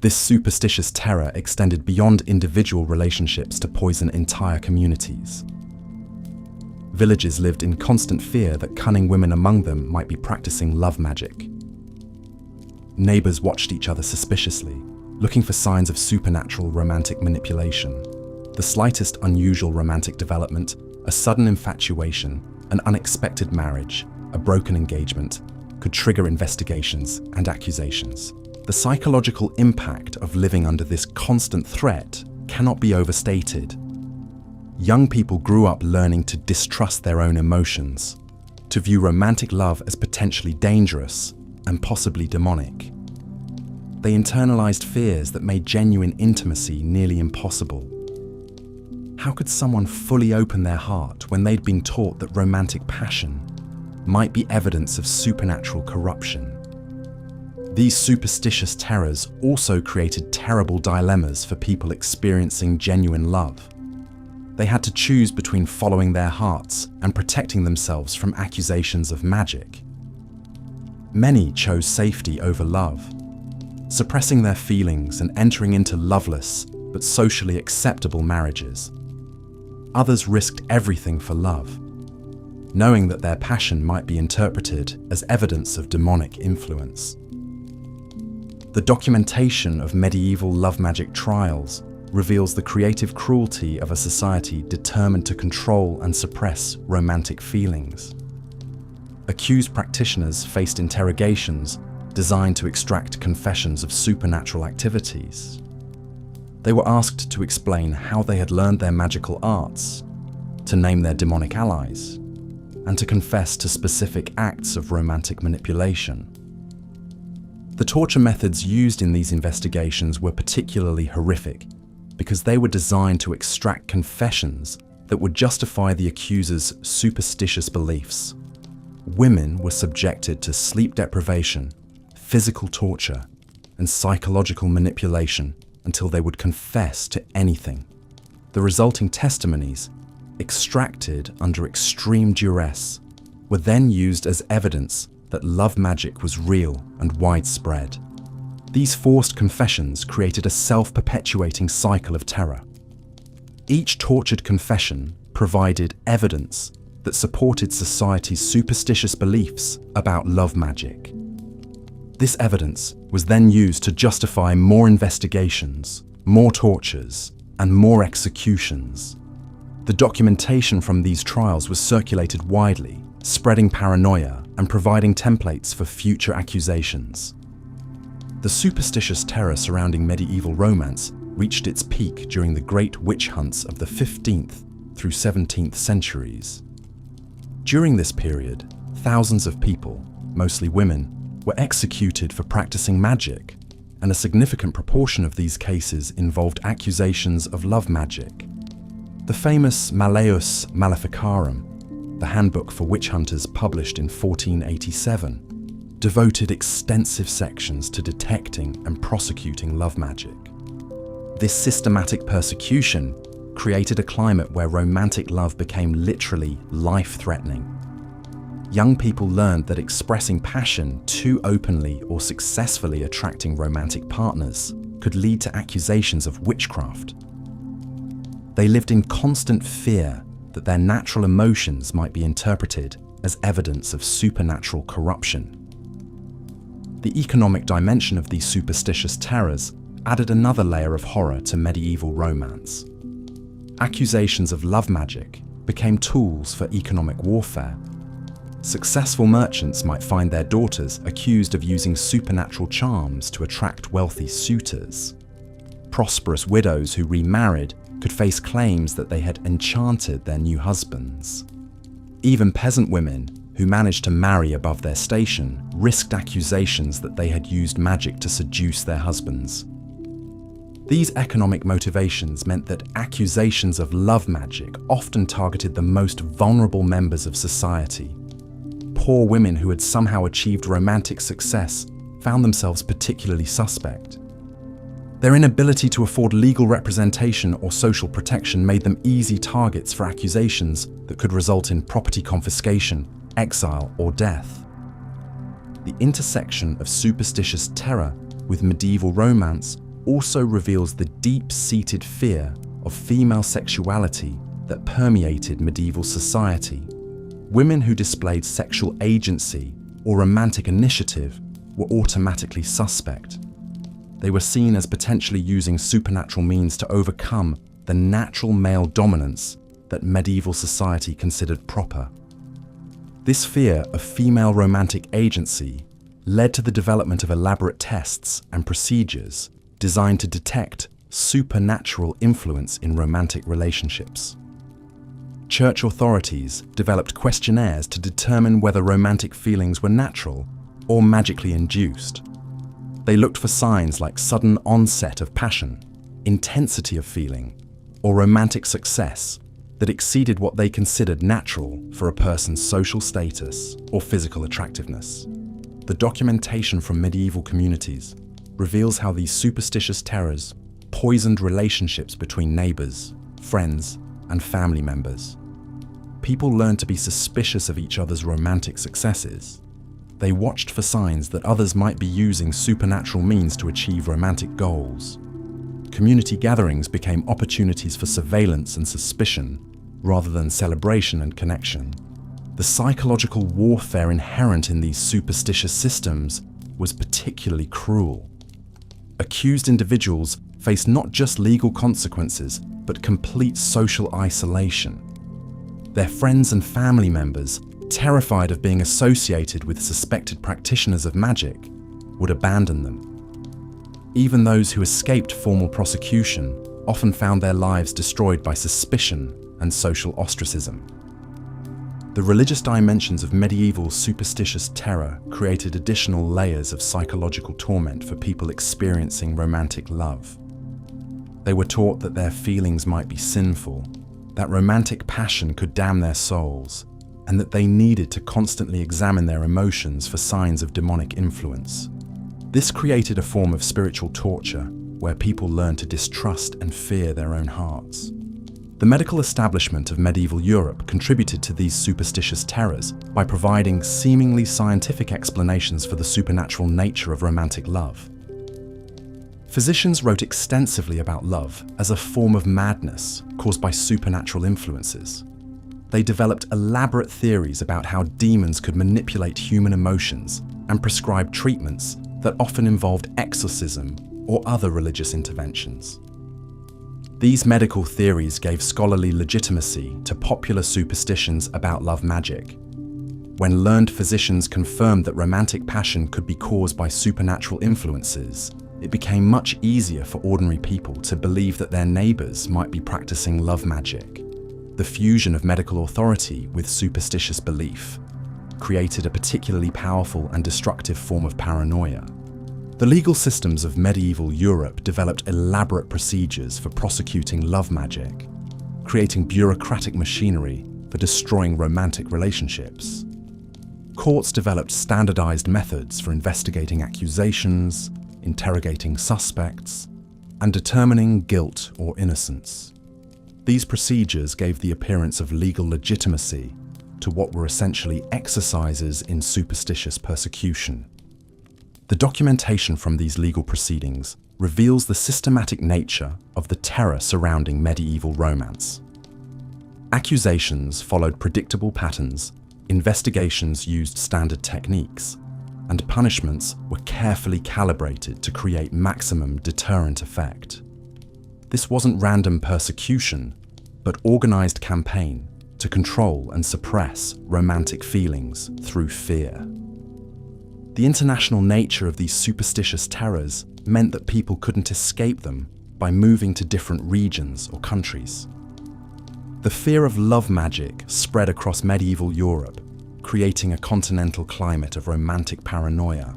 This superstitious terror extended beyond individual relationships to poison entire communities. Villages lived in constant fear that cunning women among them might be practicing love magic. Neighbors watched each other suspiciously, looking for signs of supernatural romantic manipulation. The slightest unusual romantic development, a sudden infatuation, an unexpected marriage, a broken engagement, could trigger investigations and accusations. The psychological impact of living under this constant threat cannot be overstated. Young people grew up learning to distrust their own emotions, to view romantic love as potentially dangerous and possibly demonic. They internalized fears that made genuine intimacy nearly impossible. How could someone fully open their heart when they'd been taught that romantic passion might be evidence of supernatural corruption? These superstitious terrors also created terrible dilemmas for people experiencing genuine love. They had to choose between following their hearts and protecting themselves from accusations of magic. Many chose safety over love, suppressing their feelings and entering into loveless but socially acceptable marriages. Others risked everything for love, knowing that their passion might be interpreted as evidence of demonic influence. The documentation of medieval love magic trials reveals the creative cruelty of a society determined to control and suppress romantic feelings. Accused practitioners faced interrogations designed to extract confessions of supernatural activities. They were asked to explain how they had learned their magical arts, to name their demonic allies, and to confess to specific acts of romantic manipulation. The torture methods used in these investigations were particularly horrific because they were designed to extract confessions that would justify the accuser's superstitious beliefs. Women were subjected to sleep deprivation, physical torture, and psychological manipulation until they would confess to anything. The resulting testimonies, extracted under extreme duress, were then used as evidence that love magic was real and widespread. These forced confessions created a self-perpetuating cycle of terror. Each tortured confession provided evidence that supported society's superstitious beliefs about love magic. This evidence was then used to justify more investigations, more tortures, and more executions. The documentation from these trials was circulated widely, spreading paranoia and providing templates for future accusations. The superstitious terror surrounding medieval romance reached its peak during the great witch hunts of the 15th through 17th centuries. During this period, thousands of people, mostly women, were executed for practicing magic, and a significant proportion of these cases involved accusations of love magic. The famous Malleus Maleficarum, the handbook for witch hunters published in 1487, devoted extensive sections to detecting and prosecuting love magic. This systematic persecution created a climate where romantic love became literally life-threatening. Young people learned that expressing passion too openly or successfully attracting romantic partners could lead to accusations of witchcraft. They lived in constant fear that their natural emotions might be interpreted as evidence of supernatural corruption. The economic dimension of these superstitious terrors added another layer of horror to medieval romance. Accusations of love magic became tools for economic warfare. Successful merchants might find their daughters accused of using supernatural charms to attract wealthy suitors. Prosperous widows who remarried could face claims that they had enchanted their new husbands. Even peasant women who managed to marry above their station risked accusations that they had used magic to seduce their husbands. These economic motivations meant that accusations of love magic often targeted the most vulnerable members of society. Poor women who had somehow achieved romantic success found themselves particularly suspect. Their inability to afford legal representation or social protection made them easy targets for accusations that could result in property confiscation, exile, or death. The intersection of superstitious terror with medieval romance also reveals the deep-seated fear of female sexuality that permeated medieval society. Women who displayed sexual agency or romantic initiative were automatically suspect. They were seen as potentially using supernatural means to overcome the natural male dominance that medieval society considered proper. This fear of female romantic agency led to the development of elaborate tests and procedures designed to detect supernatural influence in romantic relationships. Church authorities developed questionnaires to determine whether romantic feelings were natural or magically induced. They looked for signs like sudden onset of passion, intensity of feeling, or romantic success that exceeded what they considered natural for a person's social status or physical attractiveness. The documentation from medieval communities reveals how these superstitious terrors poisoned relationships between neighbors, friends, and family members. People learned to be suspicious of each other's romantic successes. They watched for signs that others might be using supernatural means to achieve romantic goals. Community gatherings became opportunities for surveillance and suspicion, rather than celebration and connection. The psychological warfare inherent in these superstitious systems was particularly cruel. Accused individuals faced not just legal consequences, but complete social isolation. Their friends and family members, terrified of being associated with suspected practitioners of magic, would abandon them. Even those who escaped formal prosecution often found their lives destroyed by suspicion and social ostracism. The religious dimensions of medieval superstitious terror created additional layers of psychological torment for people experiencing romantic love. They were taught that their feelings might be sinful, that romantic passion could damn their souls, and that they needed to constantly examine their emotions for signs of demonic influence. This created a form of spiritual torture where people learned to distrust and fear their own hearts. The medical establishment of medieval Europe contributed to these superstitious terrors by providing seemingly scientific explanations for the supernatural nature of romantic love. Physicians wrote extensively about love as a form of madness caused by supernatural influences. They developed elaborate theories about how demons could manipulate human emotions and prescribed treatments that often involved exorcism or other religious interventions. These medical theories gave scholarly legitimacy to popular superstitions about love magic. When learned physicians confirmed that romantic passion could be caused by supernatural influences, it became much easier for ordinary people to believe that their neighbors might be practicing love magic. The fusion of medical authority with superstitious belief created a particularly powerful and destructive form of paranoia. The legal systems of medieval Europe developed elaborate procedures for prosecuting love magic, creating bureaucratic machinery for destroying romantic relationships. Courts developed standardized methods for investigating accusations, interrogating suspects, and determining guilt or innocence. These procedures gave the appearance of legal legitimacy to what were essentially exercises in superstitious persecution. The documentation from these legal proceedings reveals the systematic nature of the terror surrounding medieval romance. Accusations followed predictable patterns, investigations used standard techniques, and punishments were carefully calibrated to create maximum deterrent effect. This wasn't random persecution, but organized campaign to control and suppress romantic feelings through fear. The international nature of these superstitious terrors meant that people couldn't escape them by moving to different regions or countries. The fear of love magic spread across medieval Europe, creating a continental climate of romantic paranoia.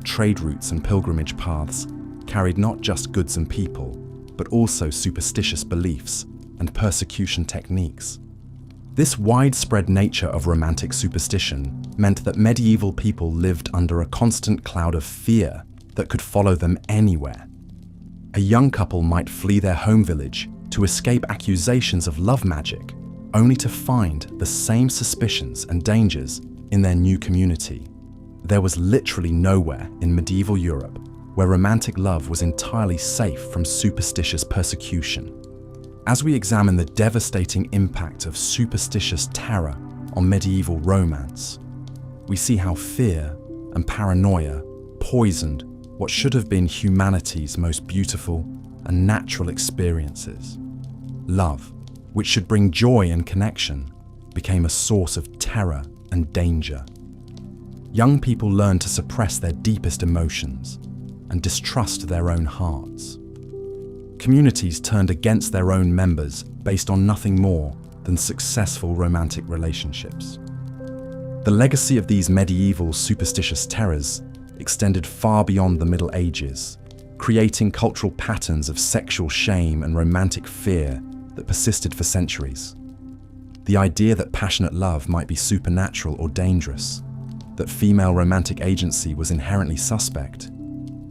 Trade routes and pilgrimage paths carried not just goods and people, but also superstitious beliefs and persecution techniques. This widespread nature of romantic superstition meant that medieval people lived under a constant cloud of fear that could follow them anywhere. A young couple might flee their home village to escape accusations of love magic, only to find the same suspicions and dangers in their new community. There was literally nowhere in medieval Europe where romantic love was entirely safe from superstitious persecution. As we examine the devastating impact of superstitious terror on medieval romance, we see how fear and paranoia poisoned what should have been humanity's most beautiful and natural experiences. Love, which should bring joy and connection, became a source of terror and danger. Young people learned to suppress their deepest emotions and distrust their own hearts. Communities turned against their own members based on nothing more than successful romantic relationships. The legacy of these medieval superstitious terrors extended far beyond the Middle Ages, creating cultural patterns of sexual shame and romantic fear that persisted for centuries. The idea that passionate love might be supernatural or dangerous, that female romantic agency was inherently suspect,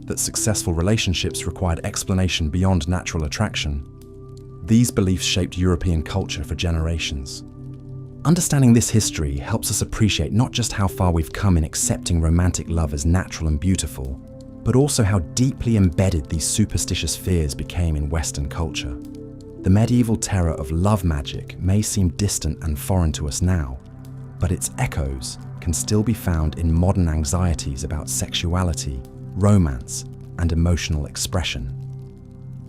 that successful relationships required explanation beyond natural attraction. These beliefs shaped European culture for generations. Understanding this history helps us appreciate not just how far we've come in accepting romantic love as natural and beautiful, but also how deeply embedded these superstitious fears became in Western culture. The medieval terror of love magic may seem distant and foreign to us now, but its echoes can still be found in modern anxieties about sexuality, romance, and emotional expression.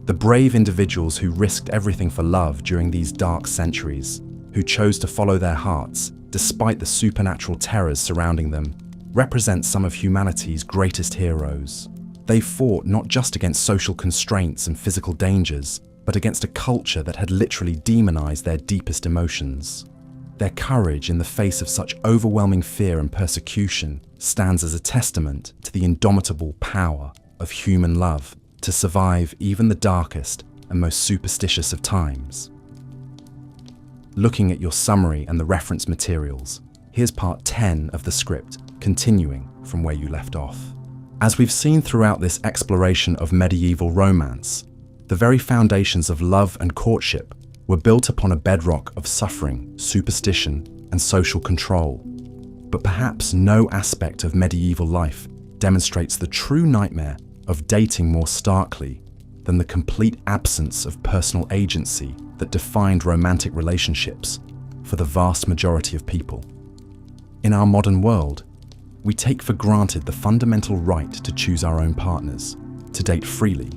The brave individuals who risked everything for love during these dark centuries, who chose to follow their hearts despite the supernatural terrors surrounding them, represent some of humanity's greatest heroes. They fought not just against social constraints and physical dangers, but against a culture that had literally demonized their deepest emotions. Their courage in the face of such overwhelming fear and persecution stands as a testament to the indomitable power of human love to survive even the darkest and most superstitious of times. looking at your summary and the reference materials, here's part 10 of the script, continuing from where you left off. As we've seen throughout this exploration of medieval romance, the very foundations of love and courtship were built upon a bedrock of suffering, superstition, and social control. But perhaps no aspect of medieval life demonstrates the true nightmare of dating more starkly than the complete absence of personal agency that defined romantic relationships for the vast majority of people. In our modern world, we take for granted the fundamental right to choose our own partners, to date freely,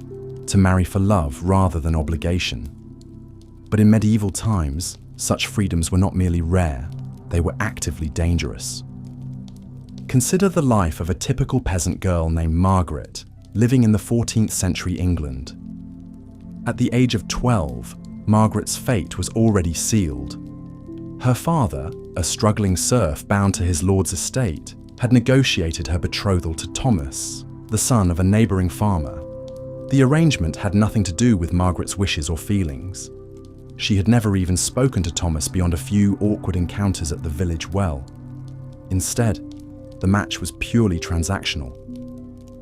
to marry for love rather than obligation. But in medieval times, such freedoms were not merely rare, they were actively dangerous. Consider the life of a typical peasant girl named Margaret, living in the 14th century England. At the age of 12, Margaret's fate was already sealed. Her father, a struggling serf bound to his lord's estate, had negotiated her betrothal to Thomas, the son of a neighbouring farmer. The arrangement had nothing to do with Margaret's wishes or feelings. She had never even spoken to Thomas beyond a few awkward encounters at the village well. Instead, the match was purely transactional.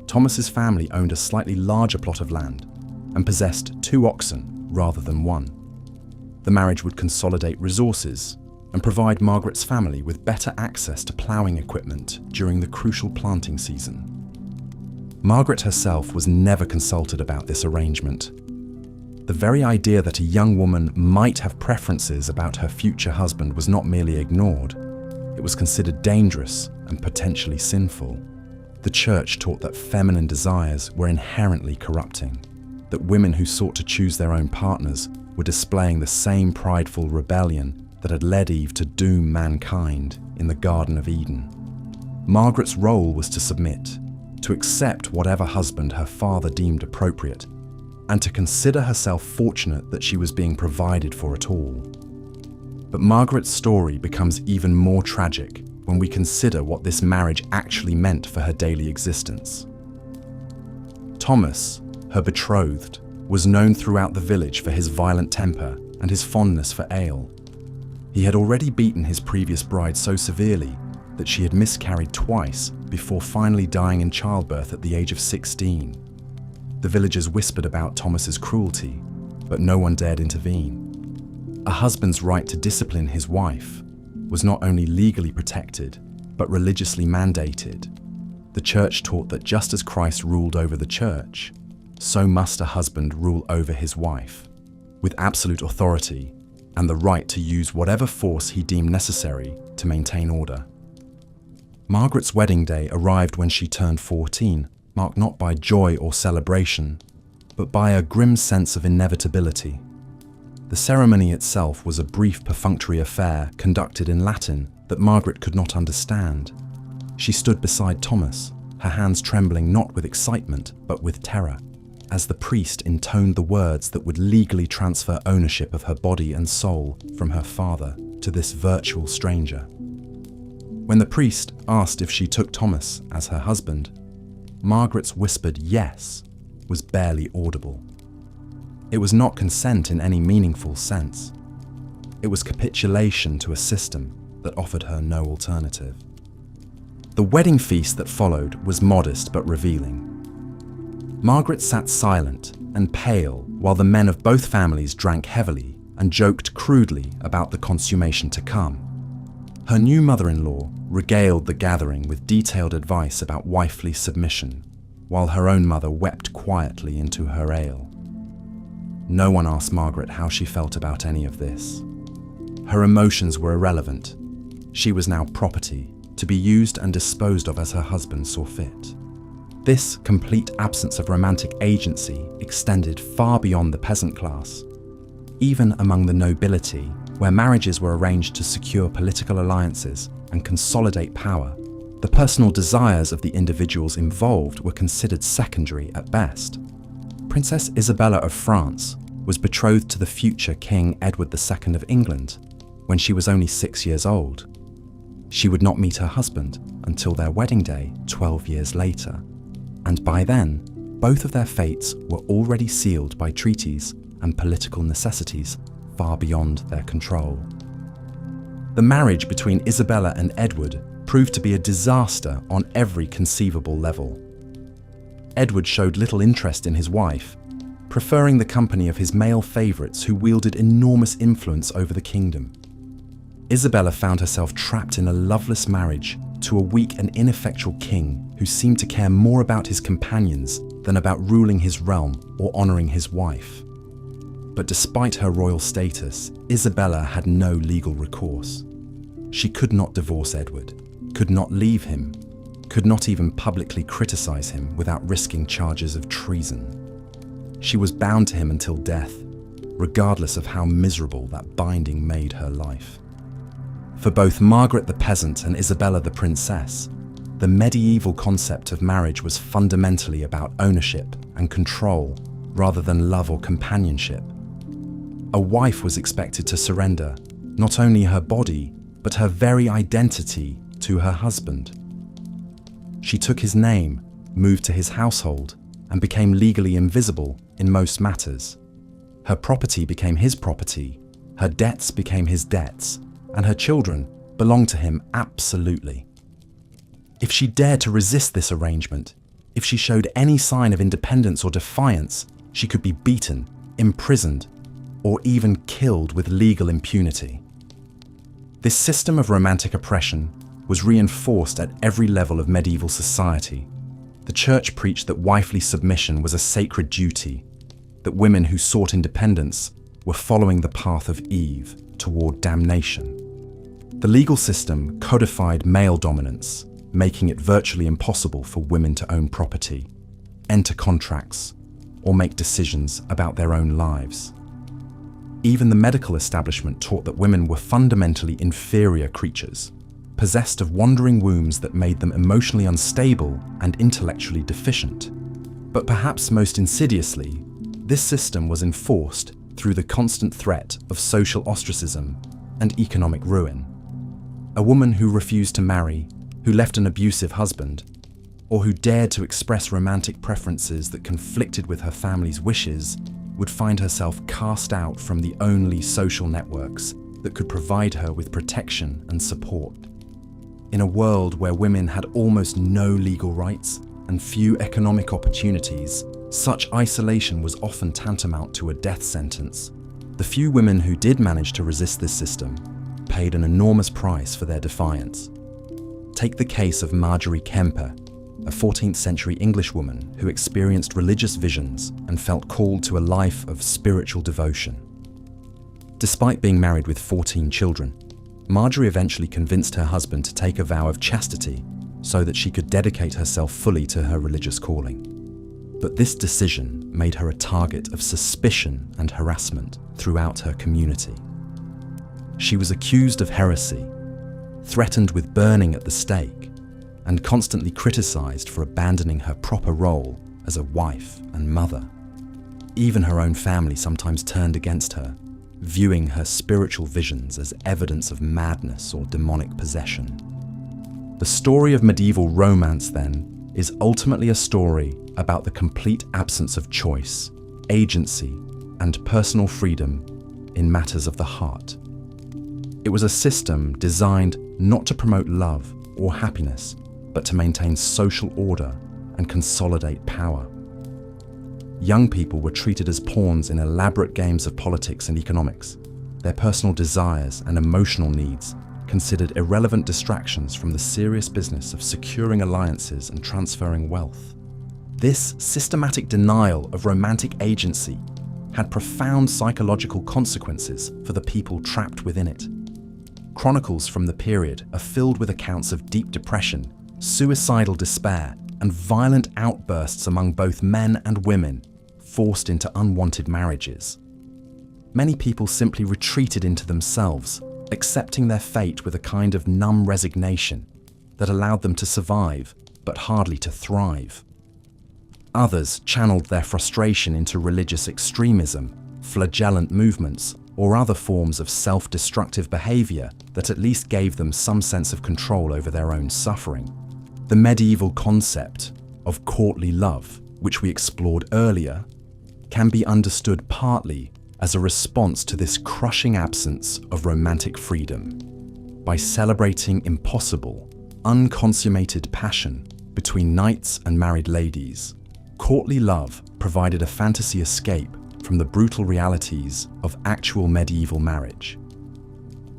Thomas's family owned a slightly larger plot of land and possessed 2 oxen rather than 1. The marriage would consolidate resources and provide Margaret's family with better access to ploughing equipment during the crucial planting season. Margaret herself was never consulted about this arrangement. The very idea that a young woman might have preferences about her future husband was not merely ignored, it was considered dangerous and potentially sinful. The church taught that feminine desires were inherently corrupting, that women who sought to choose their own partners were displaying the same prideful rebellion that had led Eve to doom mankind in the Garden of Eden. Margaret's role was to submit, to accept whatever husband her father deemed appropriate, and to consider herself fortunate that she was being provided for at all. But Margaret's story becomes even more tragic when we consider what this marriage actually meant for her daily existence. Thomas, her betrothed, was known throughout the village for his violent temper and his fondness for ale. He had already beaten his previous bride so severely that she had miscarried twice before finally dying in childbirth at the age of 16. The villagers whispered about Thomas's cruelty, but no one dared intervene. A husband's right to discipline his wife was not only legally protected, but religiously mandated. The church taught that just as Christ ruled over the church, so must a husband rule over his wife, with absolute authority and the right to use whatever force he deemed necessary to maintain order. Margaret's wedding day arrived when she turned 14, marked not by joy or celebration, but by a grim sense of inevitability. The ceremony itself was a brief perfunctory affair conducted in Latin that Margaret could not understand. She stood beside Thomas, her hands trembling not with excitement but with terror, as the priest intoned the words that would legally transfer ownership of her body and soul from her father to this virtual stranger. When the priest asked if she took Thomas as her husband, Margaret's whispered yes was barely audible. It was not consent in any meaningful sense. It was capitulation to a system that offered her no alternative. The wedding feast that followed was modest but revealing. Margaret sat silent and pale while the men of both families drank heavily and joked crudely about the consummation to come. Her new mother-in-law regaled the gathering with detailed advice about wifely submission, while her own mother wept quietly into her ale. No one asked Margaret how she felt about any of this. Her emotions were irrelevant. She was now property, to be used and disposed of as her husband saw fit. This complete absence of romantic agency extended far beyond the peasant class. Even among the nobility, where marriages were arranged to secure political alliances and consolidate power, the personal desires of the individuals involved were considered secondary at best. Princess Isabella of France was betrothed to the future King Edward II of England when she was only 6 years old. She would not meet her husband until their wedding day 12 years later, and by then, both of their fates were already sealed by treaties and political necessities far beyond their control. The marriage between Isabella and Edward proved to be a disaster on every conceivable level. Edward showed little interest in his wife, preferring the company of his male favourites who wielded enormous influence over the kingdom. Isabella found herself trapped in a loveless marriage to a weak and ineffectual king who seemed to care more about his companions than about ruling his realm or honouring his wife. But despite her royal status, Isabella had no legal recourse. She could not divorce Edward, could not leave him, could not even publicly criticise him without risking charges of treason. She was bound to him until death, regardless of how miserable that binding made her life. For both Margaret the peasant and Isabella the princess, the medieval concept of marriage was fundamentally about ownership and control rather than love or companionship. A wife was expected to surrender not only her body, but her very identity to her husband. She took his name, moved to his household, and became legally invisible in most matters. Her property became his property, her debts became his debts, and her children belonged to him absolutely. If she dared to resist this arrangement, if she showed any sign of independence or defiance, she could be beaten, imprisoned, or even killed with legal impunity. This system of romantic oppression was reinforced at every level of medieval society. The church preached that wifely submission was a sacred duty, that women who sought independence were following the path of Eve toward damnation. The legal system codified male dominance, making it virtually impossible for women to own property, enter contracts, or make decisions about their own lives. Even the medical establishment taught that women were fundamentally inferior creatures, possessed of wandering wombs that made them emotionally unstable and intellectually deficient. But perhaps most insidiously, this system was enforced through the constant threat of social ostracism and economic ruin. A woman who refused to marry, who left an abusive husband, or who dared to express romantic preferences that conflicted with her family's wishes would find herself cast out from the only social networks that could provide her with protection and support. In a world where women had almost no legal rights and few economic opportunities, such isolation was often tantamount to a death sentence. The few women who did manage to resist this system paid an enormous price for their defiance. Take the case of Margery Kempe, a 14th century English woman who experienced religious visions and felt called to a life of spiritual devotion. Despite being married with 14 children, Margery eventually convinced her husband to take a vow of chastity so that she could dedicate herself fully to her religious calling. But this decision made her a target of suspicion and harassment throughout her community. She was accused of heresy, threatened with burning at the stake, and constantly criticized for abandoning her proper role as a wife and mother. Even her own family sometimes turned against her, viewing her spiritual visions as evidence of madness or demonic possession. The story of medieval romance, then, is ultimately a story about the complete absence of choice, agency, and personal freedom in matters of the heart. It was a system designed not to promote love or happiness, but to maintain social order and consolidate power. Young people were treated as pawns in elaborate games of politics and economics, their personal desires and emotional needs considered irrelevant distractions from the serious business of securing alliances and transferring wealth. This systematic denial of romantic agency had profound psychological consequences for the people trapped within it. Chronicles from the period are filled with accounts of deep depression, suicidal despair, and violent outbursts among both men and women forced into unwanted marriages. Many people simply retreated into themselves, accepting their fate with a kind of numb resignation that allowed them to survive, but hardly to thrive. Others channeled their frustration into religious extremism, flagellant movements, or other forms of self-destructive behavior that at least gave them some sense of control over their own suffering. The medieval concept of courtly love, which we explored earlier, can be understood partly as a response to this crushing absence of romantic freedom. by celebrating impossible, unconsummated passion between knights and married ladies. Courtly love provided a fantasy escape from the brutal realities of actual medieval marriage.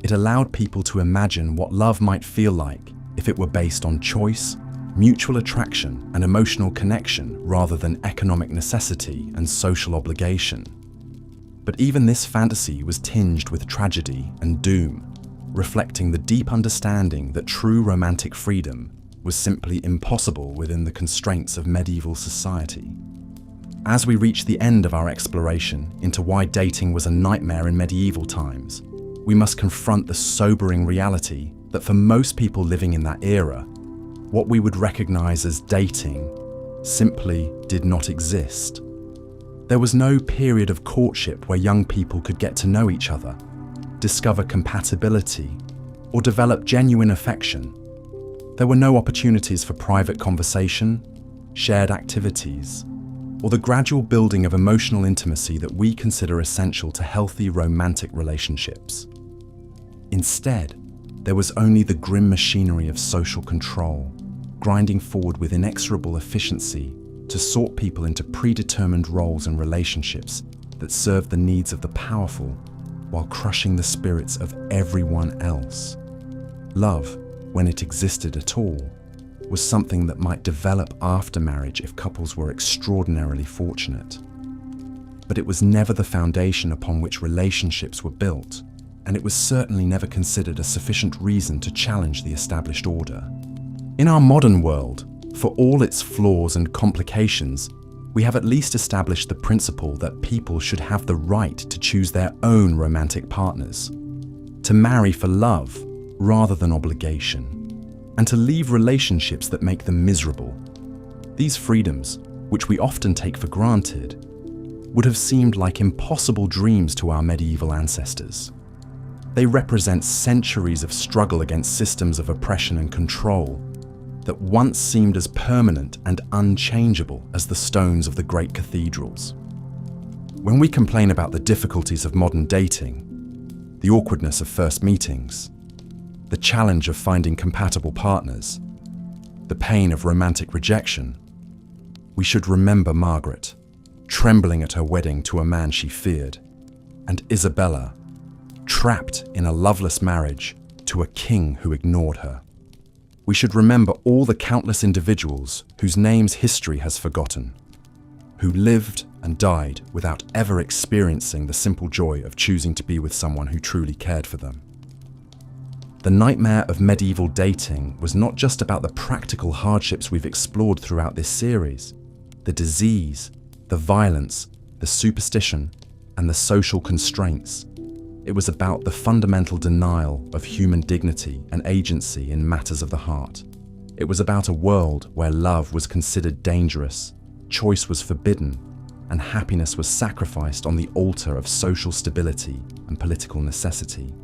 It allowed people to imagine what love might feel like if it were based on choice, mutual attraction, and emotional connection rather than economic necessity and social obligation. But even this fantasy was tinged with tragedy and doom, reflecting the deep understanding that true romantic freedom was simply impossible within the constraints of medieval society. As we reach the end of our exploration into why dating was a nightmare in medieval times, we must confront the sobering reality that for most people living in that era, what we would recognize as dating simply did not exist. There was no period of courtship where young people could get to know each other, discover compatibility, or develop genuine affection. There were no opportunities for private conversation, shared activities, or the gradual building of emotional intimacy that we consider essential to healthy romantic relationships. Instead, there was only the grim machinery of social control, grinding forward with inexorable efficiency to sort people into predetermined roles and relationships that served the needs of the powerful while crushing the spirits of everyone else. Love, when it existed at all, was something that might develop after marriage if couples were extraordinarily fortunate. But it was never the foundation upon which relationships were built, and it was certainly never considered a sufficient reason to challenge the established order. In our modern world, for all its flaws and complications, we have at least established the principle that people should have the right to choose their own romantic partners, to marry for love rather than obligation, and to leave relationships that make them miserable. These freedoms, which we often take for granted, would have seemed like impossible dreams to our medieval ancestors. They represent centuries of struggle against systems of oppression and control that once seemed as permanent and unchangeable as the stones of the great cathedrals. When we complain about the difficulties of modern dating, the awkwardness of first meetings, the challenge of finding compatible partners, the pain of romantic rejection, we should remember Margaret, trembling at her wedding to a man she feared, and Isabella, trapped in a loveless marriage to a king who ignored her. We should remember all the countless individuals whose names history has forgotten, who lived and died without ever experiencing the simple joy of choosing to be with someone who truly cared for them. The nightmare of medieval dating was not just about the practical hardships we've explored throughout this series, the disease, the violence, the superstition, and the social constraints. It was about the fundamental denial of human dignity and agency in matters of the heart. It was about a world where love was considered dangerous, choice was forbidden, and happiness was sacrificed on the altar of social stability and political necessity.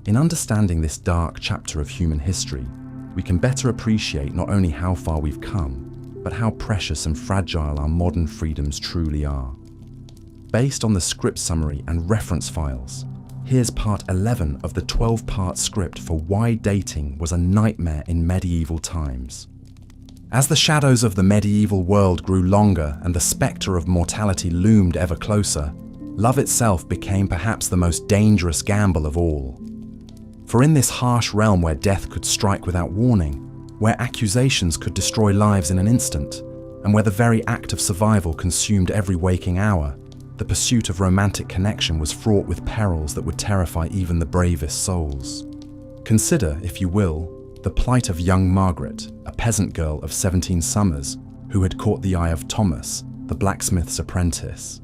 In understanding this dark chapter of human history, we can better appreciate not only how far we've come, but how precious and fragile our modern freedoms truly are. Based on the script summary and reference files, here's part 11 of the 12-part script for why dating was a nightmare in medieval times. As the shadows of the medieval world grew longer and the spectre of mortality loomed ever closer, love itself became perhaps the most dangerous gamble of all. For in this harsh realm where death could strike without warning, where accusations could destroy lives in an instant, and where the very act of survival consumed every waking hour, the pursuit of romantic connection was fraught with perils that would terrify even the bravest souls. Consider, if you will, the plight of young Margaret, a peasant girl of 17 summers who had caught the eye of Thomas, the blacksmith's apprentice.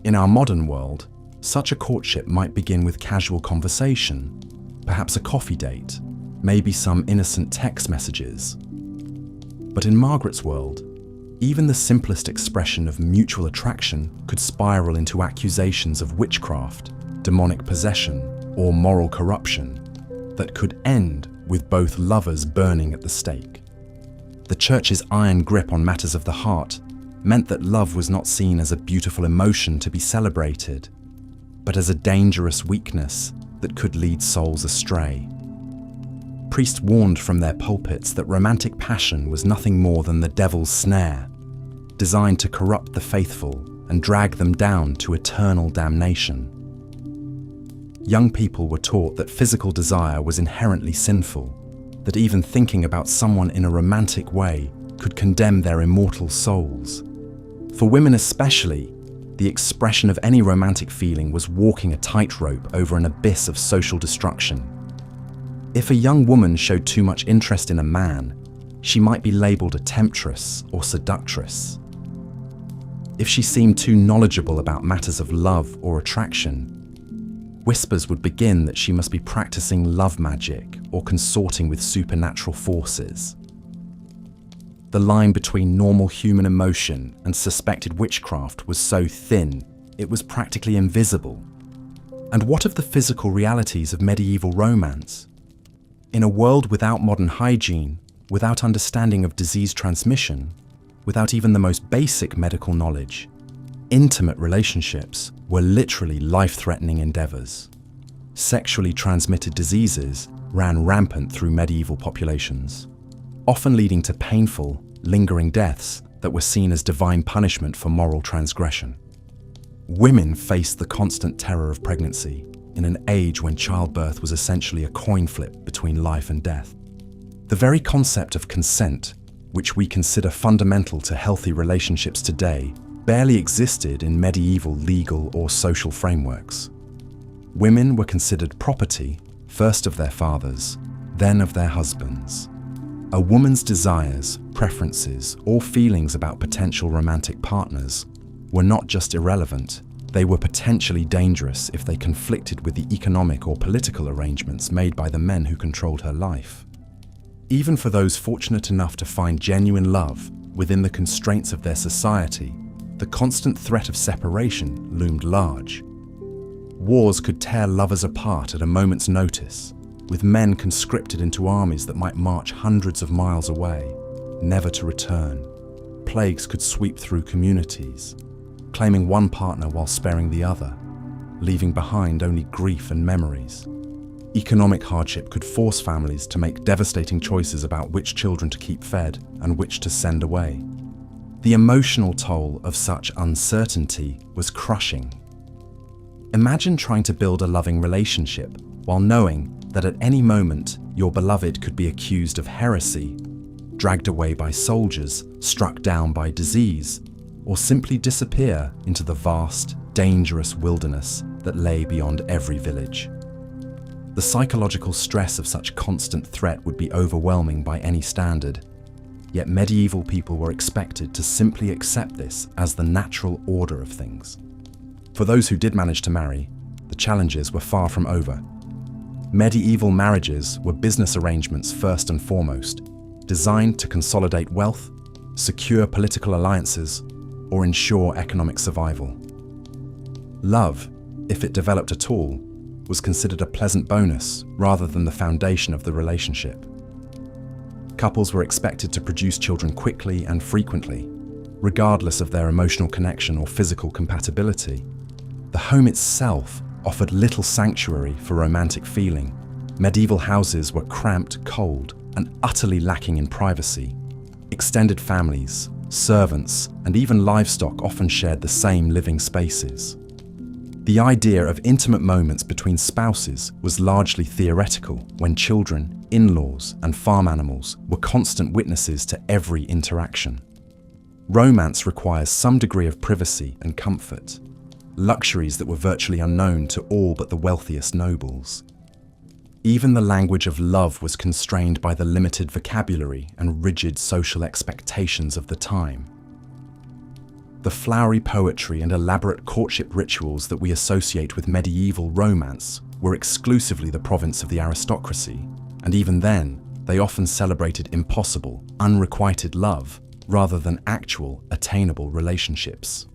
In our modern world, such a courtship might begin with casual conversation, perhaps a coffee date, maybe some innocent text messages. But in Margaret's world, even the simplest expression of mutual attraction could spiral into accusations of witchcraft, demonic possession, or moral corruption that could end with both lovers burning at the stake. The Church's iron grip on matters of the heart meant that love was not seen as a beautiful emotion to be celebrated, but as a dangerous weakness that could lead souls astray. Priests warned from their pulpits that romantic passion was nothing more than the devil's snare, designed to corrupt the faithful and drag them down to eternal damnation. Young people were taught that physical desire was inherently sinful, that even thinking about someone in a romantic way could condemn their immortal souls. For women especially, the expression of any romantic feeling was walking a tightrope over an abyss of social destruction. If a young woman showed too much interest in a man, she might be labeled a temptress or seductress. If she seemed too knowledgeable about matters of love or attraction, whispers would begin that she must be practicing love magic or consorting with supernatural forces. The line between normal human emotion and suspected witchcraft was so thin, it was practically invisible. And what of the physical realities of medieval romance? In a world without modern hygiene, without understanding of disease transmission, without even the most basic medical knowledge, intimate relationships were literally life-threatening endeavors. Sexually transmitted diseases ran rampant through medieval populations, often leading to painful, lingering deaths that were seen as divine punishment for moral transgression. Women faced the constant terror of pregnancy in an age when childbirth was essentially a coin flip between life and death. The very concept of consent, which we consider fundamental to healthy relationships today, barely existed in medieval legal or social frameworks. Women were considered property, first of their fathers, then of their husbands. A woman's desires, preferences, or feelings about potential romantic partners were not just irrelevant, they were potentially dangerous if they conflicted with the economic or political arrangements made by the men who controlled her life. Even for those fortunate enough to find genuine love within the constraints of their society, the constant threat of separation loomed large. Wars could tear lovers apart at a moment's notice, with men conscripted into armies that might march hundreds of miles away, never to return. Plagues could sweep through communities, claiming one partner while sparing the other, leaving behind only grief and memories. Economic hardship could force families to make devastating choices about which children to keep fed and which to send away. The emotional toll of such uncertainty was crushing. Imagine trying to build a loving relationship while knowing that at any moment your beloved could be accused of heresy, dragged away by soldiers, struck down by disease, or simply disappear into the vast, dangerous wilderness that lay beyond every village. The psychological stress of such constant threat would be overwhelming by any standard, yet medieval people were expected to simply accept this as the natural order of things. For those who did manage to marry, the challenges were far from over. Medieval marriages were business arrangements first and foremost, designed to consolidate wealth, secure political alliances, or ensure economic survival. Love, if it developed at all, was considered a pleasant bonus rather than the foundation of the relationship. Couples were expected to produce children quickly and frequently, regardless of their emotional connection or physical compatibility. The home itself offered little sanctuary for romantic feeling. Medieval houses were cramped, cold, and utterly lacking in privacy. Extended families, servants, and even livestock often shared the same living spaces. The idea of intimate moments between spouses was largely theoretical when children, in-laws, and farm animals were constant witnesses to every interaction. Romance requires some degree of privacy and comfort, luxuries that were virtually unknown to all but the wealthiest nobles. Even the language of love was constrained by the limited vocabulary and rigid social expectations of the time. The flowery poetry and elaborate courtship rituals that we associate with medieval romance were exclusively the province of the aristocracy, and even then, they often celebrated impossible, unrequited love rather than actual, attainable relationships.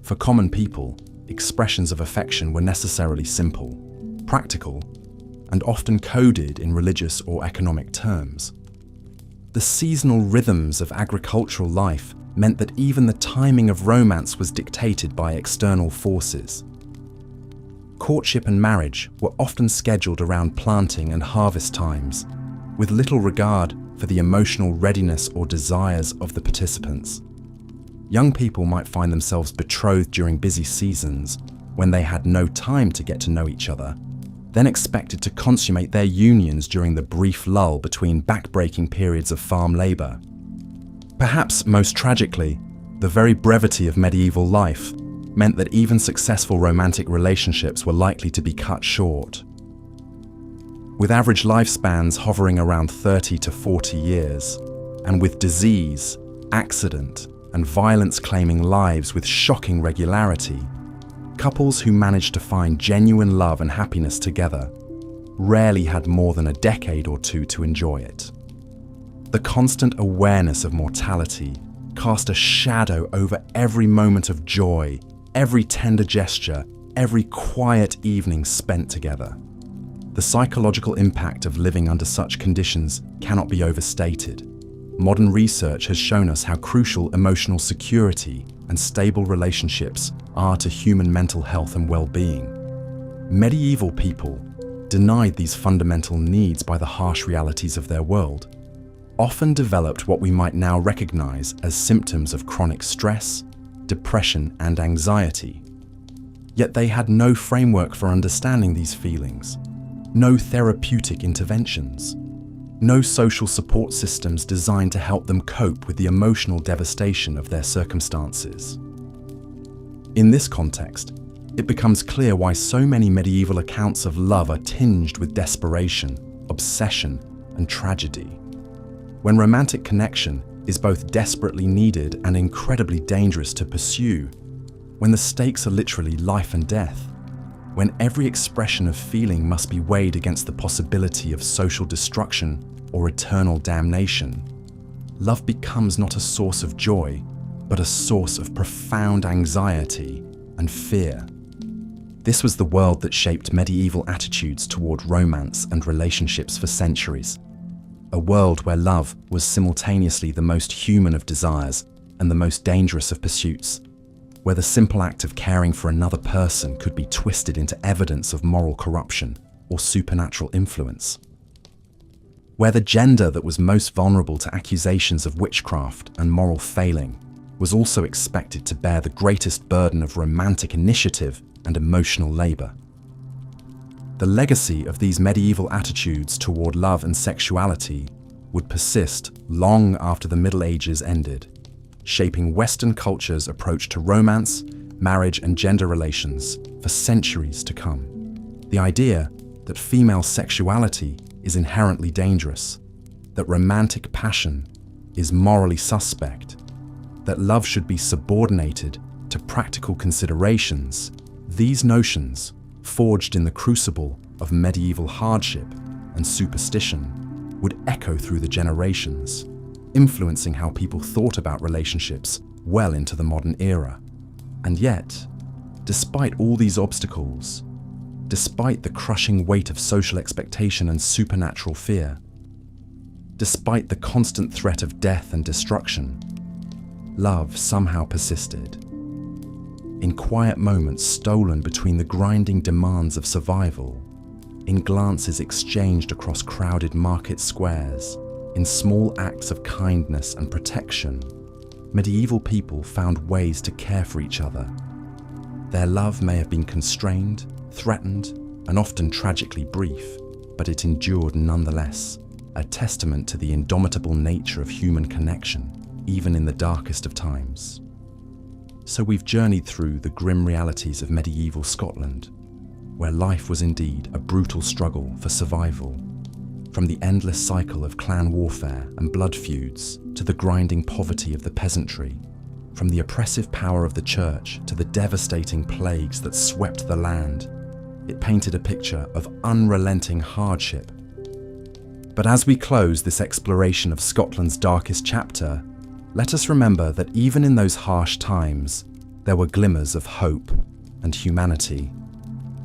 For common people, expressions of affection were necessarily simple, practical, and often coded in religious or economic terms. The seasonal rhythms of agricultural life meant that even the timing of romance was dictated by external forces. courtship and marriage were often scheduled around planting and harvest times, with little regard for the emotional readiness or desires of the participants. Young people might find themselves betrothed during busy seasons when they had no time to get to know each other, then expected to consummate their unions during the brief lull between back-breaking periods of farm labor. Perhaps most tragically, the very brevity of medieval life meant that even successful romantic relationships were likely to be cut short. With average lifespans hovering around 30 to 40 years, and with disease, accident, and violence claiming lives with shocking regularity, couples who managed to find genuine love and happiness together rarely had more than a decade or two to enjoy it. The constant awareness of mortality cast a shadow over every moment of joy, every tender gesture, every quiet evening spent together. The psychological impact of living under such conditions cannot be overstated. Modern research has shown us how crucial emotional security and stable relationships are to human mental health and well-being. Medieval people denied these fundamental needs by the harsh realities of their world, often developed what we might now recognize as symptoms of chronic stress, depression, and anxiety. Yet they had no framework for understanding these feelings, no therapeutic interventions, no social support systems designed to help them cope with the emotional devastation of their circumstances. In this context, it becomes clear why so many medieval accounts of love are tinged with desperation, obsession, and tragedy. When romantic connection is both desperately needed and incredibly dangerous to pursue, when the stakes are literally life and death, when every expression of feeling must be weighed against the possibility of social destruction or eternal damnation, love becomes not a source of joy, but a source of profound anxiety and fear. This was the world that shaped medieval attitudes toward romance and relationships for centuries. A world where love was simultaneously the most human of desires and the most dangerous of pursuits, where the simple act of caring for another person could be twisted into evidence of moral corruption or supernatural influence, where the gender that was most vulnerable to accusations of witchcraft and moral failing was also expected to bear the greatest burden of romantic initiative and emotional labor. The legacy of these medieval attitudes toward love and sexuality would persist long after the Middle Ages ended, shaping Western culture's approach to romance, marriage, and gender relations for centuries to come. The idea that female sexuality is inherently dangerous, that romantic passion is morally suspect, that love should be subordinated to practical considerations, these notions, forged in the crucible of medieval hardship and superstition, would echo through the generations, influencing how people thought about relationships well into the modern era. And yet, despite all these obstacles, despite the crushing weight of social expectation and supernatural fear, despite the constant threat of death and destruction, love somehow persisted. In quiet moments stolen between the grinding demands of survival, in glances exchanged across crowded market squares, in small acts of kindness and protection, medieval people found ways to care for each other. Their love may have been constrained, threatened, and often tragically brief, but it endured nonetheless, a testament to the indomitable nature of human connection, even in the darkest of times. So we've journeyed through the grim realities of medieval Scotland, where life was indeed a brutal struggle for survival. From the endless cycle of clan warfare and blood feuds to the grinding poverty of the peasantry, from the oppressive power of the church to the devastating plagues that swept the land, it painted a picture of unrelenting hardship. But as we close this exploration of Scotland's darkest chapter, let us remember that even in those harsh times, there were glimmers of hope and humanity.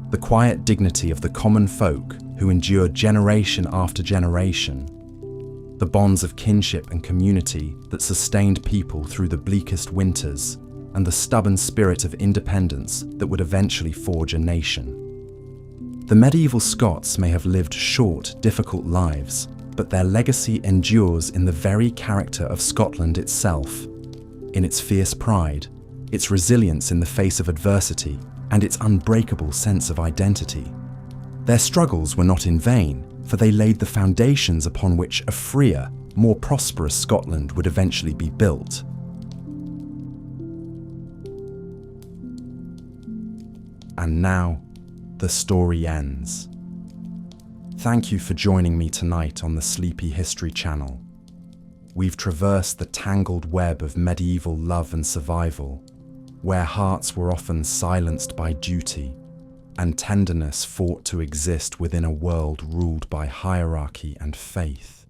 The quiet dignity of the common folk who endured generation after generation. The bonds of kinship and community that sustained people through the bleakest winters, and the stubborn spirit of independence that would eventually forge a nation. The medieval Scots may have lived short, difficult lives, but their legacy endures in the very character of Scotland itself, in its fierce pride, its resilience in the face of adversity, and its unbreakable sense of identity. Their struggles were not in vain, for they laid the foundations upon which a freer, more prosperous Scotland would eventually be built. And now, the story ends. Thank you for joining me tonight on the Sleepy History channel. We've traversed the tangled web of medieval love and survival, where hearts were often silenced by duty, and tenderness fought to exist within a world ruled by hierarchy and faith.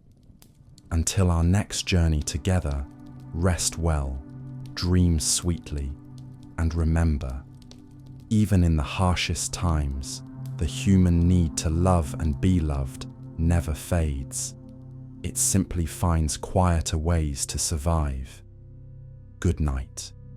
Until our next journey together, rest well, dream sweetly, and remember, even in the harshest times, the human need to love and be loved never fades. It simply finds quieter ways to survive. Good night.